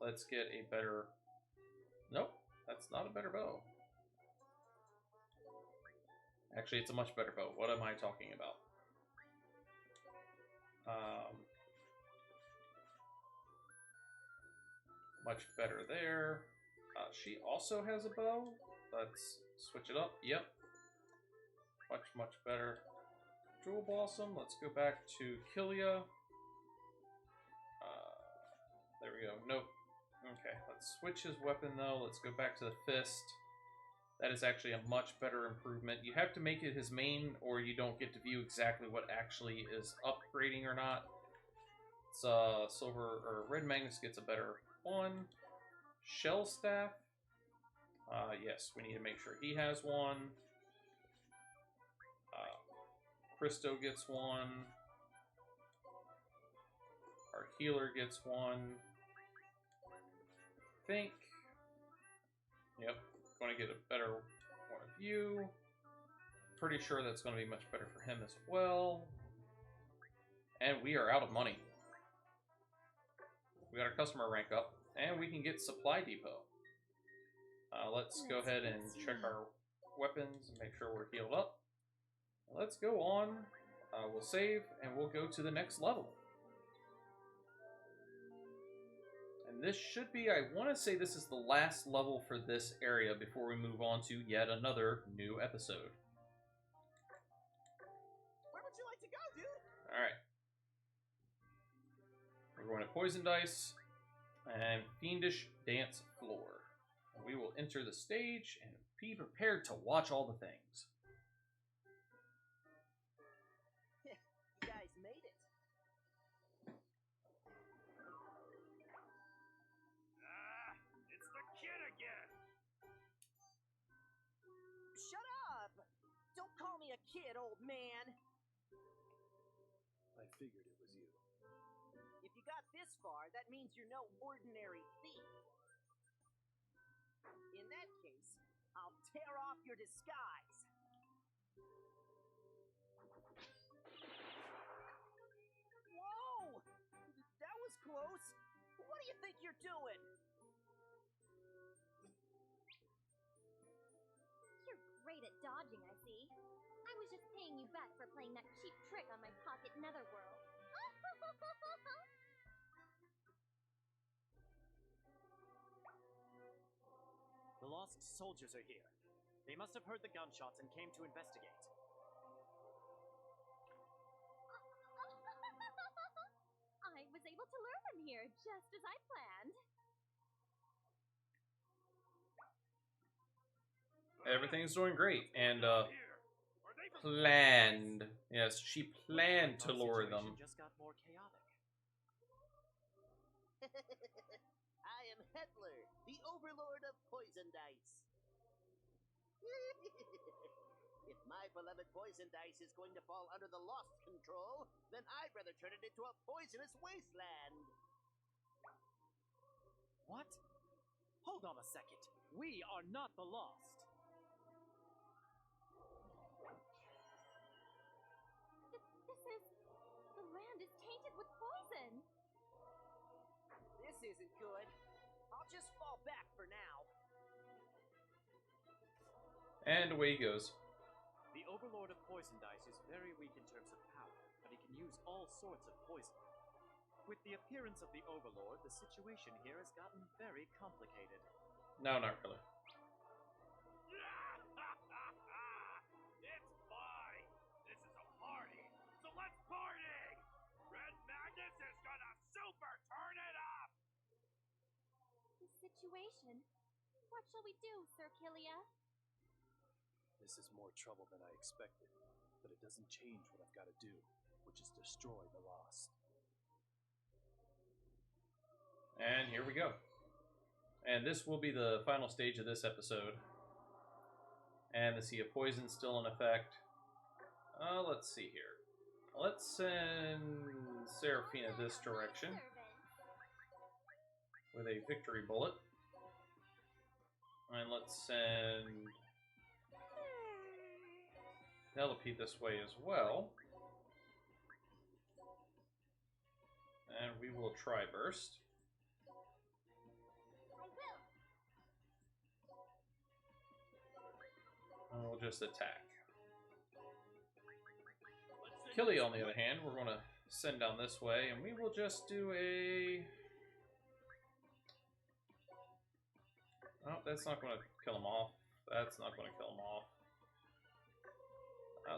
A: Let's get a better... Nope, that's not a better bow. Actually, it's a much better bow. What am I talking about? Much better there. She also has a bow. Let's switch it up. Yep. Much, much better. Jewel Blossom. Let's go back to Kilia. There we go. Nope. Okay, let's switch his weapon though. Let's go back to the fist. That is actually a much better improvement. You have to make it his main or you don't get to view exactly what actually is upgrading or not. It's silver or red Magnus gets a better one. Shell staff. Yes, we need to make sure he has one. Cristo gets one. Our healer gets one. I think. Yep, going to get a better point of view. Pretty sure that's going to be much better for him as well. And we are out of money. We got our customer rank up, and we can get Supply Depot. Let's go ahead and check our weapons and make sure we're healed up. Let's go on we'll save and we'll go to the next level. And this should be, I want to say this is the last level for this area before we move on to yet another new episode.
C: Where would you like to go, dude?
A: Alright. We're going to Poison Dice and Fiendish Dance Floor. And we will enter the stage and be prepared to watch all the things.
C: You guys made it.
E: Ah, it's the kid again.
C: Shut up! Don't call me a kid, old man.
E: I figured it was you.
C: If you got this far, that means you're no ordinary thief. In that case, I'll tear off your disguise. Whoa! That was close. What do you think you're doing?
B: You're great at dodging, I see. I was just paying you back for playing that cheap trick on my pocket netherworld.
D: The lost soldiers are here. They must have heard the gunshots and came to investigate.
B: I was able to lure them here, just as I planned.
A: Everything's doing great, and
E: Here. Are they from
A: planned. Yes, she planned to
D: Our
A: lure
D: situation
A: them.
D: just got more chaotic.
F: I am Hitler, the overlord of poison dice. If my beloved poison dice is going to fall under the lost control, then I'd rather turn it into a poisonous wasteland.
D: What? Hold on a second. We are not the lost.
B: The land is tainted with poison.
C: This isn't good. I'll just fall back for now.
A: And away he goes.
D: The overlord of poison dice is very weak in terms of power, but he can use all sorts of poison. With the appearance of the overlord, the situation here has gotten very complicated.
A: No, not really.
E: It's fine. This is a party, so let's party. Red Magnus is gonna super turn it up.
B: The situation. What shall we do, Sir Killia?
E: This is more trouble than I expected, but it doesn't change what I've got to do, which is destroy the lost.
A: And here we go. And this will be the final stage of this episode. And the Sea of Poison still in effect. Let's see here. Let's send Seraphina this direction with a victory bullet. And let's send Penelope this way as well. And we will try burst. And we'll just attack. Killy, on the other hand, we're going to send down this way, and we will just do a... Oh, that's not going to kill him off. That's not going to kill him off.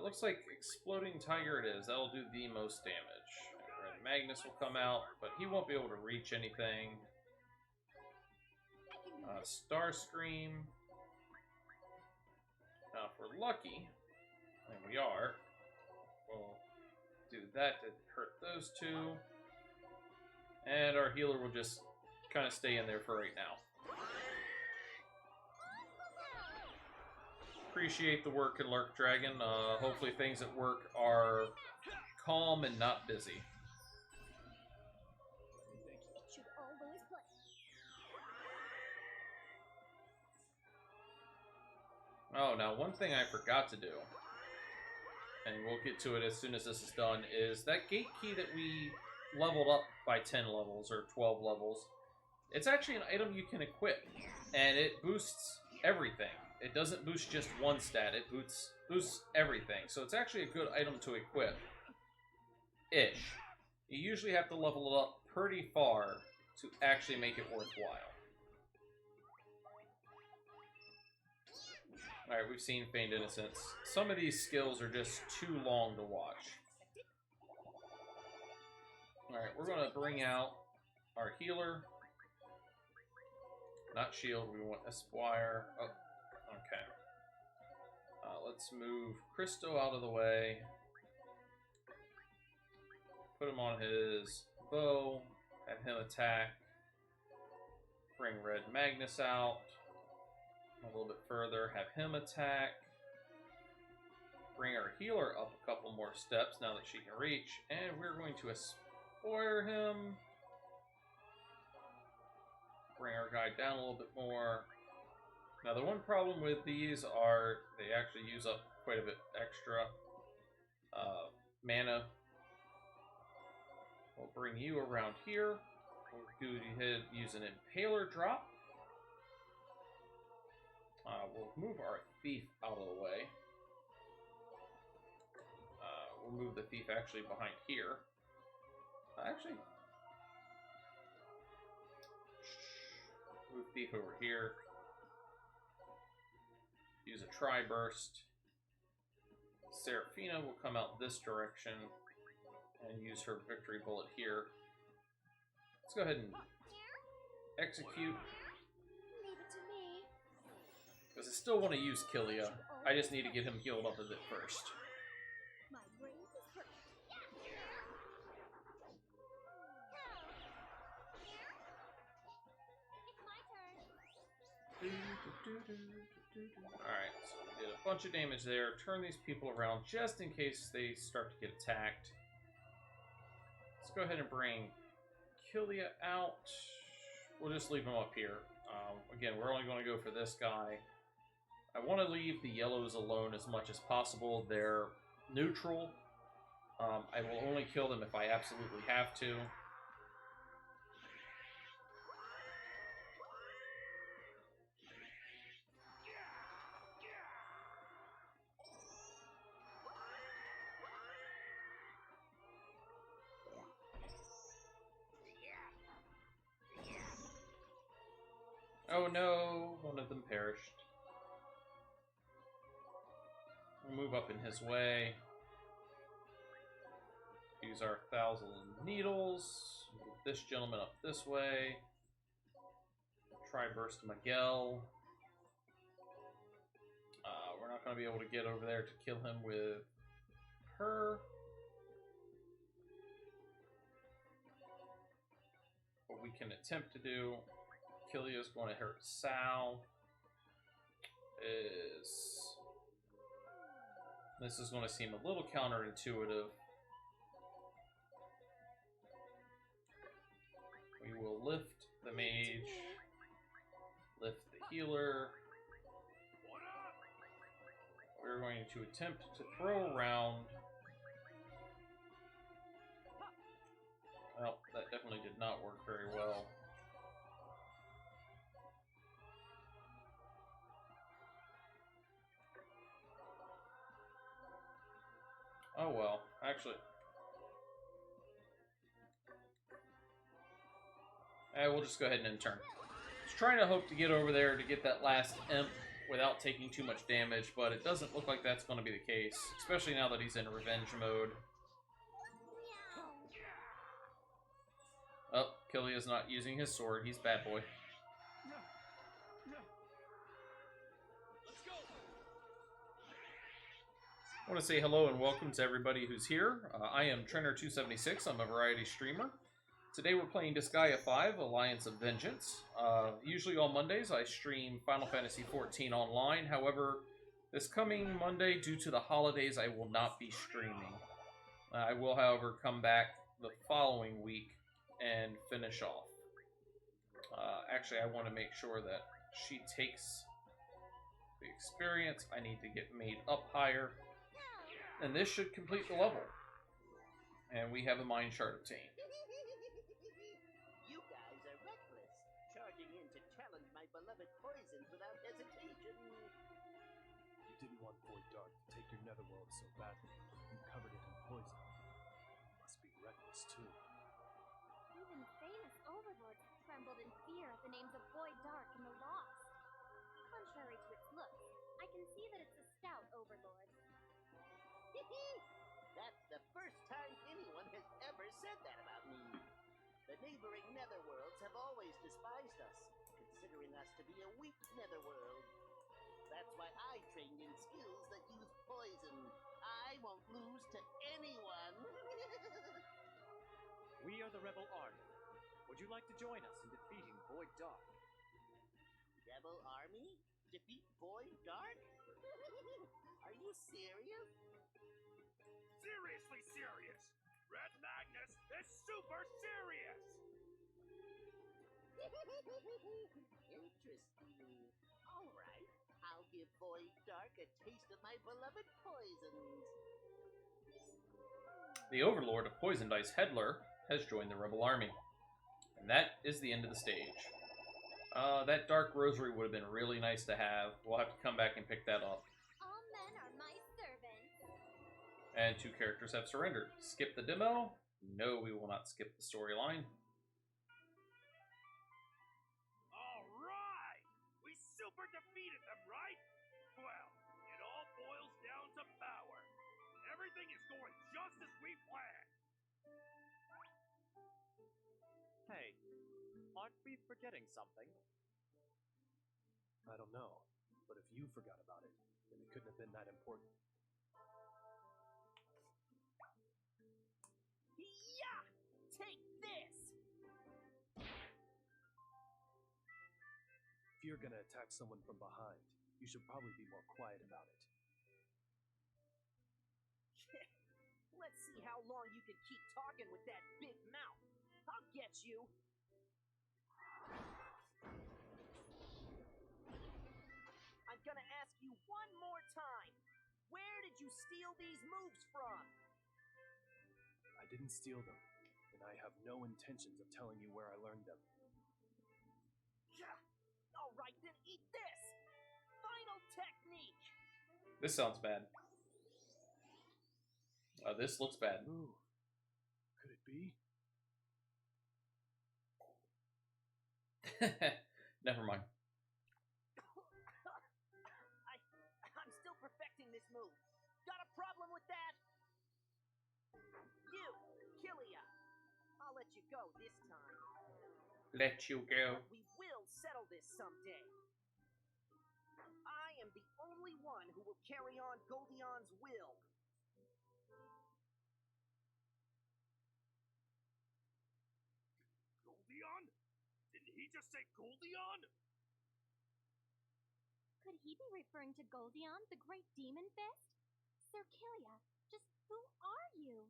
A: Looks like Exploding Tiger it is. That'll do the most damage. Red Magnus will come out, but he won't be able to reach anything. Starscream. Now, if we're lucky, and we are, we'll do that to hurt those two. And our healer will just kind of stay in there for right now. Appreciate the work in Lurk Dragon. Hopefully things at work are calm and not busy.
B: It should always play.
A: Oh, now one thing I forgot to do, and we'll get to it as soon as this is done, is that gate key that we leveled up by 10 levels or 12 levels. It's actually an item you can equip, and it boosts everything. It doesn't boost just one stat, it boosts everything. So it's actually a good item to equip. ish. You usually have to level it up pretty far to actually make it worthwhile. Alright, we've seen Feigned Innocence. Some of these skills are just too long to watch. Alright, we're going to bring out our healer. Not shield, we want Esquire. Oh, okay. Let's move Christo out of the way. Put him on his bow. Have him attack. Bring Red Magnus out. A little bit further. Have him attack. Bring our healer up a couple more steps now that she can reach. And we're going to Esquire him. Bring our guy down a little bit more. Now the one problem with these are they actually use up quite a bit extra mana. We'll bring you around here. We'll go ahead and use an Impaler drop. We'll move our thief out of the way. We'll move the thief actually behind here. Actually, move thief over here. Use a Tri-Burst. Seraphina will come out this direction and use her victory bullet here. Let's go ahead and execute.
B: Leave it to me.
A: Because I still want to use Killia. I just need to get him healed up a bit first.
B: My brain is perfect. It's my turn.
A: Alright, so we did a bunch of damage there. Turn these people around just in case they start to get attacked. Let's go ahead and bring Killia out. We'll just leave him up here. Again, we're only going to go for this guy. I want to leave the yellows alone as much as possible. They're neutral. I will only kill them if I absolutely have to. Oh no, one of them perished. We'll move up in his way. Use our 1,000 needles. Move this gentleman up this way. Tri-Burst Miguel. We're not going to be able to get over there to kill him with her. What we can attempt to do, Killia's going to hurt Sal. This is going to seem a little counterintuitive. We will lift the mage, lift the healer. We're going to attempt to throw around. Well, that definitely did not work very well. Oh well, actually. We'll just go ahead and end turn. Just trying to hope to get over there to get that last imp without taking too much damage, but it doesn't look like that's going to be the case, especially now that he's in revenge mode. Oh, Killia's not using his sword. He's bad boy. I want to say hello and welcome to everybody who's here. I am Trenner276. I'm a variety streamer. Today we're playing Disgaea 5, Alliance of Vengeance. Usually on Mondays I stream Final Fantasy XIV online. However, this coming Monday, due to the holidays, I will not be streaming. I will, however, come back the following week and finish off. Actually, I want to make sure that she takes the experience. I need to get made up higher. And this should complete the level. And we have a mine shard obtained.
F: You guys are reckless, charging in to challenge my beloved poisons without hesitation.
E: You didn't want Void Dark to take your netherworld so badly. You covered it in poison. Must be overlords, too.
B: Even famous overlords trembled in fear at the names of Void Dark and the Lost. Contrary to its looks, I can see that it's a stout overlord.
F: That's the first time anyone has ever said that about me. The neighboring netherworlds have always despised us, considering us to be a weak netherworld. That's why I trained in skills that use poison. I won't lose to anyone.
D: We are the Rebel Army. Would you like to join us in defeating Void Dark?
F: Rebel Army? Defeat Void Dark? Are you serious?
G: Seriously serious! Red Magnus is super serious!
F: Interesting. All right, I'll give Void Dark a taste of my beloved poisons.
A: The Overlord of Poison Dice, Headler, has joined the Rebel Army. And that is the end of the stage. That Dark Rosary would have been really nice to have. We'll have to come back and pick that up.
B: All men are my servants.
A: And 2 characters have surrendered. Skip the demo? No, we will not skip the storyline.
G: Alright! We super defeated them, right? Well, it all boils down to power. Everything is going just as we planned.
D: Hey, aren't we forgetting something?
E: I don't know, but if you forgot about it, then it couldn't have been that important.
C: Yeah! Take this!
E: If you're gonna attack someone from behind, you should probably be more quiet about it.
C: Let's see how long you can keep talking with that big mouth. I'll get you. I'm gonna ask you one more time. Where did you steal these moves from?
E: I didn't steal them, and I have no intentions of telling you where I learned them.
C: Yeah. All right, then eat this. Final technique.
A: This sounds bad. This looks bad.
E: Ooh. Could it be?
A: Never mind.
C: I'm still perfecting this move. Got a problem with that? You, Disgaea. I'll let you go this time.
A: Let you go.
C: But we will settle this someday. I am the only one who will carry on Goldion's will.
G: Goldion? Didn't he just say Goldion?
B: Could he be referring to Goldion, the great demon fist? Sir Disgaea, just who are you?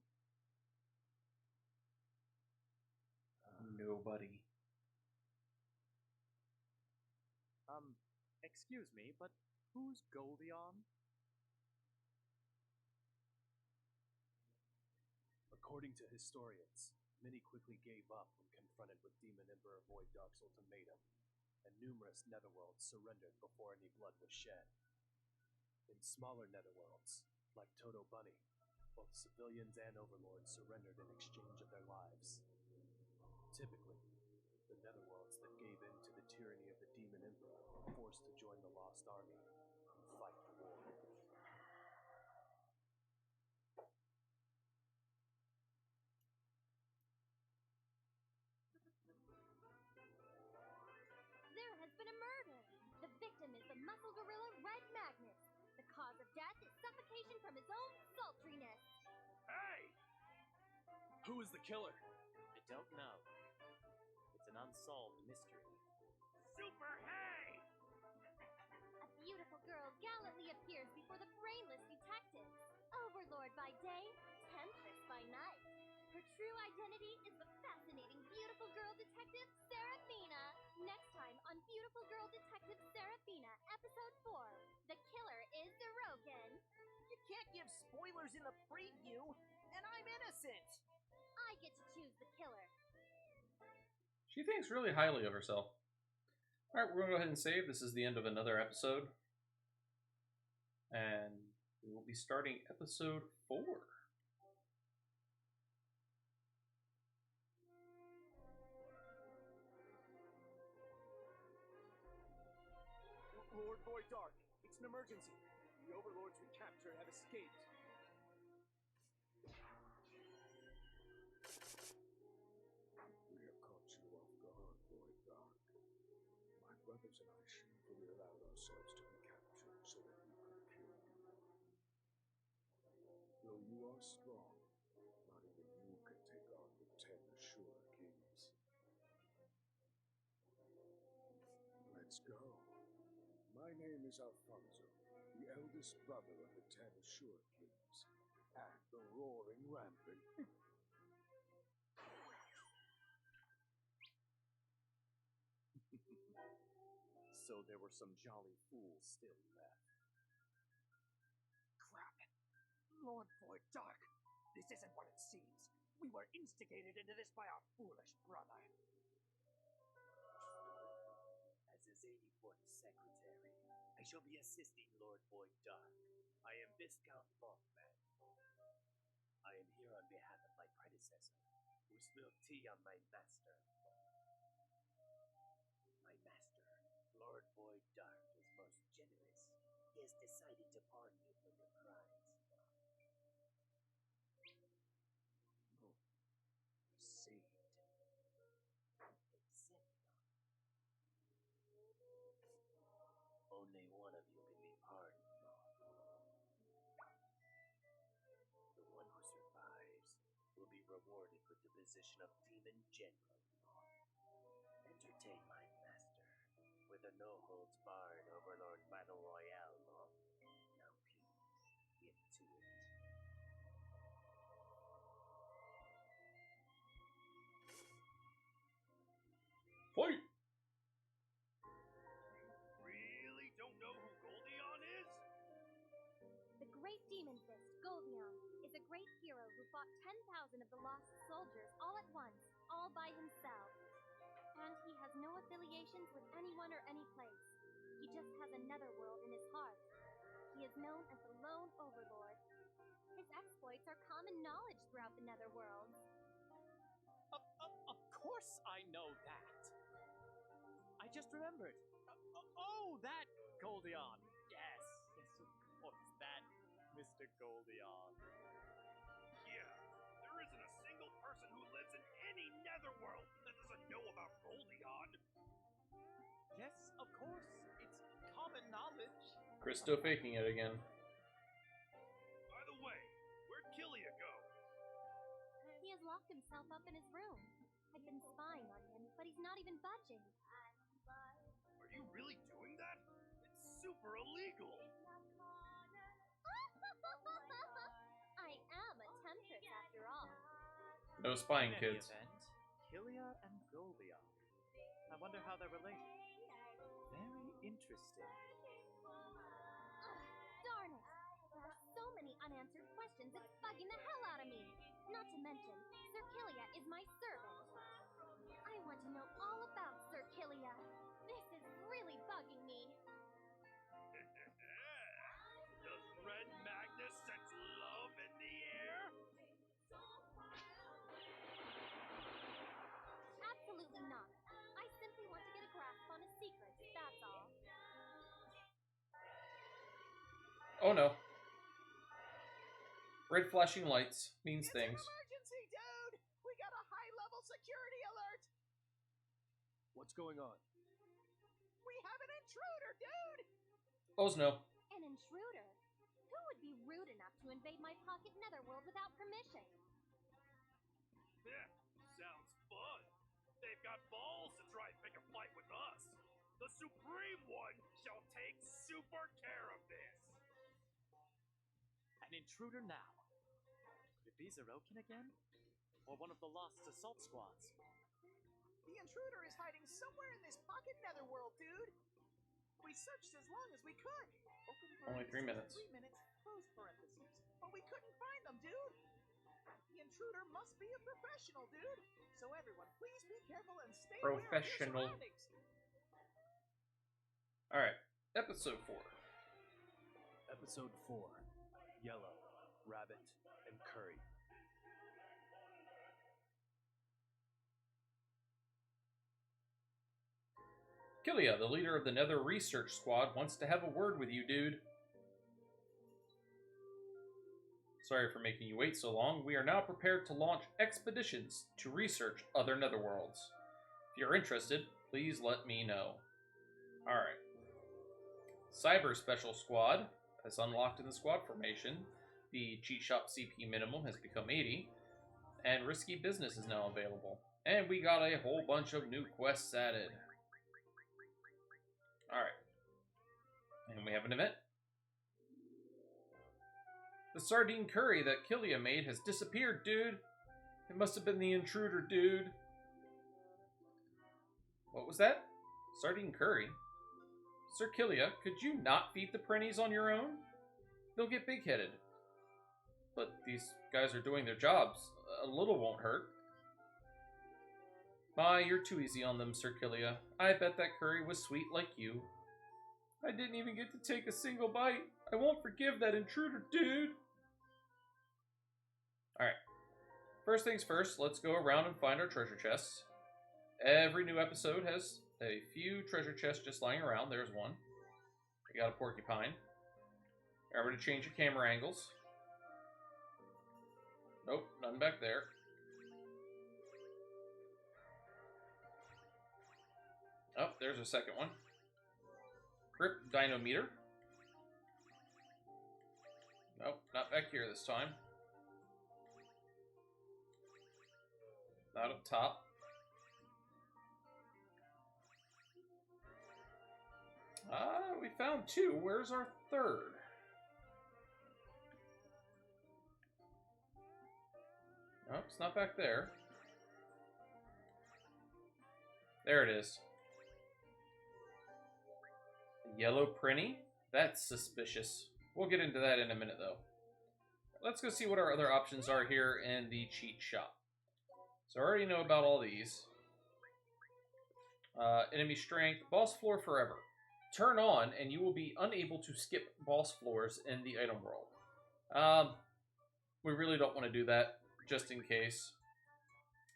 A: Nobody.
D: Excuse me, but who's Goldion?
E: According to historians, many quickly gave up when confronted with Demon Emperor Void Dark's ultimatum, and numerous netherworlds surrendered before any blood was shed. In smaller netherworlds, like Toto Bunny, both civilians and overlords surrendered in exchange of their lives. Typically, the netherworlds that gave in to the tyranny of the Demon Emperor were forced to join the Lost Army and fight the war.
B: There has been a murder. The victim is the muscle gorilla Red Magnus. The cause of death is suffocation from his own sultriness.
G: Hey!
E: Who is the killer?
D: I don't know. It's an unsolved mystery.
G: Super Hey!
B: A beautiful girl gallantly appears before the brainless detectives. Overlord by day, temptress by night. Her true identity is the fascinating beautiful girl detective Seraphina. Next time on Beautiful Girl Detective Seraphina, Episode 4, The Killer is Zeroken.
C: You can't give spoilers in the preview, and I'm innocent.
B: I get to choose the killer.
A: She thinks really highly of herself. Alright, we're going to go ahead and save. This is the end of another episode. And we will be starting episode 4.
E: Lord Boy Dark. It's an emergency. The overlords we captured have escaped.
H: We have caught you off guard, Boy Dark. My brothers and I shamefully allowed ourselves to be captured so that we could kill you. Though you are strong, not even you can take on the 10 Sure Kings. Let's go. My name is Alfonso, the eldest brother of the 10 Sure Kings, and the Roaring Rampant.
D: So there were some jolly fools still left.
C: Crap. Lord Boy Dark, this isn't what it seems. We were instigated into this by our foolish brother.
I: As his 84th secretary, I shall be assisting Lord Boy Dark. I am Viscount Mothman. I am here on behalf of my predecessor, who spilled tea on my master. My master, Lord Boy Dark, is most generous. He has decided to pardon you for your crimes.
E: Oh, saved.
I: Except only one of you can be pardoned, The one who survives will be rewarded with the position of Demon General. Entertain my master with a no-holds-barred Overlord Battle Royale, Law. Now please, get to it.
A: Fight!
G: Really don't know who Goldion is?
B: The great demon fist, Goldion, is a great hero who fought 10,000 of the lost soldiers all at once, all by himself. And he has no affiliations with anyone or any place. He just has a netherworld in his heart. He is known as the Lone Overlord. His exploits are common knowledge throughout the netherworld.
D: Of course I know that. I just remembered. Oh, that Goldion. Yes, of course, that Mr. Goldion.
G: Yeah, there isn't a single person who lives in any netherworld that doesn't know about Goldion.
D: Yes, of course, it's common knowledge.
A: Chris still faking it again.
G: By the way, where'd Killia go?
B: He has locked himself up in his room. I've been spying on him, but he's not even budging.
G: Are you really doing that? It's super illegal.
B: I am a temptress after all.
A: No spying,
D: In any
A: kids.
D: event, Killia and Goldion. I wonder how they're related. Very interesting.
B: Darn it! There are so many unanswered questions, it's bugging the hell out of me. Not to mention, Sir Killia is my servant. I want to know all about Sir Killia. This is really bugging me.
G: Does Red Magnus sense love in the air?
B: Absolutely not. I simply want to get a grasp on his secrets, that's all.
A: Oh no. Red flashing lights means
C: It's
A: things.
C: an emergency, dude! We got a high-level security alert!
E: What's going on?
C: We have an intruder, dude!
A: Oh no.
B: An intruder? Who would be rude enough to invade my pocket netherworld without permission?
G: Yeah, sounds fun. They've got balls to try and pick a fight with us. The Supreme One shall take super care of this.
D: An intruder now. Could it be Zerokin again? Or one of the lost assault squads?
C: The intruder is hiding somewhere in this pocket netherworld, dude! We searched as long as we could. Open
A: Only 3 minutes.
C: 3 minutes, close parentheses. But we couldn't find them, dude! The intruder must be a professional, dude! So everyone, please be careful and stay aware of your
A: Professional.
C: surroundings!
A: Alright. Episode 4.
E: Episode 4. Yellow, Rabbit, and Curry.
A: Killia, the leader of the Nether Research Squad, wants to have a word with you, dude. Sorry for making you wait so long. We are now prepared to launch expeditions to research other netherworlds. If you're interested, please let me know. Alright. Cyber Special Squad has unlocked in the squad formation. The Cheat Shop CP minimum has become 80. And Risky Business is now available. And we got a whole bunch of new quests added. Alright. And we have an event. The sardine curry that Killia made has disappeared, dude. It must have been the intruder, dude. What was that? Sardine curry? Sir Killia, could you not feed the prinnies on your own? They'll get big-headed. But these guys are doing their jobs. A little won't hurt. My, you're too easy on them, Sir Killia. I bet that curry was sweet like you. I didn't even get to take a single bite. I won't forgive that intruder, dude. Alright. First things first, let's go around and find our treasure chests. Every new episode has a few treasure chests just lying around. There's one. We got a porcupine. Remember to change your camera angles. Nope, none back there. Oh, there's a second one. Grip Dinometer. Nope, not back here this time. Not up top. We found two. Where's our third? Oh, it's not back there. There it is. Yellow Prinny? That's suspicious. We'll get into that in a minute, though. Let's go see what our other options are here in the cheat shop. So I already know about all these. Enemy strength, boss floor forever. Turn on, and you will be unable to skip boss floors in the item world. We really don't want to do that, just in case.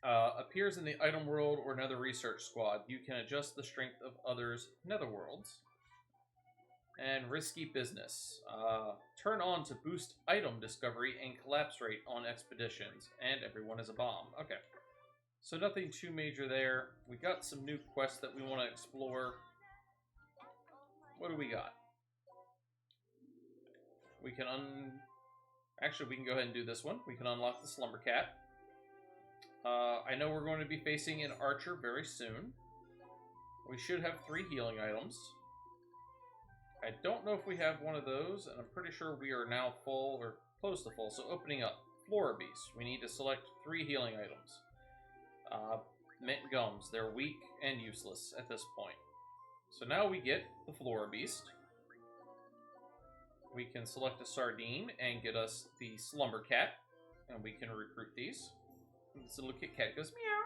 A: Appears in the item world or Nether Research Squad. You can adjust the strength of others' netherworlds. And Risky Business. Turn on to boost item discovery and collapse rate on expeditions. And everyone is a bomb. Okay. So nothing too major there. We got some new quests that we want to explore. What do we got? We can Actually, we can go ahead and do this one. We can unlock the Slumber Cat. I know we're going to be facing an Archer very soon. We should have 3 healing items. I don't know if we have one of those, and I'm pretty sure we are now full, or close to full. So opening up, Flora Beast. We need to select 3 healing items. Mint Gums. They're weak and useless at this point. So now we get the Flora Beast. We can select a Sardine and get us the Slumber Cat. And we can recruit these. And this little Kit Kat goes meow.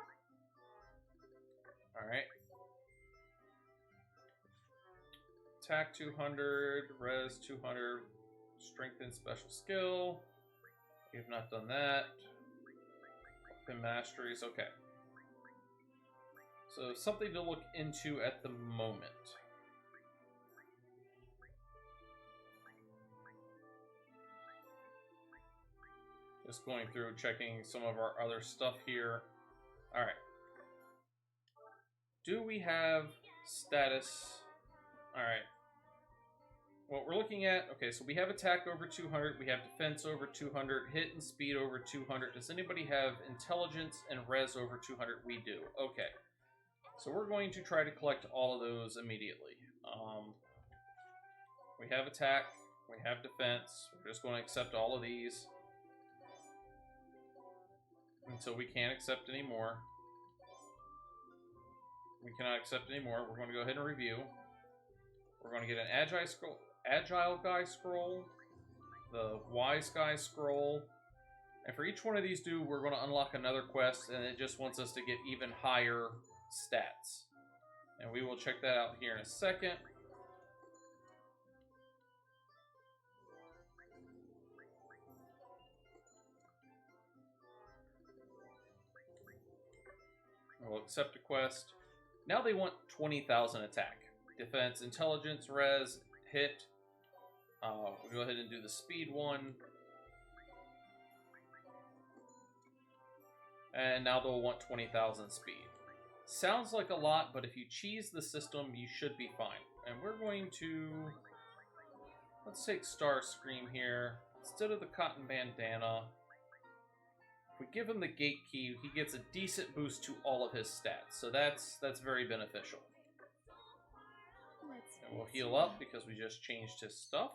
A: Alright. Attack 200, Res 200, Strengthen Special Skill. We have not done that. Weapon Masteries, okay. So something to look into at the moment. Just going through, checking some of our other stuff here. Alright. Do we have status? Alright. What we're looking at, okay, so we have attack over 200, we have defense over 200, hit and speed over 200. Does anybody have intelligence and res over 200? We do. Okay. So we're going to try to collect all of those immediately. We have attack, we have defense, we're just going to accept all of these until we can't accept any more. We cannot accept any more. We're going to go ahead and review. We're going to get an Agile Guy scroll, the Wise Guy scroll, and for each one of these we're going to unlock another quest, and it just wants us to get even higher stats. And we will check that out here in a second. We'll accept a quest. Now they want 20,000 attack. Defense, intelligence, res, hit. We'll go ahead and do the speed one. And now they'll want 20,000 speed. Sounds like a lot, but if you cheese the system, you should be fine. And we're going to... let's take Starscream here. Instead of the cotton bandana, if we give him the gate key, he gets a decent boost to all of his stats. So that's very beneficial. And we'll heal up because we just changed his stuff.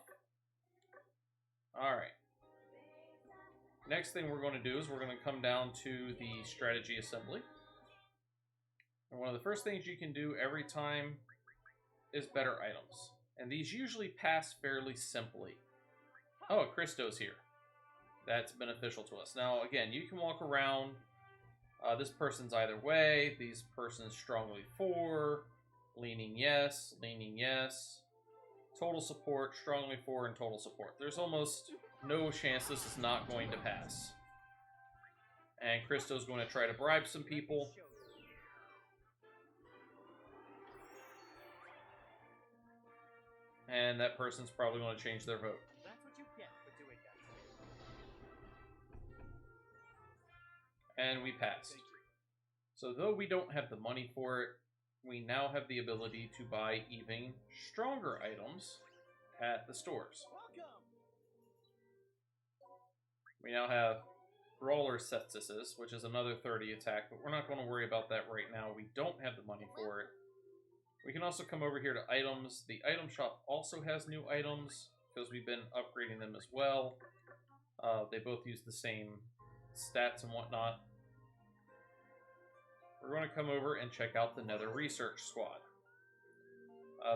A: Alright. Next thing we're going to do is we're going to come down to the strategy assembly. And one of the first things you can do every time is better items. And these usually pass fairly simply. Oh, Christo's here. That's beneficial to us. Now, again, you can walk around. This person's either way. These person's strongly for. Leaning yes. Leaning yes. Total support, strongly for, and total support. There's almost no chance this is not going to pass. And Christo's going to try to bribe some people. And that person's probably going to change their vote.
D: That's what you get for doing that.
A: And we passed. So though we don't have the money for it, we now have the ability to buy even stronger items at the stores.
C: Welcome.
A: We now have Brawler Sepsises, which is another 30 attack, but we're not going to worry about that right now. We don't have the money for it. We can also come over here to items. The item shop also has new items because we've been upgrading them as well. They both use the same stats and whatnot. We're going to come over and check out the Nether Research Squad.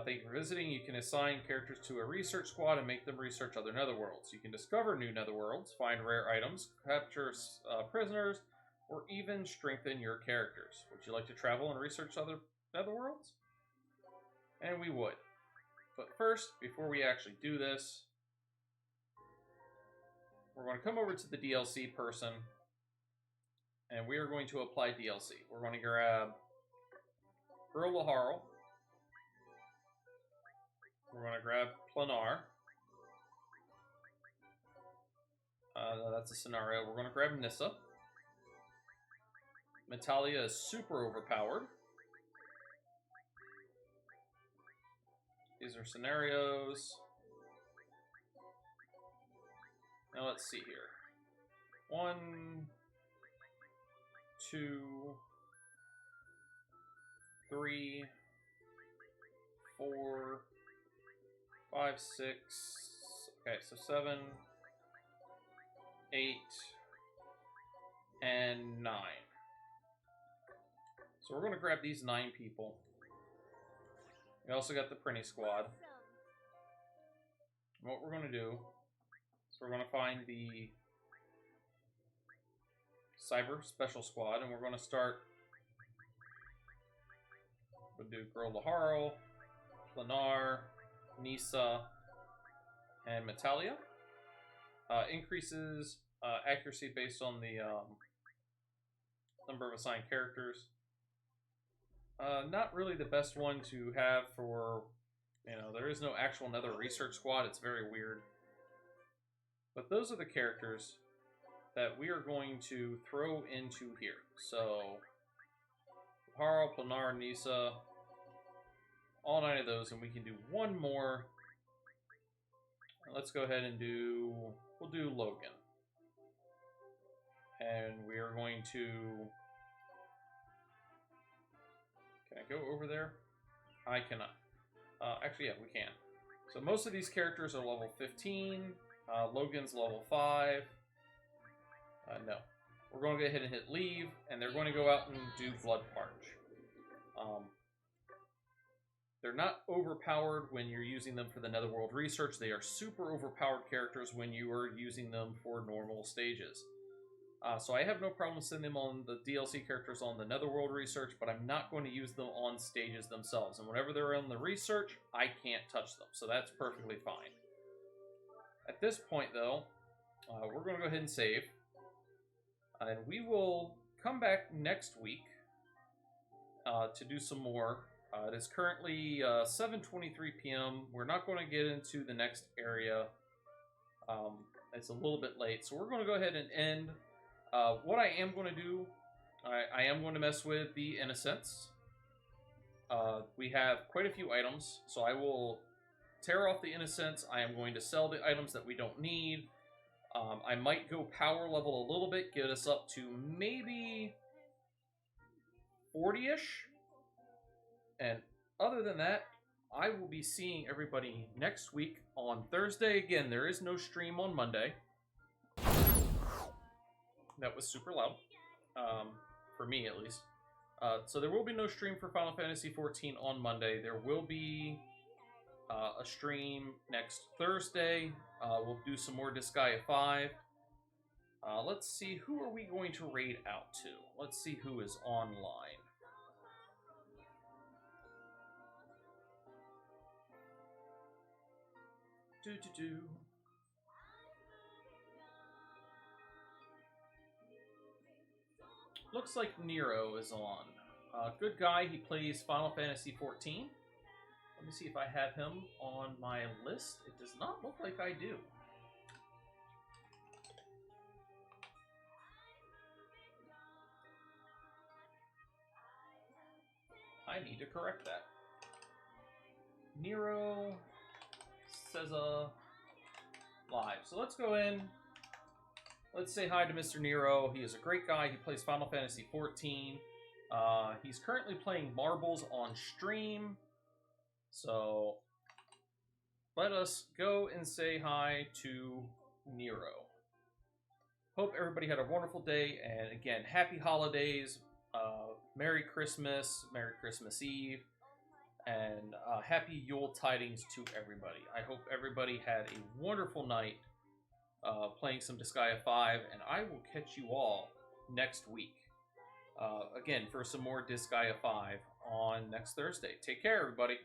A: Thank you for visiting. You can assign characters to a research squad and make them research other netherworlds. You can discover new netherworlds, find rare items, capture prisoners, or even strengthen your characters. Would you like to travel and research other netherworlds? And we would. But first, before we actually do this, we're going to come over to the DLC person, and we are going to apply DLC. We're going to grab Girl Laharl. We're going to grab Planar. That's a scenario. We're going to grab Nissa. Metalia is super overpowered. These are scenarios. Now let's see here. 1, 2, 3, 4, 5, 6. Okay, so 7, 8, and 9. So we're going to grab these 9 people. We also got the Prinny Squad. And what we're going to do is we're going to find the Cyber Special Squad, and we're going to start. We'll do Girl Laharl, Planar, Nissa, and Metalia. Increases accuracy based on the number of assigned characters. Not really the best one to have for, there is no actual Nether Research Squad. It's very weird. But those are the characters that we are going to throw into here. So, Laharl, Planar, Nissa, all 9 of those, and we can do one more. Let's go ahead and we'll do Logan. And we are going to, can I go over there? I cannot. Actually, yeah, we can. So most of these characters are level 15. Logan's level 5. No. We're going to go ahead and hit leave, and they're going to go out and do Blood Parch. They're not overpowered when you're using them for the Netherworld Research. They are super overpowered characters when you are using them for normal stages. So I have no problem sending them on the DLC characters on the Netherworld Research, but I'm not going to use them on stages themselves. And whenever they're on the Research, I can't touch them. So that's perfectly fine. At this point, though, we're going to go ahead and save. And we will come back next week to do some more. It is currently 7:23 p.m. We're not going to get into the next area. It's a little bit late, so we're going to go ahead and end. What I am going to do, I am going to mess with the innocents. We have quite a few items, so I will tear off the innocents. I am going to sell the items that we don't need. I might go power level a little bit, get us up to maybe 40-ish. And other than that, I will be seeing everybody next week on Thursday. Again, there is no stream on Monday. That was super loud, for me at least. So there will be no stream for Final Fantasy XIV on Monday. There will be a stream next Thursday. We'll do some more Disgaea 5. Let's see, who are we going to raid out to? Let's see who is online. Looks like Nero is on. Good guy, he plays Final Fantasy XIV. Let me see if I have him on my list. It does not look like I do. I need to correct that. Nero says live. So let's go in. Let's say hi to Mr. Nero. He is a great guy. He plays Final Fantasy XIV. He's currently playing marbles on stream. So let us go and say hi to Nero. Hope everybody had a wonderful day. And again, happy holidays. Merry Christmas. Merry Christmas Eve. And happy Yule tidings to everybody. I hope everybody had a wonderful night playing some Disgaea 5, and I will catch you all next week. Again, for some more Disgaea 5 on next Thursday. Take care, everybody.